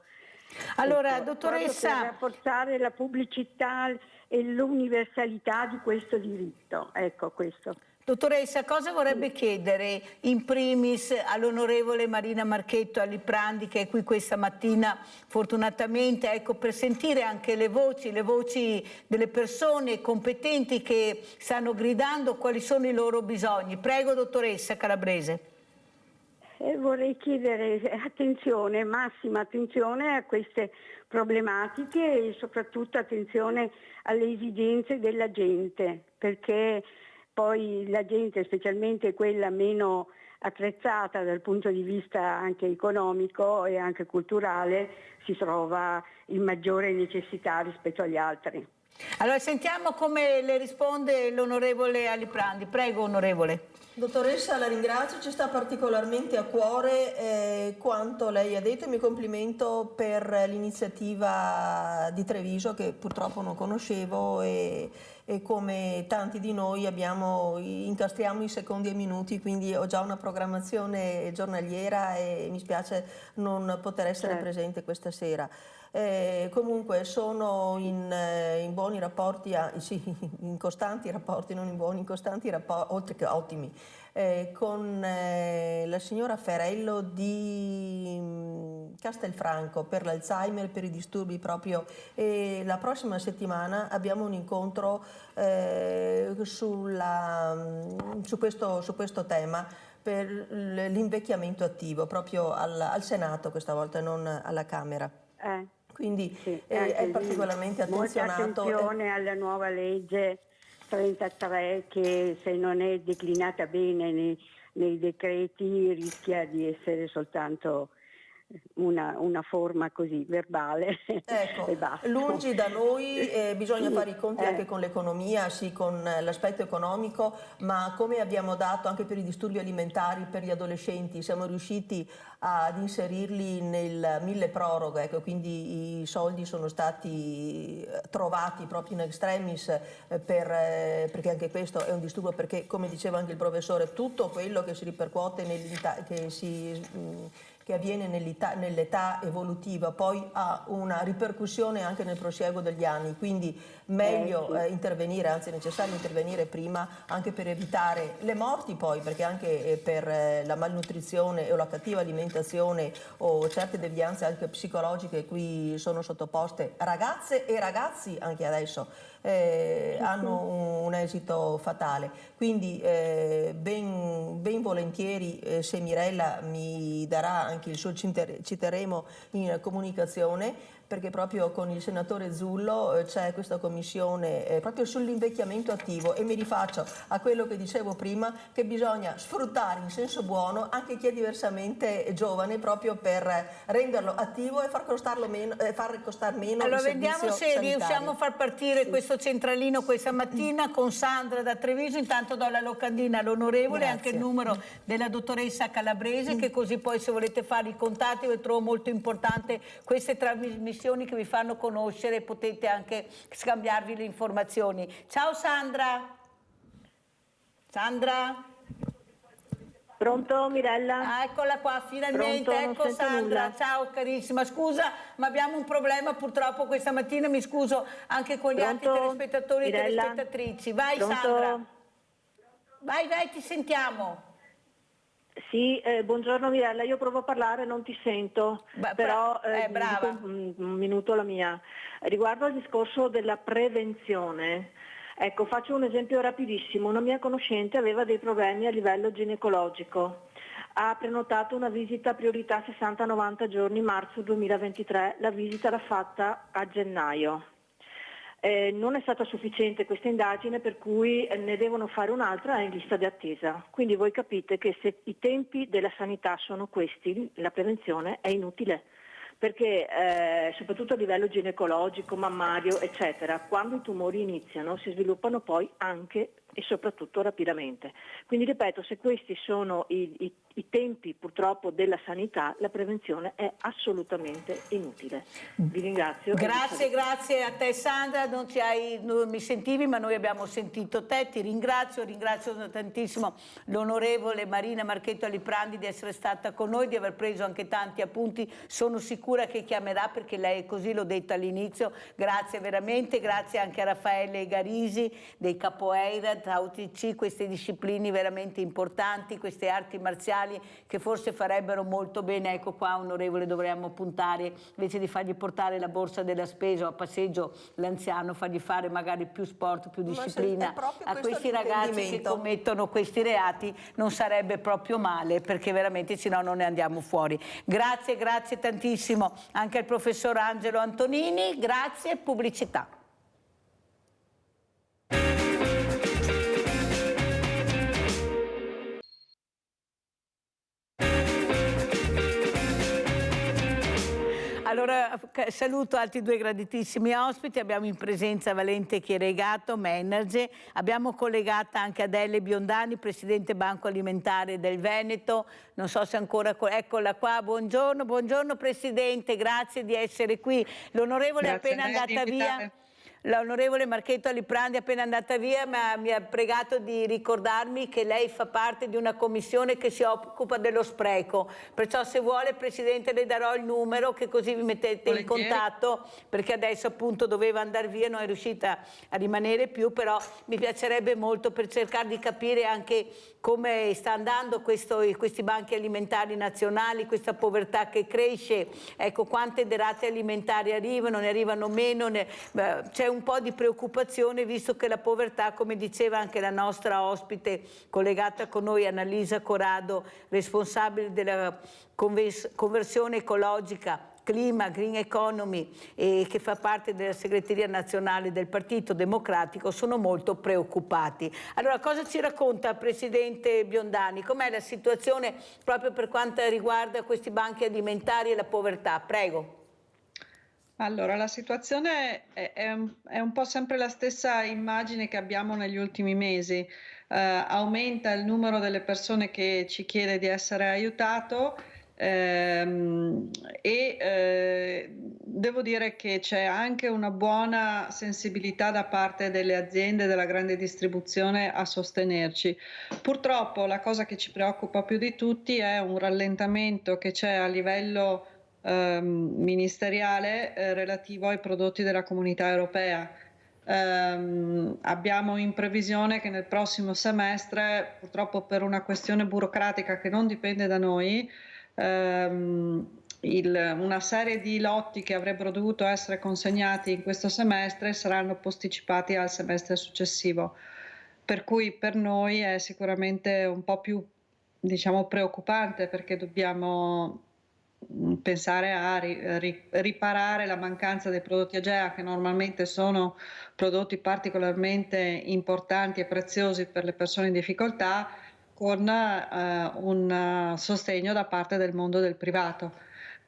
Allora, ecco, dottoressa, per rafforzare la pubblicità e l'universalità di questo diritto, ecco questo. Dottoressa, cosa vorrebbe chiedere in primis all'onorevole Marina Marchetto Aliprandi, che è qui questa mattina fortunatamente, ecco, per sentire anche le voci delle persone competenti che stanno gridando quali sono i loro bisogni. Prego, dottoressa Calabrese. Vorrei chiedere attenzione, massima attenzione a queste problematiche e soprattutto attenzione alle esigenze della gente, perché poi la gente, specialmente quella meno attrezzata dal punto di vista anche economico e anche culturale, si trova in maggiore necessità rispetto agli altri. Allora sentiamo come le risponde l'onorevole Aliprandi. Prego, onorevole. Dottoressa, la ringrazio, ci sta particolarmente a cuore quanto lei ha detto e mi complimento per l'iniziativa di Treviso che purtroppo non conoscevo e come tanti di noi incastriamo i secondi e i minuti, quindi ho già una programmazione giornaliera e mi spiace non poter essere presente questa sera. Comunque sono in buoni rapporti, in costanti rapporti, non in buoni, in costanti rapporti, oltre che ottimi, con la signora Ferello di Castelfranco per l'Alzheimer, per i disturbi proprio, e la prossima settimana abbiamo un incontro su questo tema per l'invecchiamento attivo, proprio al Senato questa volta, non alla Camera. Quindi sì, è particolarmente attenzionato. Molta attenzione alla nuova legge 33 che se non è declinata bene nei decreti rischia di essere soltanto una forma così verbale. Ecco, e basta. lungi da noi, bisogna fare i conti anche con l'economia, sì, con l'aspetto economico, ma come abbiamo dato anche per i disturbi alimentari per gli adolescenti, siamo riusciti ad inserirli nel milleproroga, ecco, quindi i soldi sono stati trovati proprio in extremis perché anche questo è un disturbo, perché come diceva anche il professore, tutto quello che si ripercuote che avviene nell'età evolutiva poi ha una ripercussione anche nel prosieguo degli anni, quindi meglio intervenire, anzi è necessario intervenire prima, anche per evitare le morti poi, perché anche per la malnutrizione o la cattiva alimentazione o certe devianze anche psicologiche cui sono sottoposte ragazze e ragazzi anche adesso hanno un esito fatale. Quindi ben volentieri se Mirella mi darà anche il suo, ci terremo in comunicazione, perché proprio con il senatore Zullo c'è questa commissione proprio sull'invecchiamento attivo, e mi rifaccio a quello che dicevo prima, che bisogna sfruttare in senso buono anche chi è diversamente giovane, proprio per renderlo attivo e far costare meno. Allora vediamo se riusciamo a far partire questo centralino questa mattina con Sandra da Treviso. Intanto do la locandina all'onorevole, anche il numero della dottoressa Calabrese, che così poi se volete fare i contatti, io trovo molto importante queste trasmissioni che vi fanno conoscere, potete anche scambiarvi le informazioni. Ciao Sandra. Sandra? Pronto Mirella? Ah, eccola qua, finalmente. Pronto, ecco Sandra, ciao carissima, scusa ma abbiamo un problema purtroppo questa mattina, mi scuso anche con gli altri telespettatori Mirella? e telespettatrici. Vai Pronto? Sandra, vai, ti sentiamo. Sì, buongiorno Mirella, io provo a parlare, non ti sento, però brava. dico un minuto la mia. Riguardo al discorso della prevenzione, ecco, faccio un esempio rapidissimo. Una mia conoscente aveva dei problemi a livello ginecologico, ha prenotato una visita a priorità 60-90 giorni, marzo 2023, la visita l'ha fatta a gennaio. Non è stata sufficiente questa indagine, per cui ne devono fare un'altra in lista di attesa. Quindi voi capite che se i tempi della sanità sono questi, la prevenzione è inutile, perché soprattutto a livello ginecologico, mammario, eccetera, quando i tumori iniziano si sviluppano poi anche e soprattutto rapidamente. Quindi ripeto, se questi sono i tempi purtroppo della sanità, la prevenzione è assolutamente inutile. Vi ringrazio. Grazie a te Sandra, non mi sentivi ma noi abbiamo sentito te, ti ringrazio tantissimo l'onorevole Marina Marchetto Aliprandi di essere stata con noi, di aver preso anche tanti appunti, sono sicura che chiamerà perché lei è così, l'ho detto all'inizio. Grazie veramente, grazie anche a Raffaele Garisi dei Capoeira, TC, queste discipline veramente importanti, queste arti marziali che forse farebbero molto bene. Ecco qua onorevole, dovremmo puntare invece di fargli portare la borsa della spesa o a passeggio l'anziano, fargli fare magari più sport, più disciplina a questi ragazzi che commettono questi reati, non sarebbe proprio male, perché veramente sennò non ne andiamo fuori. Grazie tantissimo anche al professor Angelo Antonini, grazie. Pubblicità. Allora saluto altri due graditissimi ospiti, abbiamo in presenza Valente Chieregato, manager, abbiamo collegata anche Adele Biondani, Presidente Banco Alimentare del Veneto, non so se ancora, eccola qua, buongiorno Presidente, grazie di essere qui. L'onorevole è appena andata via. L'onorevole Marchetto Aliprandi è appena andata via, ma mi ha pregato di ricordarmi che lei fa parte di una commissione che si occupa dello spreco, perciò se vuole Presidente le darò il numero, che così vi mettete in contatto, perché adesso appunto doveva andare via, non è riuscita a rimanere più, però mi piacerebbe molto per cercare di capire anche come sta andando questi banchi alimentari nazionali, questa povertà che cresce, ecco quante derrate alimentari arrivano, ne arrivano meno, c'è un po' di preoccupazione visto che la povertà, come diceva anche la nostra ospite collegata con noi Annalisa Corrado, responsabile della conversione ecologica Clima, Green Economy, che fa parte della segreteria nazionale del Partito Democratico, sono molto preoccupati. Allora, cosa ci racconta Presidente Biondani? Com'è la situazione proprio per quanto riguarda questi banchi alimentari e la povertà? Prego. Allora, la situazione è un po' sempre la stessa immagine che abbiamo negli ultimi mesi. Aumenta il numero delle persone che ci chiede di essere aiutato devo dire che c'è anche una buona sensibilità da parte delle aziende della grande distribuzione a sostenerci. Purtroppo la cosa che ci preoccupa più di tutti è un rallentamento che c'è a livello ministeriale relativo ai prodotti della Comunità Europea. Abbiamo in previsione che nel prossimo semestre, purtroppo per una questione burocratica che non dipende da noi, una serie di lotti che avrebbero dovuto essere consegnati in questo semestre saranno posticipati al semestre successivo, per cui per noi è sicuramente un po' più, diciamo, preoccupante, perché dobbiamo pensare a riparare la mancanza dei prodotti AGEA, che normalmente sono prodotti particolarmente importanti e preziosi per le persone in difficoltà, con un sostegno da parte del mondo del privato.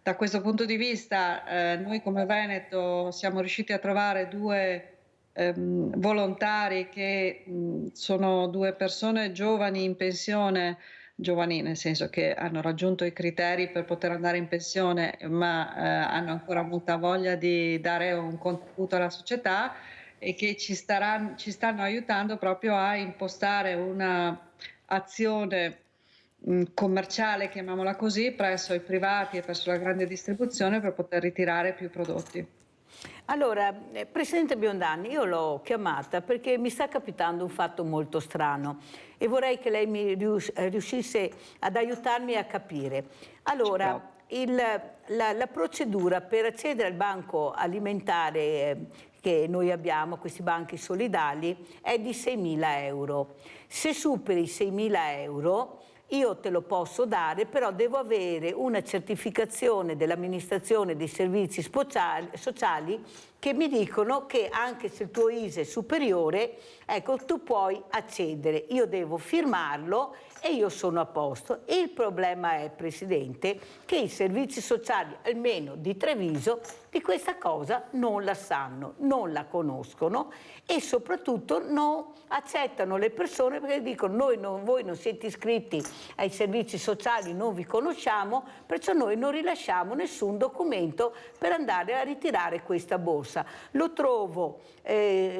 Da questo punto di vista noi come Veneto siamo riusciti a trovare due volontari che sono due persone giovani in pensione, giovani nel senso che hanno raggiunto i criteri per poter andare in pensione, ma hanno ancora molta voglia di dare un contributo alla società, e che ci stanno aiutando proprio a impostare una azione commerciale, chiamiamola così, presso i privati e presso la grande distribuzione per poter ritirare più prodotti. Allora, Presidente Biondani, io l'ho chiamata perché mi sta capitando un fatto molto strano e vorrei che lei mi riuscisse ad aiutarmi a capire. Allora, la procedura per accedere al banco alimentare che noi abbiamo, questi banchi solidali, è di 6.000 euro. Se superi i 6.000 euro, io te lo posso dare, però devo avere una certificazione dell'amministrazione dei servizi sociali che mi dicono che anche se il tuo ISE è superiore, ecco, tu puoi accedere. Io devo firmarlo e io sono a posto. Il problema è, Presidente, che i servizi sociali, almeno di Treviso, di questa cosa non la sanno, non la conoscono e soprattutto non accettano le persone, perché dicono voi non siete iscritti ai servizi sociali, non vi conosciamo, perciò noi non rilasciamo nessun documento per andare a ritirare questa borsa. Lo trovo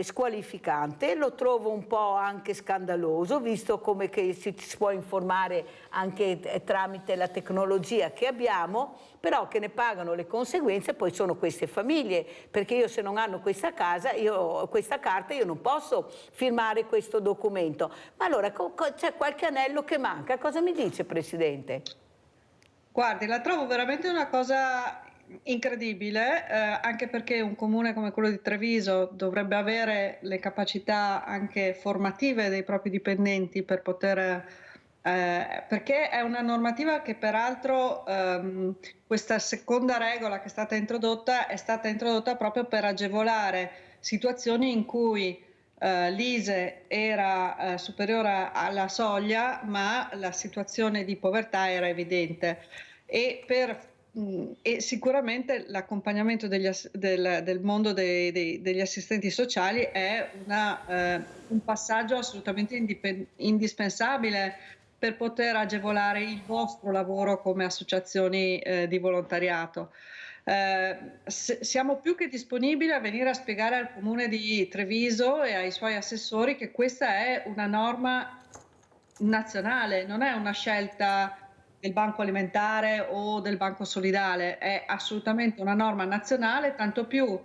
squalificante, lo trovo un po' anche scandaloso, visto come che si può informare anche tramite la tecnologia che abbiamo, però che ne pagano le conseguenze poi sono queste famiglie, perché io se non hanno questa carta io non posso firmare questo documento. Ma allora c'è qualche anello che manca, cosa mi dice, Presidente? Guardi, la trovo veramente una cosa incredibile, anche perché un comune come quello di Treviso dovrebbe avere le capacità anche formative dei propri dipendenti per poter, perché è una normativa che peraltro questa seconda regola che è stata introdotta proprio per agevolare situazioni in cui l'ISE era superiore alla soglia, ma la situazione di povertà era evidente, e sicuramente l'accompagnamento del mondo degli assistenti sociali è un passaggio assolutamente indispensabile per poter agevolare il vostro lavoro come associazioni di volontariato. Siamo più che disponibili a venire a spiegare al Comune di Treviso e ai suoi assessori che questa è una norma nazionale, non è una scelta del Banco Alimentare o del Banco Solidale, è assolutamente una norma nazionale, tanto più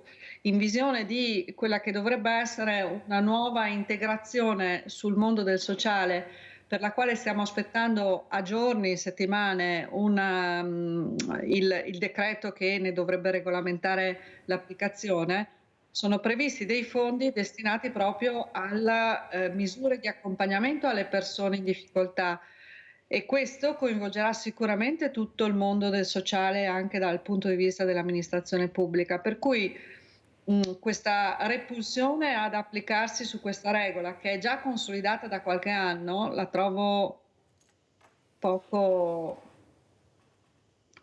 in visione di quella che dovrebbe essere una nuova integrazione sul mondo del sociale, per la quale stiamo aspettando a giorni, settimane, il decreto che ne dovrebbe regolamentare l'applicazione. Sono previsti dei fondi destinati proprio alle misure di accompagnamento alle persone in difficoltà. E questo coinvolgerà sicuramente tutto il mondo del sociale anche dal punto di vista dell'amministrazione pubblica, per cui questa repulsione ad applicarsi su questa regola, che è già consolidata da qualche anno, la trovo poco,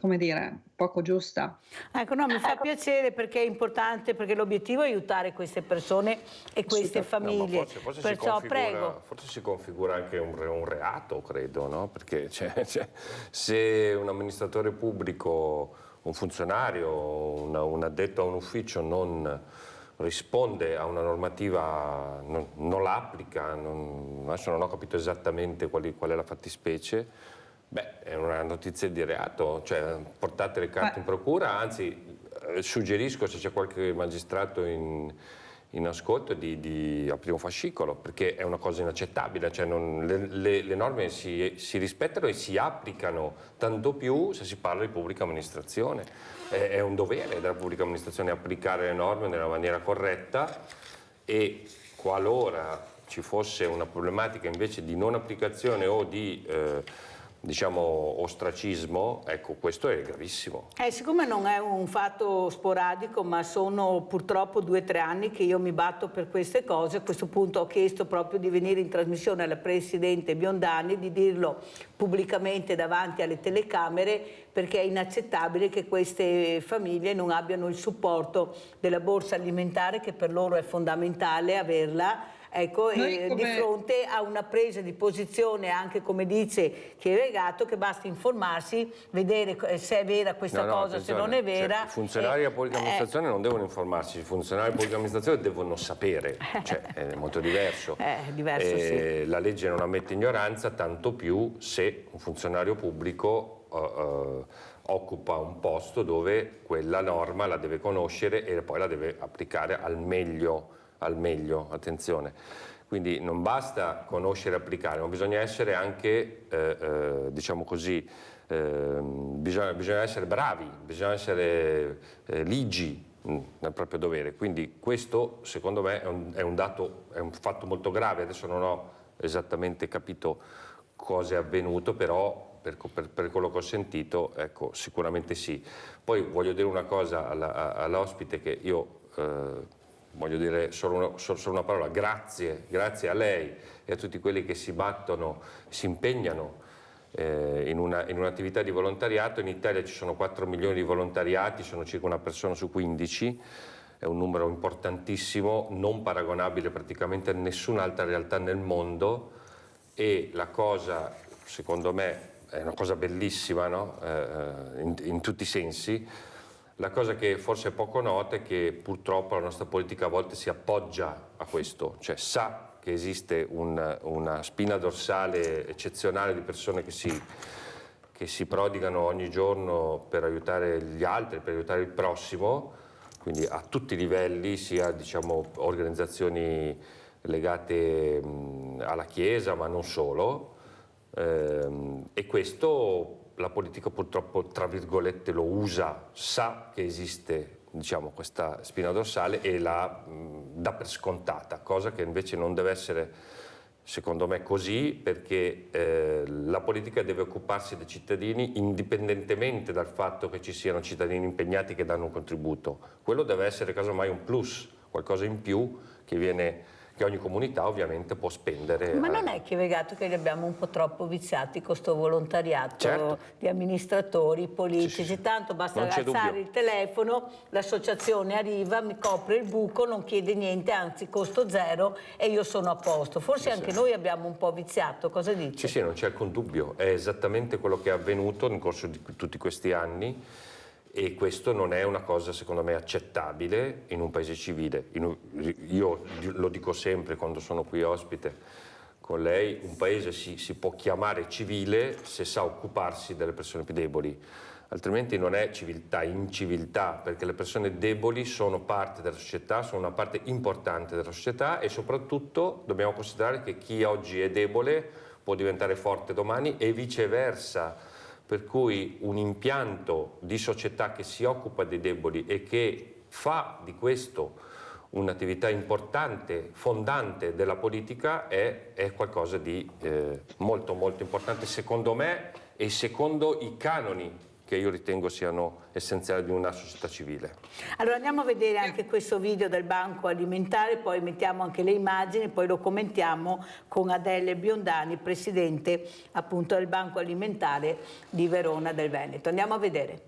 come dire, poco giusta. Ecco, no, mi fa piacere perché è importante, perché l'obiettivo è aiutare queste persone e queste famiglie. No, forse perciò prego. Forse si configura anche un reato, credo, no? Perché se un amministratore pubblico, un funzionario, un addetto a un ufficio non risponde a una normativa, non la applica, adesso non ho capito esattamente qual è la fattispecie. Beh, è una notizia di reato, cioè portate le carte in procura, anzi suggerisco, se c'è qualche magistrato in ascolto, di aprire un fascicolo, perché è una cosa inaccettabile, cioè le norme si rispettano e si applicano, tanto più se si parla di pubblica amministrazione. È un dovere della pubblica amministrazione applicare le norme nella maniera corretta, e qualora ci fosse una problematica invece di non applicazione o di diciamo ostracismo, ecco, questo è gravissimo. Siccome non è un fatto sporadico, ma sono purtroppo 2 o 3 anni che io mi batto per queste cose, a questo punto ho chiesto proprio di venire in trasmissione alla Presidente Biondani, di dirlo pubblicamente davanti alle telecamere, perché è inaccettabile che queste famiglie non abbiano il supporto della borsa alimentare, che per loro è fondamentale averla. Ecco, di fronte a una presa di posizione anche, come dice Chieregato, che basta informarsi, vedere se è vera questa cosa, se non è vera. I funzionari della pubblica amministrazione non devono informarsi, i funzionari della pubblica amministrazione devono sapere, cioè è molto diverso. Sì. La legge non ammette ignoranza, tanto più se un funzionario pubblico occupa un posto dove quella norma la deve conoscere e poi la deve applicare al meglio, attenzione. Quindi non basta conoscere e applicare, ma bisogna essere anche, diciamo così, bisogna essere bravi, bisogna essere ligi nel proprio dovere. Quindi questo, secondo me, è un fatto molto grave. Adesso non ho esattamente capito cosa è avvenuto, però per quello che ho sentito, ecco, sicuramente sì. Poi voglio dire una cosa all'ospite, che io voglio dire solo una parola: grazie a lei e a tutti quelli che si battono, si impegnano in un'attività di volontariato. In Italia ci sono 4 milioni di volontariati, sono circa una persona su 15, è un numero importantissimo, non paragonabile praticamente a nessun'altra realtà nel mondo, e la cosa, secondo me, è una cosa bellissima, no? In tutti i sensi. La cosa che forse è poco nota è che purtroppo la nostra politica a volte si appoggia a questo, cioè sa che esiste una spina dorsale eccezionale di persone che si prodigano ogni giorno per aiutare gli altri, per aiutare il prossimo, quindi a tutti i livelli, sia, diciamo, organizzazioni legate alla Chiesa, ma non solo, e questo la politica purtroppo, tra virgolette, lo usa, sa che esiste, diciamo, questa spina dorsale e la dà per scontata, cosa che invece non deve essere, secondo me, così, perché la politica deve occuparsi dei cittadini indipendentemente dal fatto che ci siano cittadini impegnati che danno un contributo. Quello deve essere casomai un plus, qualcosa in più che ogni comunità ovviamente può spendere. Ma non è Chieregato che li abbiamo un po' troppo viziati con questo volontariato di amministratori politici? Sì. Tanto basta alzare il telefono, l'associazione arriva, mi copre il buco, non chiede niente, anzi costo zero e io sono a posto. Forse anche noi abbiamo un po' viziato, cosa dici? Sì, non c'è alcun dubbio, è esattamente quello che è avvenuto nel corso di tutti questi anni. E questo non è una cosa, secondo me, accettabile in un paese civile. Io lo dico sempre quando sono qui ospite con lei: un paese si può chiamare civile se sa occuparsi delle persone più deboli, altrimenti non è civiltà, inciviltà, perché le persone deboli sono parte della società, sono una parte importante della società, e soprattutto dobbiamo considerare che chi oggi è debole può diventare forte domani e viceversa. Per cui un impianto di società che si occupa dei deboli e che fa di questo un'attività importante, fondante della politica, è qualcosa di molto molto importante secondo me e secondo i canoni che io ritengo siano essenziali di una società civile. Allora andiamo a vedere anche questo video del Banco Alimentare, poi mettiamo anche le immagini, poi lo commentiamo con Adele Biondani, presidente appunto del Banco Alimentare di Verona del Veneto. Andiamo a vedere.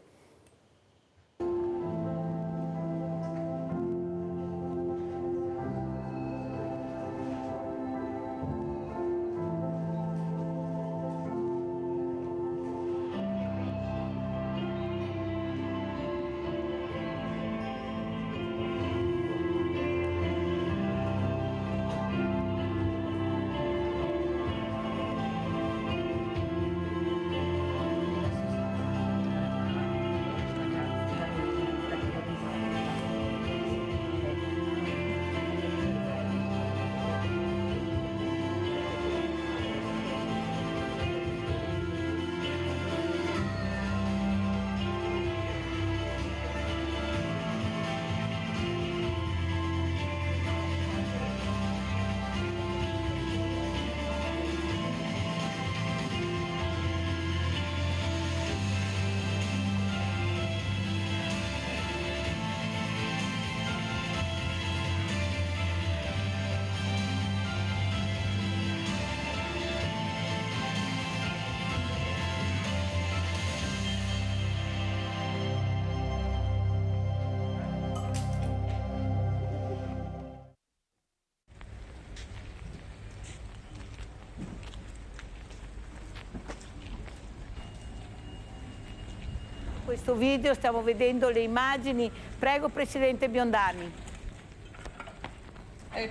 Questo video stiamo vedendo le immagini. Prego Presidente Biondani.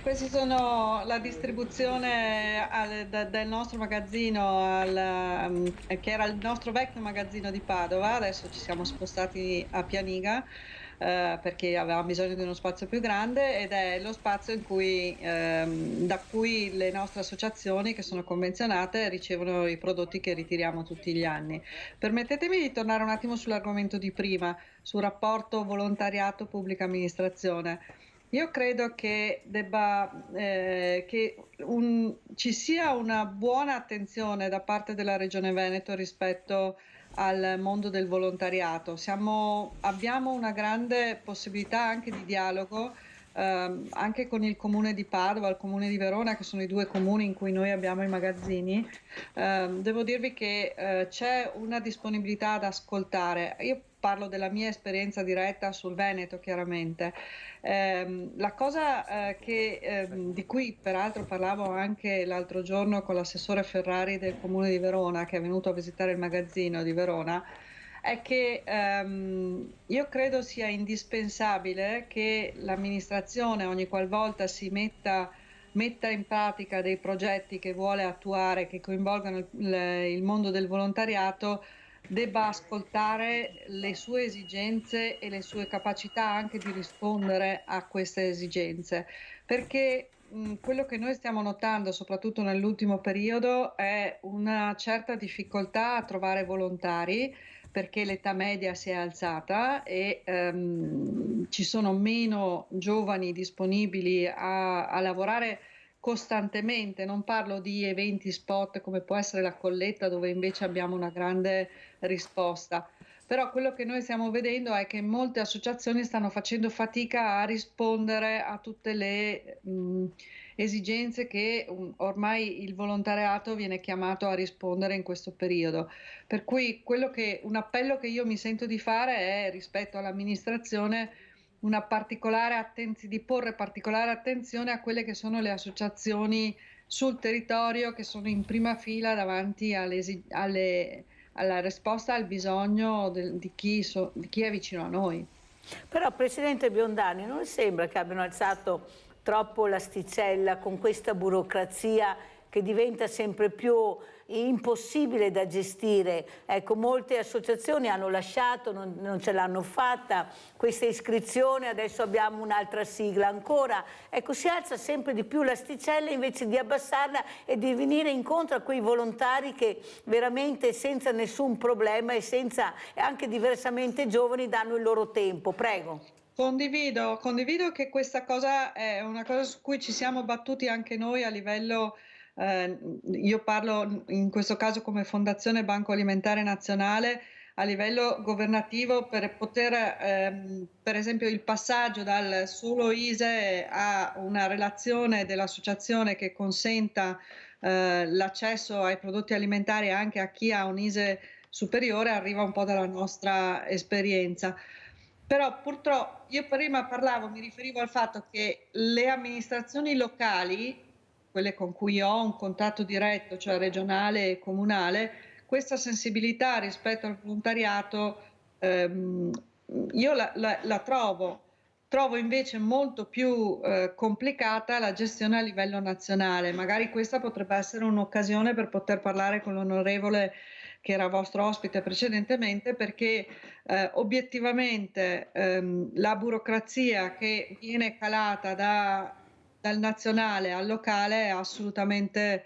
Questi sono la distribuzione del nostro magazzino, che era il nostro vecchio magazzino di Padova. Adesso ci siamo spostati a Pianiga perché avevamo bisogno di uno spazio più grande, ed è lo spazio in cui, da cui le nostre associazioni che sono convenzionate ricevono i prodotti che ritiriamo tutti gli anni. Permettetemi di tornare un attimo sull'argomento di prima, sul rapporto volontariato-pubblica amministrazione. Io credo che ci sia una buona attenzione da parte della Regione Veneto rispetto al mondo del volontariato. Abbiamo una grande possibilità anche di dialogo anche con il comune di Padova, il comune di Verona, che sono i due comuni in cui noi abbiamo i magazzini. Devo dirvi che c'è una disponibilità ad ascoltare. Io parlo della mia esperienza diretta sul Veneto, chiaramente. La cosa di cui peraltro parlavo anche l'altro giorno con l'assessore Ferrari del comune di Verona, che è venuto a visitare il magazzino di Verona, è che io credo sia indispensabile che l'amministrazione, ogni qualvolta si metta in pratica dei progetti che vuole attuare, che coinvolgano il mondo del volontariato, debba ascoltare le sue esigenze e le sue capacità anche di rispondere a queste esigenze, perché quello che noi stiamo notando, soprattutto nell'ultimo periodo, è una certa difficoltà a trovare volontari, perché l'età media si è alzata e ci sono meno giovani disponibili a lavorare costantemente. Non parlo di eventi spot come può essere la colletta, dove invece abbiamo una grande risposta, però quello che noi stiamo vedendo è che molte associazioni stanno facendo fatica a rispondere a tutte le esigenze che ormai il volontariato viene chiamato a rispondere in questo periodo. Per cui un appello che io mi sento di fare è, rispetto all'amministrazione, di porre particolare attenzione a quelle che sono le associazioni sul territorio, che sono in prima fila davanti alla risposta al bisogno di chi è vicino a noi. Però Presidente Biondani, non sembra che abbiano alzato troppo l'asticella con questa burocrazia che diventa sempre più impossibile da gestire? Ecco, molte associazioni hanno lasciato, non ce l'hanno fatta questa iscrizione, adesso abbiamo un'altra sigla ancora. Ecco, si alza sempre di più l'asticella invece di abbassarla e di venire incontro a quei volontari che veramente senza nessun problema e anche diversamente giovani danno il loro tempo. Prego. Condivido che questa cosa è una cosa su cui ci siamo battuti anche noi a livello, io parlo in questo caso come Fondazione Banco Alimentare Nazionale, a livello governativo per poter, per esempio il passaggio dal solo ISE a una relazione dell'associazione che consenta l'accesso ai prodotti alimentari anche a chi ha un ISE superiore arriva un po' dalla nostra esperienza. Però purtroppo io prima mi riferivo al fatto che le amministrazioni locali, quelle con cui ho un contatto diretto, cioè regionale e comunale, questa sensibilità rispetto al volontariato io la trovo invece molto più complicata la gestione a livello nazionale. Magari questa potrebbe essere un'occasione per poter parlare con l'onorevole che era vostro ospite precedentemente, perché obiettivamente la burocrazia che viene calata dal nazionale al locale è assolutamente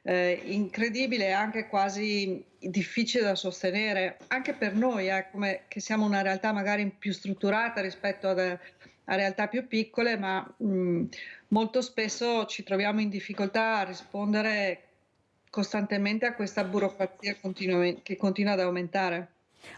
incredibile e anche quasi difficile da sostenere, anche per noi, come che siamo una realtà magari più strutturata rispetto a realtà più piccole, ma molto spesso ci troviamo in difficoltà a rispondere costantemente a questa burocrazia che continua ad aumentare.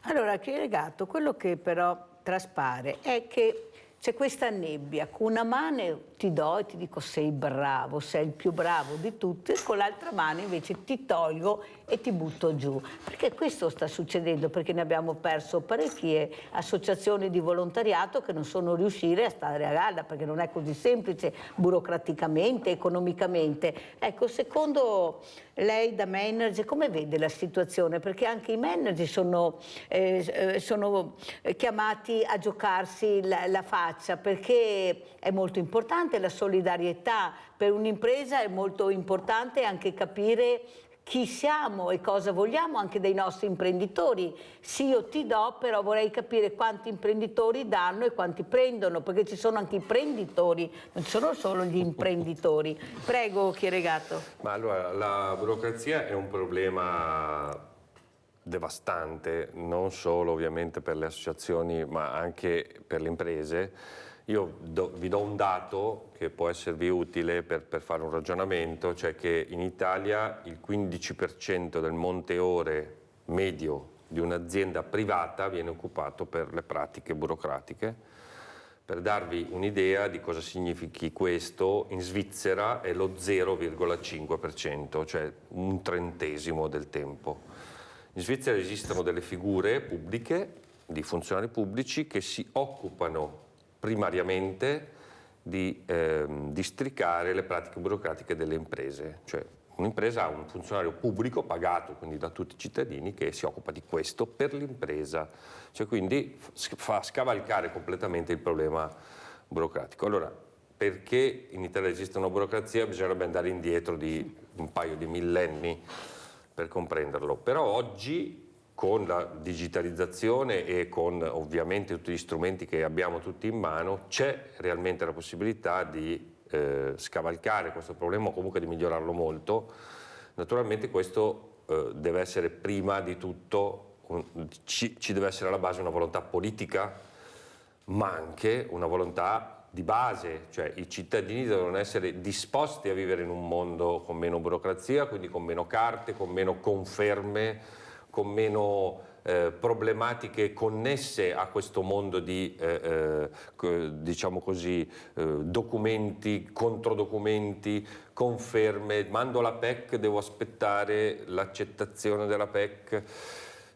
Allora, Chieregato, quello che però traspare è che c'è questa nebbia, con una mano ti do e ti dico sei bravo, sei il più bravo di tutti, e con l'altra mano invece ti tolgo e ti butto giù. Perché questo sta succedendo, perché ne abbiamo perso parecchie associazioni di volontariato che non sono riuscite a stare a galla, perché non è così semplice burocraticamente, economicamente. Ecco, secondo lei da manager come vede la situazione? Perché anche i manager sono chiamati a giocarsi la faccia, perché è molto importante la solidarietà, per un'impresa è molto importante anche capire chi siamo e cosa vogliamo anche dei nostri imprenditori. Sì, io ti do, però vorrei capire quanti imprenditori danno e quanti prendono, perché ci sono anche i prenditori, non ci sono solo gli imprenditori. Prego, Chieregato. Ma allora, la burocrazia è un problema devastante, non solo ovviamente per le associazioni, ma anche per le imprese. Io vi do un dato che può esservi utile per fare un ragionamento, cioè che in Italia il 15% del monte ore medio di un'azienda privata viene occupato per le pratiche burocratiche. Per darvi un'idea di cosa significhi questo, in Svizzera è lo 0,5%, cioè un trentesimo del tempo. In Svizzera esistono delle figure pubbliche, di funzionari pubblici, che si occupano primariamente di districare le pratiche burocratiche delle imprese. Cioè un'impresa ha un funzionario pubblico pagato quindi da tutti i cittadini che si occupa di questo per l'impresa, cioè quindi fa scavalcare completamente il problema burocratico. Allora, perché in Italia esiste una burocrazia? Bisognerebbe andare indietro di un paio di millenni per comprenderlo, però oggi con la digitalizzazione e con ovviamente tutti gli strumenti che abbiamo tutti in mano c'è realmente la possibilità di scavalcare questo problema o comunque di migliorarlo molto. Naturalmente questo deve essere prima di tutto, ci deve essere alla base una volontà politica, ma anche una volontà di base, cioè i cittadini devono essere disposti a vivere in un mondo con meno burocrazia, quindi con meno carte, con meno conferme, con meno problematiche connesse a questo mondo di, diciamo così, documenti, controdocumenti, conferme, mando la PEC, devo aspettare l'accettazione della PEC,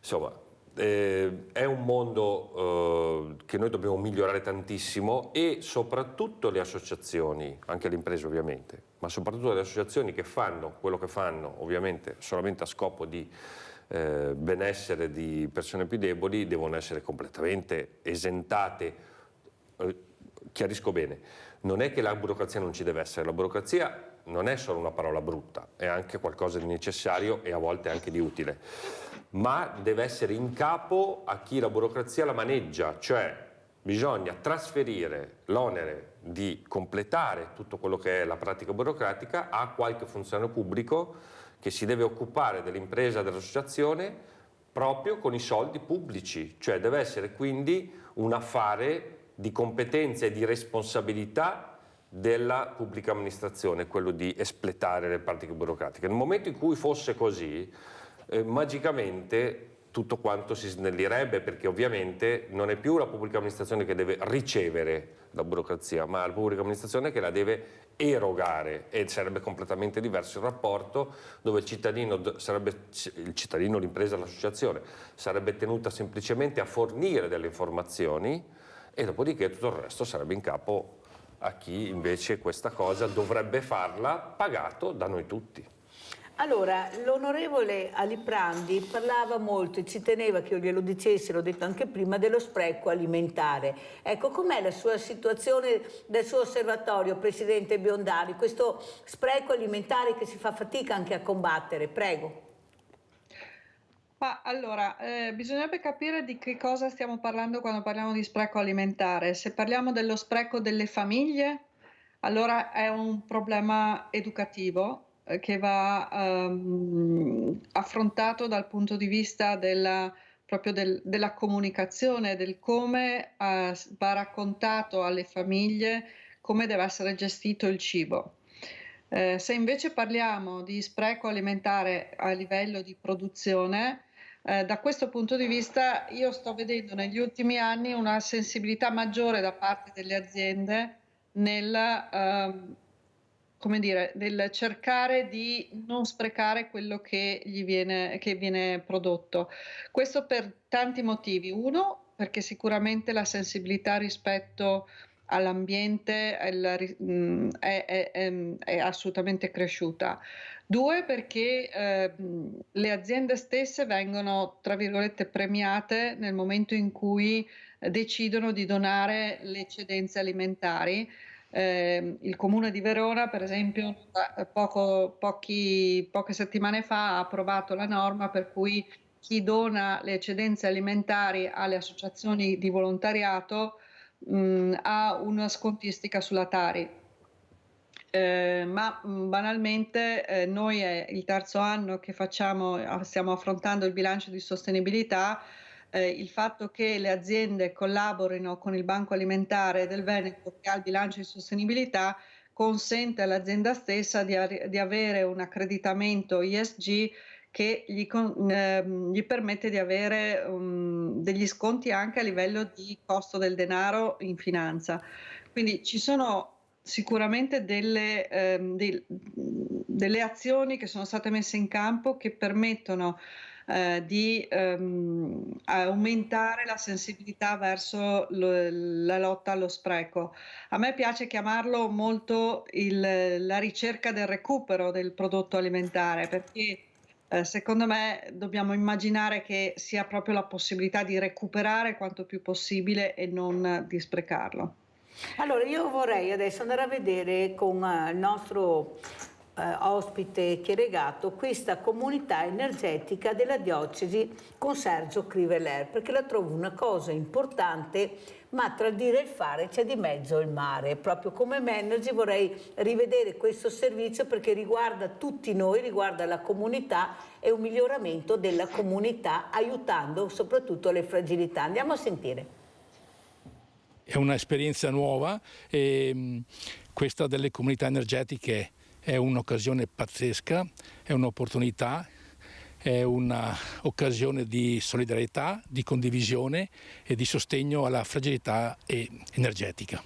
insomma è un mondo che noi dobbiamo migliorare tantissimo e soprattutto le associazioni, anche le imprese ovviamente, ma soprattutto le associazioni che fanno quello che fanno ovviamente solamente a scopo di benessere di persone più deboli devono essere completamente esentate. Chiarisco bene, non è che la burocrazia non ci deve essere, la burocrazia non è solo una parola brutta, è anche qualcosa di necessario e a volte anche di utile, ma deve essere in capo a chi la burocrazia la maneggia, cioè bisogna trasferire l'onere di completare tutto quello che è la pratica burocratica a qualche funzionario pubblico che si deve occupare dell'impresa, dell'associazione proprio con i soldi pubblici, cioè deve essere quindi un affare di competenza e di responsabilità della pubblica amministrazione, quello di espletare le pratiche burocratiche. Nel momento in cui fosse così, magicamente tutto quanto si snellirebbe, perché ovviamente non è più la pubblica amministrazione che deve ricevere la burocrazia, ma la pubblica amministrazione che la deve erogare, e sarebbe completamente diverso il rapporto, dove il cittadino, l'impresa, l'associazione sarebbe tenuta semplicemente a fornire delle informazioni, e dopodiché tutto il resto sarebbe in capo a chi invece questa cosa dovrebbe farla, pagato da noi tutti. Allora, l'onorevole Aliprandi parlava molto e ci teneva che io glielo dicessi, l'ho detto anche prima, dello spreco alimentare. Ecco, com'è la sua situazione del suo osservatorio, Presidente Biondani, questo spreco alimentare che si fa fatica anche a combattere? Prego. Ma allora, bisognerebbe capire di che cosa stiamo parlando quando parliamo di spreco alimentare. Se parliamo dello spreco delle famiglie, allora è un problema educativo che va affrontato dal punto di vista della comunicazione, del come va raccontato alle famiglie come deve essere gestito il cibo. Se invece parliamo di spreco alimentare a livello di produzione, da questo punto di vista io sto vedendo negli ultimi anni una sensibilità maggiore da parte delle aziende nel cercare di non sprecare quello che viene prodotto. Questo per tanti motivi. Uno, perché sicuramente la sensibilità rispetto all'ambiente è assolutamente cresciuta. Due, perché le aziende stesse vengono, tra virgolette, premiate nel momento in cui decidono di donare le eccedenze alimentari. Il Comune di Verona, per esempio, poche settimane fa ha approvato la norma per cui chi dona le eccedenze alimentari alle associazioni di volontariato ha una scontistica sulla Tari. Ma banalmente noi è il terzo anno che stiamo affrontando il bilancio di sostenibilità. Il fatto che le aziende collaborino con il Banco Alimentare del Veneto, che ha il bilancio di sostenibilità, consente all'azienda stessa di avere un accreditamento ESG che gli permette di avere degli sconti anche a livello di costo del denaro in finanza. Quindi ci sono sicuramente delle azioni che sono state messe in campo che permettono di aumentare la sensibilità verso la lotta allo spreco. A me piace chiamarlo molto la ricerca del recupero del prodotto alimentare, perché secondo me dobbiamo immaginare che sia proprio la possibilità di recuperare quanto più possibile e non di sprecarlo. Allora, io vorrei adesso andare a vedere con il nostro ospite Chieregato questa comunità energetica della diocesi con Sergio Criveler, perché la trovo una cosa importante, ma tra il dire e il fare c'è di mezzo il mare. Proprio come Manager vorrei rivedere questo servizio, perché riguarda tutti noi, riguarda la comunità e un miglioramento della comunità, aiutando soprattutto le fragilità. Andiamo a sentire. È un'esperienza nuova e questa delle comunità energetiche è un'occasione pazzesca, è un'opportunità, è un'occasione di solidarietà, di condivisione e di sostegno alla fragilità energetica.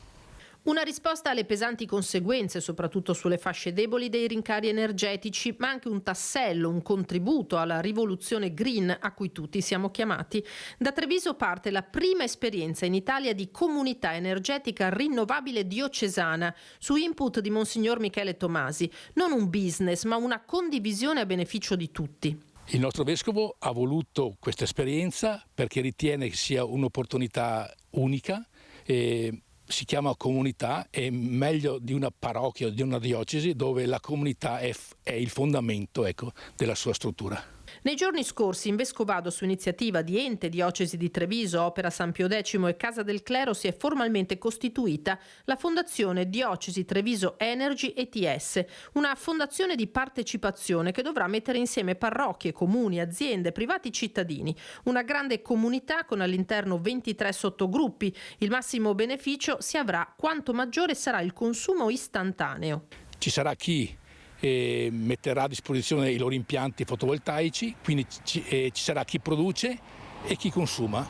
Una risposta alle pesanti conseguenze, soprattutto sulle fasce deboli, dei rincari energetici, ma anche un tassello, un contributo alla rivoluzione green a cui tutti siamo chiamati. Da Treviso parte la prima esperienza in Italia di comunità energetica rinnovabile diocesana, su input di Monsignor Michele Tomasi. Non un business, ma una condivisione a beneficio di tutti. Il nostro Vescovo ha voluto questa esperienza perché ritiene che sia un'opportunità unica e si chiama comunità, è meglio di una parrocchia, di una diocesi, dove la comunità è il fondamento, ecco, della sua struttura. Nei giorni scorsi in Vescovado, su iniziativa di Ente Diocesi di Treviso, Opera San Pio X e Casa del Clero, si è formalmente costituita la Fondazione Diocesi Treviso Energy ETS, una fondazione di partecipazione che dovrà mettere insieme parrocchie, comuni, aziende, privati cittadini. Una grande comunità con all'interno 23 sottogruppi. Il massimo beneficio si avrà quanto maggiore sarà il consumo istantaneo. Ci sarà chi metterà a disposizione i loro impianti fotovoltaici, quindi ci sarà chi produce e chi consuma,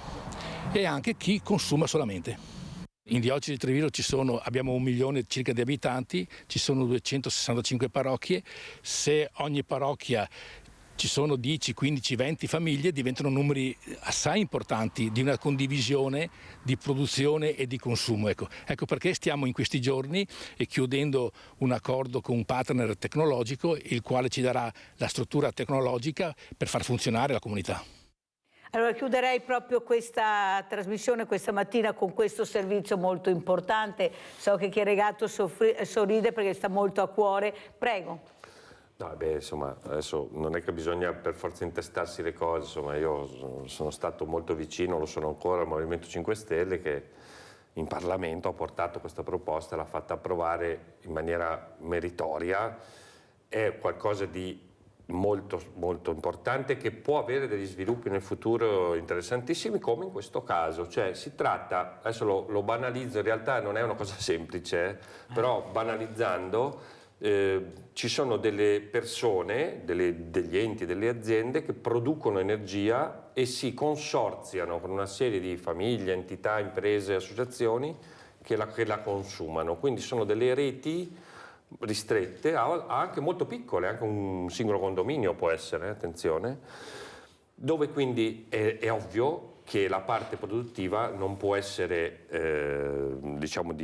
e anche chi consuma solamente. In Diocesi di Treviso abbiamo 1 milione circa di abitanti, ci sono 265 parrocchie. Se ogni parrocchia ci sono 10, 15, 20 famiglie, diventano numeri assai importanti di una condivisione di produzione e di consumo. Ecco perché stiamo in questi giorni chiudendo un accordo con un partner tecnologico, il quale ci darà la struttura tecnologica per far funzionare la comunità. Allora chiuderei proprio questa trasmissione questa mattina con questo servizio molto importante. So che Chieregato sorride perché sta molto a cuore. Prego. No, insomma, adesso non è che bisogna per forza intestarsi le cose, insomma, io sono stato molto vicino, lo sono ancora, al Movimento 5 Stelle che in Parlamento ha portato questa proposta, l'ha fatta approvare in maniera meritoria, è qualcosa di molto, molto importante che può avere degli sviluppi nel futuro interessantissimi, come in questo caso. Cioè si tratta, adesso lo banalizzo, in realtà non è una cosa semplice, però banalizzando ci sono delle persone, degli enti, delle aziende che producono energia e si consorziano con una serie di famiglie, entità, imprese, associazioni che la consumano. Quindi sono delle reti ristrette, anche molto piccole, anche un singolo condominio può essere, attenzione, dove quindi è ovvio che la parte produttiva non può essere diciamo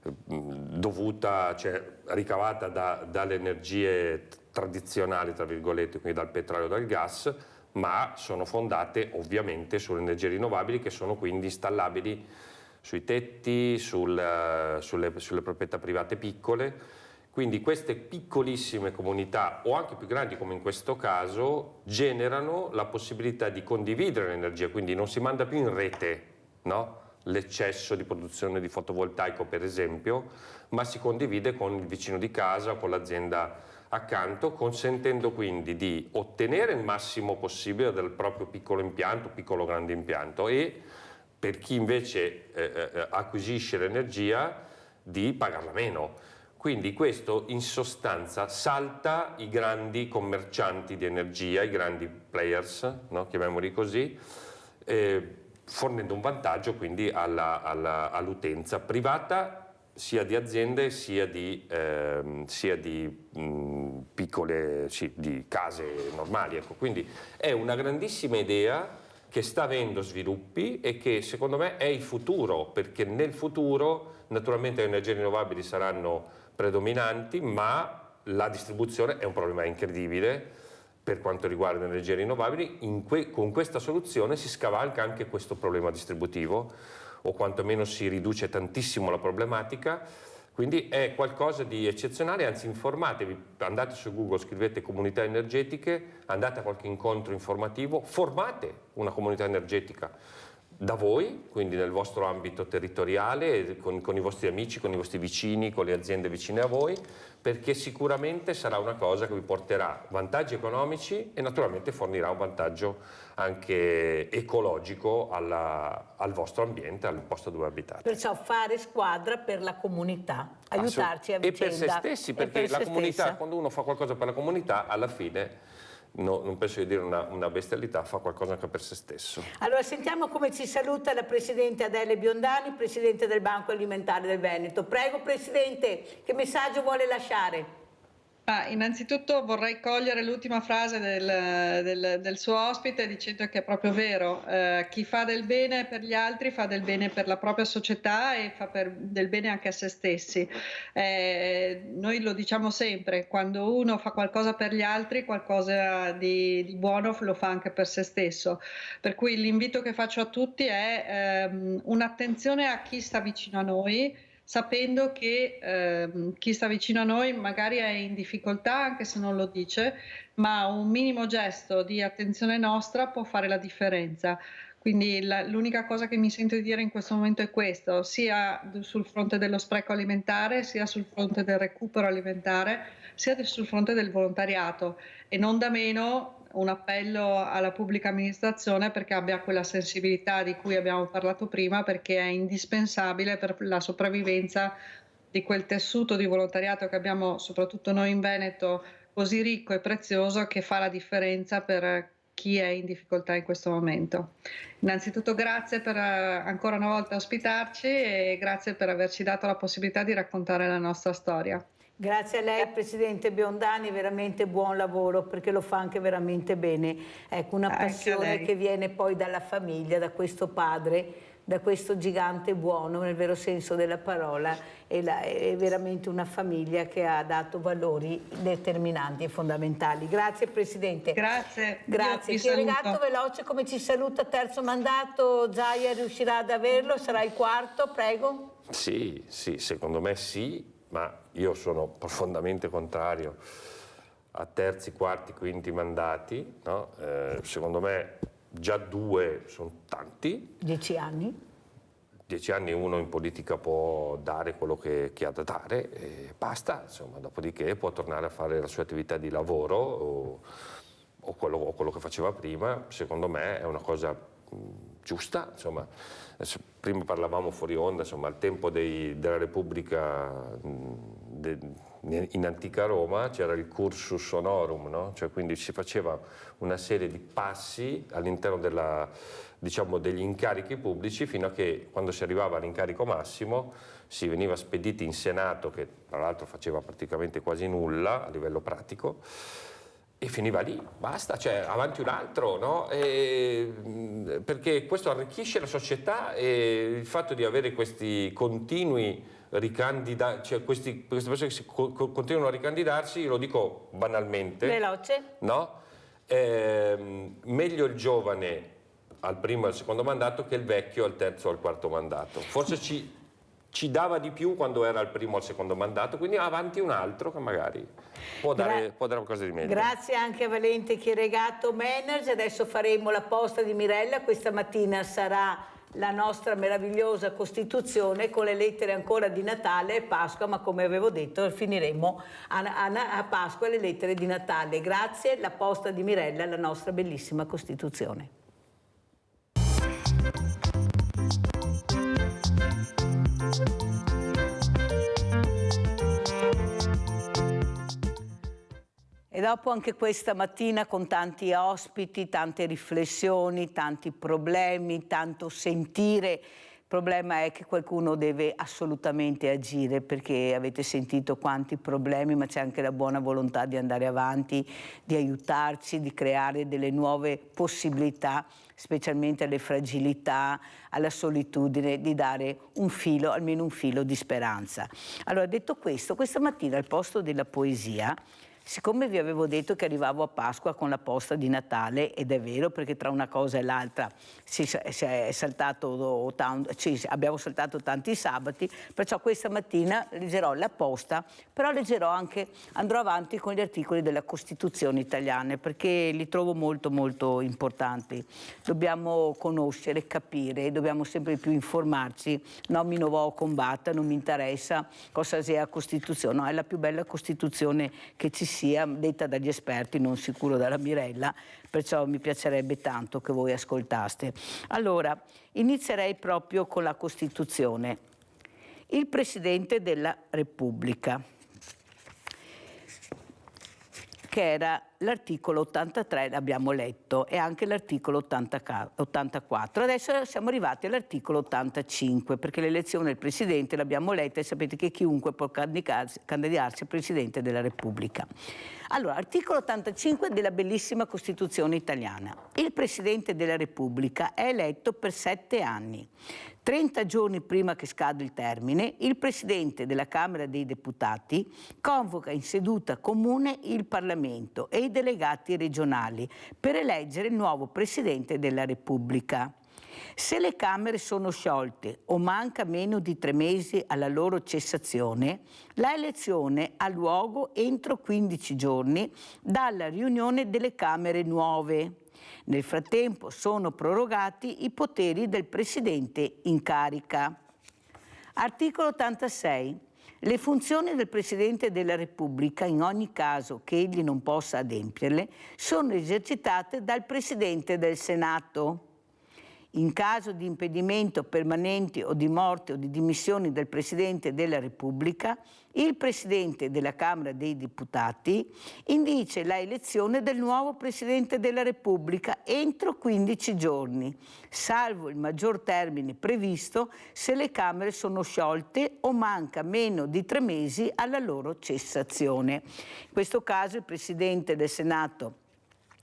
dovuta, cioè ricavata dalle energie tradizionali, tra virgolette, quindi dal petrolio e dal gas, ma sono fondate ovviamente sulle energie rinnovabili che sono quindi installabili sui tetti, sulle proprietà private piccole. Quindi queste piccolissime comunità, o anche più grandi come in questo caso, generano la possibilità di condividere l'energia, quindi non si manda più in rete, no? L'eccesso di produzione di fotovoltaico per esempio, ma si condivide con il vicino di casa o con l'azienda accanto, consentendo quindi di ottenere il massimo possibile del proprio piccolo impianto, piccolo grande impianto, e per chi invece acquisisce l'energia di pagarla meno. Quindi questo in sostanza salta i grandi commercianti di energia, i grandi players, no? Chiamiamoli così, fornendo un vantaggio quindi all'utenza privata, sia di aziende sia di piccole, di case normali. Ecco. Quindi è una grandissima idea che sta avendo sviluppi e che secondo me è il futuro, perché nel futuro naturalmente le energie rinnovabili saranno predominanti, ma la distribuzione è un problema incredibile per quanto riguarda le energie rinnovabili. Con questa soluzione si scavalca anche questo problema distributivo, o quantomeno si riduce tantissimo la problematica, quindi è qualcosa di eccezionale. Anzi, informatevi, andate su Google, scrivete comunità energetiche, andate a qualche incontro informativo, formate una comunità energetica da voi, quindi nel vostro ambito territoriale, con i vostri amici, con i vostri vicini, con le aziende vicine a voi, perché sicuramente sarà una cosa che vi porterà vantaggi economici e naturalmente fornirà un vantaggio anche ecologico al vostro ambiente, al posto dove abitate. Perciò fare squadra per la comunità, aiutarci a vicenda. E per se stessi, perché la comunità, quando uno fa qualcosa per la comunità, alla fine... No, non penso di dire una bestialità, fa qualcosa anche per se stesso. Allora sentiamo come ci saluta la Presidente Adele Biondani, Presidente del Banco Alimentare del Veneto. Prego Presidente, che messaggio vuole lasciare? Innanzitutto vorrei cogliere l'ultima frase del suo ospite dicendo che è proprio vero, chi fa del bene per gli altri fa del bene per la propria società e fa del bene anche a se stessi. Noi lo diciamo sempre, quando uno fa qualcosa per gli altri, qualcosa di buono lo fa anche per se stesso. Per cui l'invito che faccio a tutti è un'attenzione a chi sta vicino a noi, sapendo che chi sta vicino a noi magari è in difficoltà, anche se non lo dice, ma un minimo gesto di attenzione nostra può fare la differenza. Quindi l'unica cosa che mi sento di dire in questo momento è questo, sia sul fronte dello spreco alimentare, sia sul fronte del recupero alimentare, sia sul fronte del volontariato, e non da meno un appello alla pubblica amministrazione perché abbia quella sensibilità di cui abbiamo parlato prima, perché è indispensabile per la sopravvivenza di quel tessuto di volontariato che abbiamo, soprattutto noi in Veneto, così ricco e prezioso, che fa la differenza per chi è in difficoltà in questo momento. Innanzitutto grazie per ancora una volta ospitarci e grazie per averci dato la possibilità di raccontare la nostra storia. Grazie a lei Presidente Biondani, veramente buon lavoro perché lo fa anche veramente bene. Ecco, una passione che viene poi dalla famiglia, da questo padre, da questo gigante buono nel vero senso della parola, è veramente una famiglia che ha dato valori determinanti e fondamentali. Grazie Presidente. Grazie. Grazie. Chieregatto veloce come ci saluta, terzo mandato, Zaia riuscirà ad averlo, sarà il quarto, prego. Sì, secondo me sì, ma io sono profondamente contrario a terzi, quarti, quinti mandati, no? Secondo me già 2 sono tanti. 10 anni? 10 anni uno in politica può dare quello che ha da dare e basta, insomma, dopodiché può tornare a fare la sua attività di lavoro o quello che faceva prima. Secondo me è una cosa giusta, insomma. Prima parlavamo fuori onda, insomma, al tempo della Repubblica in antica Roma c'era il cursus honorum, no? Cioè, quindi si faceva una serie di passi all'interno degli incarichi pubblici fino a che, quando si arrivava all'incarico massimo, si veniva spediti in Senato, che tra l'altro faceva praticamente quasi nulla a livello pratico, e finiva lì, basta, cioè avanti un altro, no? Perché questo arricchisce la società, e il fatto di avere questi continui ricandidati, cioè queste persone che continuano a ricandidarsi, io lo dico banalmente, veloce, no? Meglio il giovane al primo e al secondo mandato che il vecchio al terzo o al quarto mandato. Forse ci dava di più quando era al primo o al secondo mandato, quindi avanti un altro che magari può dare qualcosa di meglio. Grazie anche a Valente Chieregatto Manners. Adesso faremo la posta di Mirella. Questa mattina sarà la nostra meravigliosa Costituzione con le lettere ancora di Natale e Pasqua, ma come avevo detto finiremo a Pasqua le lettere di Natale. Grazie, la posta di Mirella, la nostra bellissima Costituzione. E dopo anche questa mattina con tanti ospiti, tante riflessioni, tanti problemi, tanto sentire, il problema è che qualcuno deve assolutamente agire, perché avete sentito quanti problemi, ma c'è anche la buona volontà di andare avanti, di aiutarci, di creare delle nuove possibilità, specialmente alle fragilità, alla solitudine, di dare un filo, almeno un filo di speranza. Allora, detto questo, questa mattina al posto della poesia, siccome vi avevo detto che arrivavo a Pasqua con la posta di Natale, ed è vero perché tra una cosa e l'altra abbiamo saltato tanti sabati, perciò questa mattina leggerò la posta, però andrò avanti con gli articoli della Costituzione italiana, perché li trovo molto molto importanti. Dobbiamo conoscere, capire, dobbiamo sempre più informarci. No, mi novo combatta, non mi interessa cosa sia la Costituzione, no, è la più bella Costituzione che ci sia, detta dagli esperti, non sicuro dalla Mirella, perciò mi piacerebbe tanto che voi ascoltaste. Allora, inizierei proprio con la Costituzione. Il Presidente della Repubblica, che era l'articolo 83, l'abbiamo letto, e anche l'articolo 84. Adesso siamo arrivati all'articolo 85, perché l'elezione del Presidente l'abbiamo letta e sapete che chiunque può candidarsi a Presidente della Repubblica. Allora, articolo 85 della bellissima Costituzione italiana. Il Presidente della Repubblica è eletto per 7 anni. 30 giorni prima che scada il termine, il Presidente della Camera dei Deputati convoca in seduta comune il Parlamento e i delegati regionali per eleggere il nuovo Presidente della Repubblica. Se le Camere sono sciolte o manca meno di 3 mesi alla loro cessazione, la elezione ha luogo entro 15 giorni dalla riunione delle Camere nuove. Nel frattempo sono prorogati i poteri del Presidente in carica. Articolo 86. Le funzioni del Presidente della Repubblica, in ogni caso che egli non possa adempierle, sono esercitate dal Presidente del Senato. In caso di impedimento permanente o di morte o di dimissioni del Presidente della Repubblica, il Presidente della Camera dei Deputati indice la elezione del nuovo Presidente della Repubblica entro 15 giorni, salvo il maggior termine previsto se le Camere sono sciolte o manca meno di 3 mesi alla loro cessazione. In questo caso il Presidente del Senato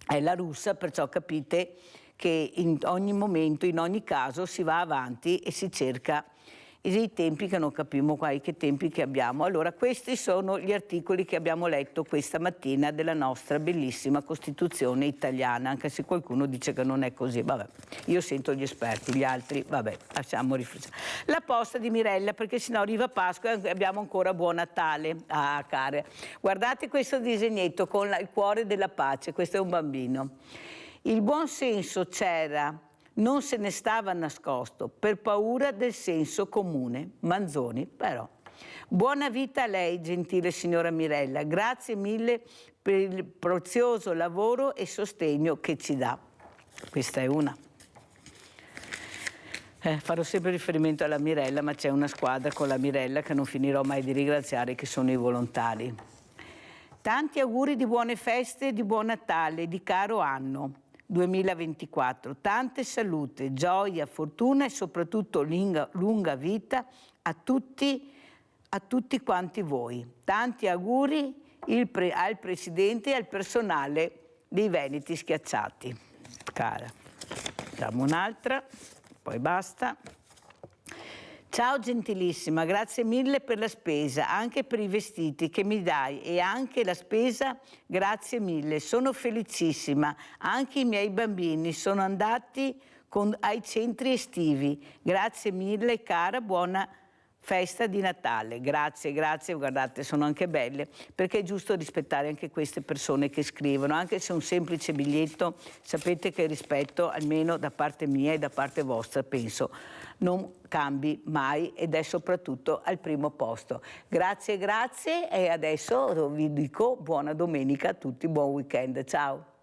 è La Russa, perciò capite che in ogni momento, in ogni caso si va avanti e si cerca dei tempi che non capiamo qua, che tempi che abbiamo. Allora, questi sono gli articoli che abbiamo letto questa mattina della nostra bellissima Costituzione italiana, anche se qualcuno dice che non è così. Vabbè, io sento gli esperti, gli altri, vabbè, lasciamo riflettere. La posta di Mirella, perché sennò arriva Pasqua e abbiamo ancora Buon Natale. Ah, care. Guardate questo disegnetto con il cuore della pace, questo è un bambino. Il buon senso c'era, non se ne stava nascosto, per paura del senso comune. Manzoni, però. Buona vita a lei, gentile signora Mirella. Grazie mille per il prezioso lavoro e sostegno che ci dà. Questa è una. Farò sempre riferimento alla Mirella, ma c'è una squadra con la Mirella che non finirò mai di ringraziare, che sono i volontari. Tanti auguri di buone feste, di buon Natale, di caro anno 2024, tante salute, gioia, fortuna e soprattutto lunga vita a tutti quanti voi. Tanti auguri al Presidente e al personale dei Veneti Schiacciati. Cara, facciamo un'altra, poi basta. Ciao gentilissima, grazie mille per la spesa, anche per i vestiti che mi dai e anche la spesa, grazie mille, sono felicissima. Anche i miei bambini sono andati ai centri estivi. Grazie mille cara, buona festa di Natale. Grazie, grazie, guardate, sono anche belle, perché è giusto rispettare anche queste persone che scrivono, anche se è un semplice biglietto, sapete che il rispetto, almeno da parte mia e da parte vostra, penso, non cambi mai ed è soprattutto al primo posto. Grazie, grazie e adesso vi dico buona domenica a tutti, buon weekend, ciao!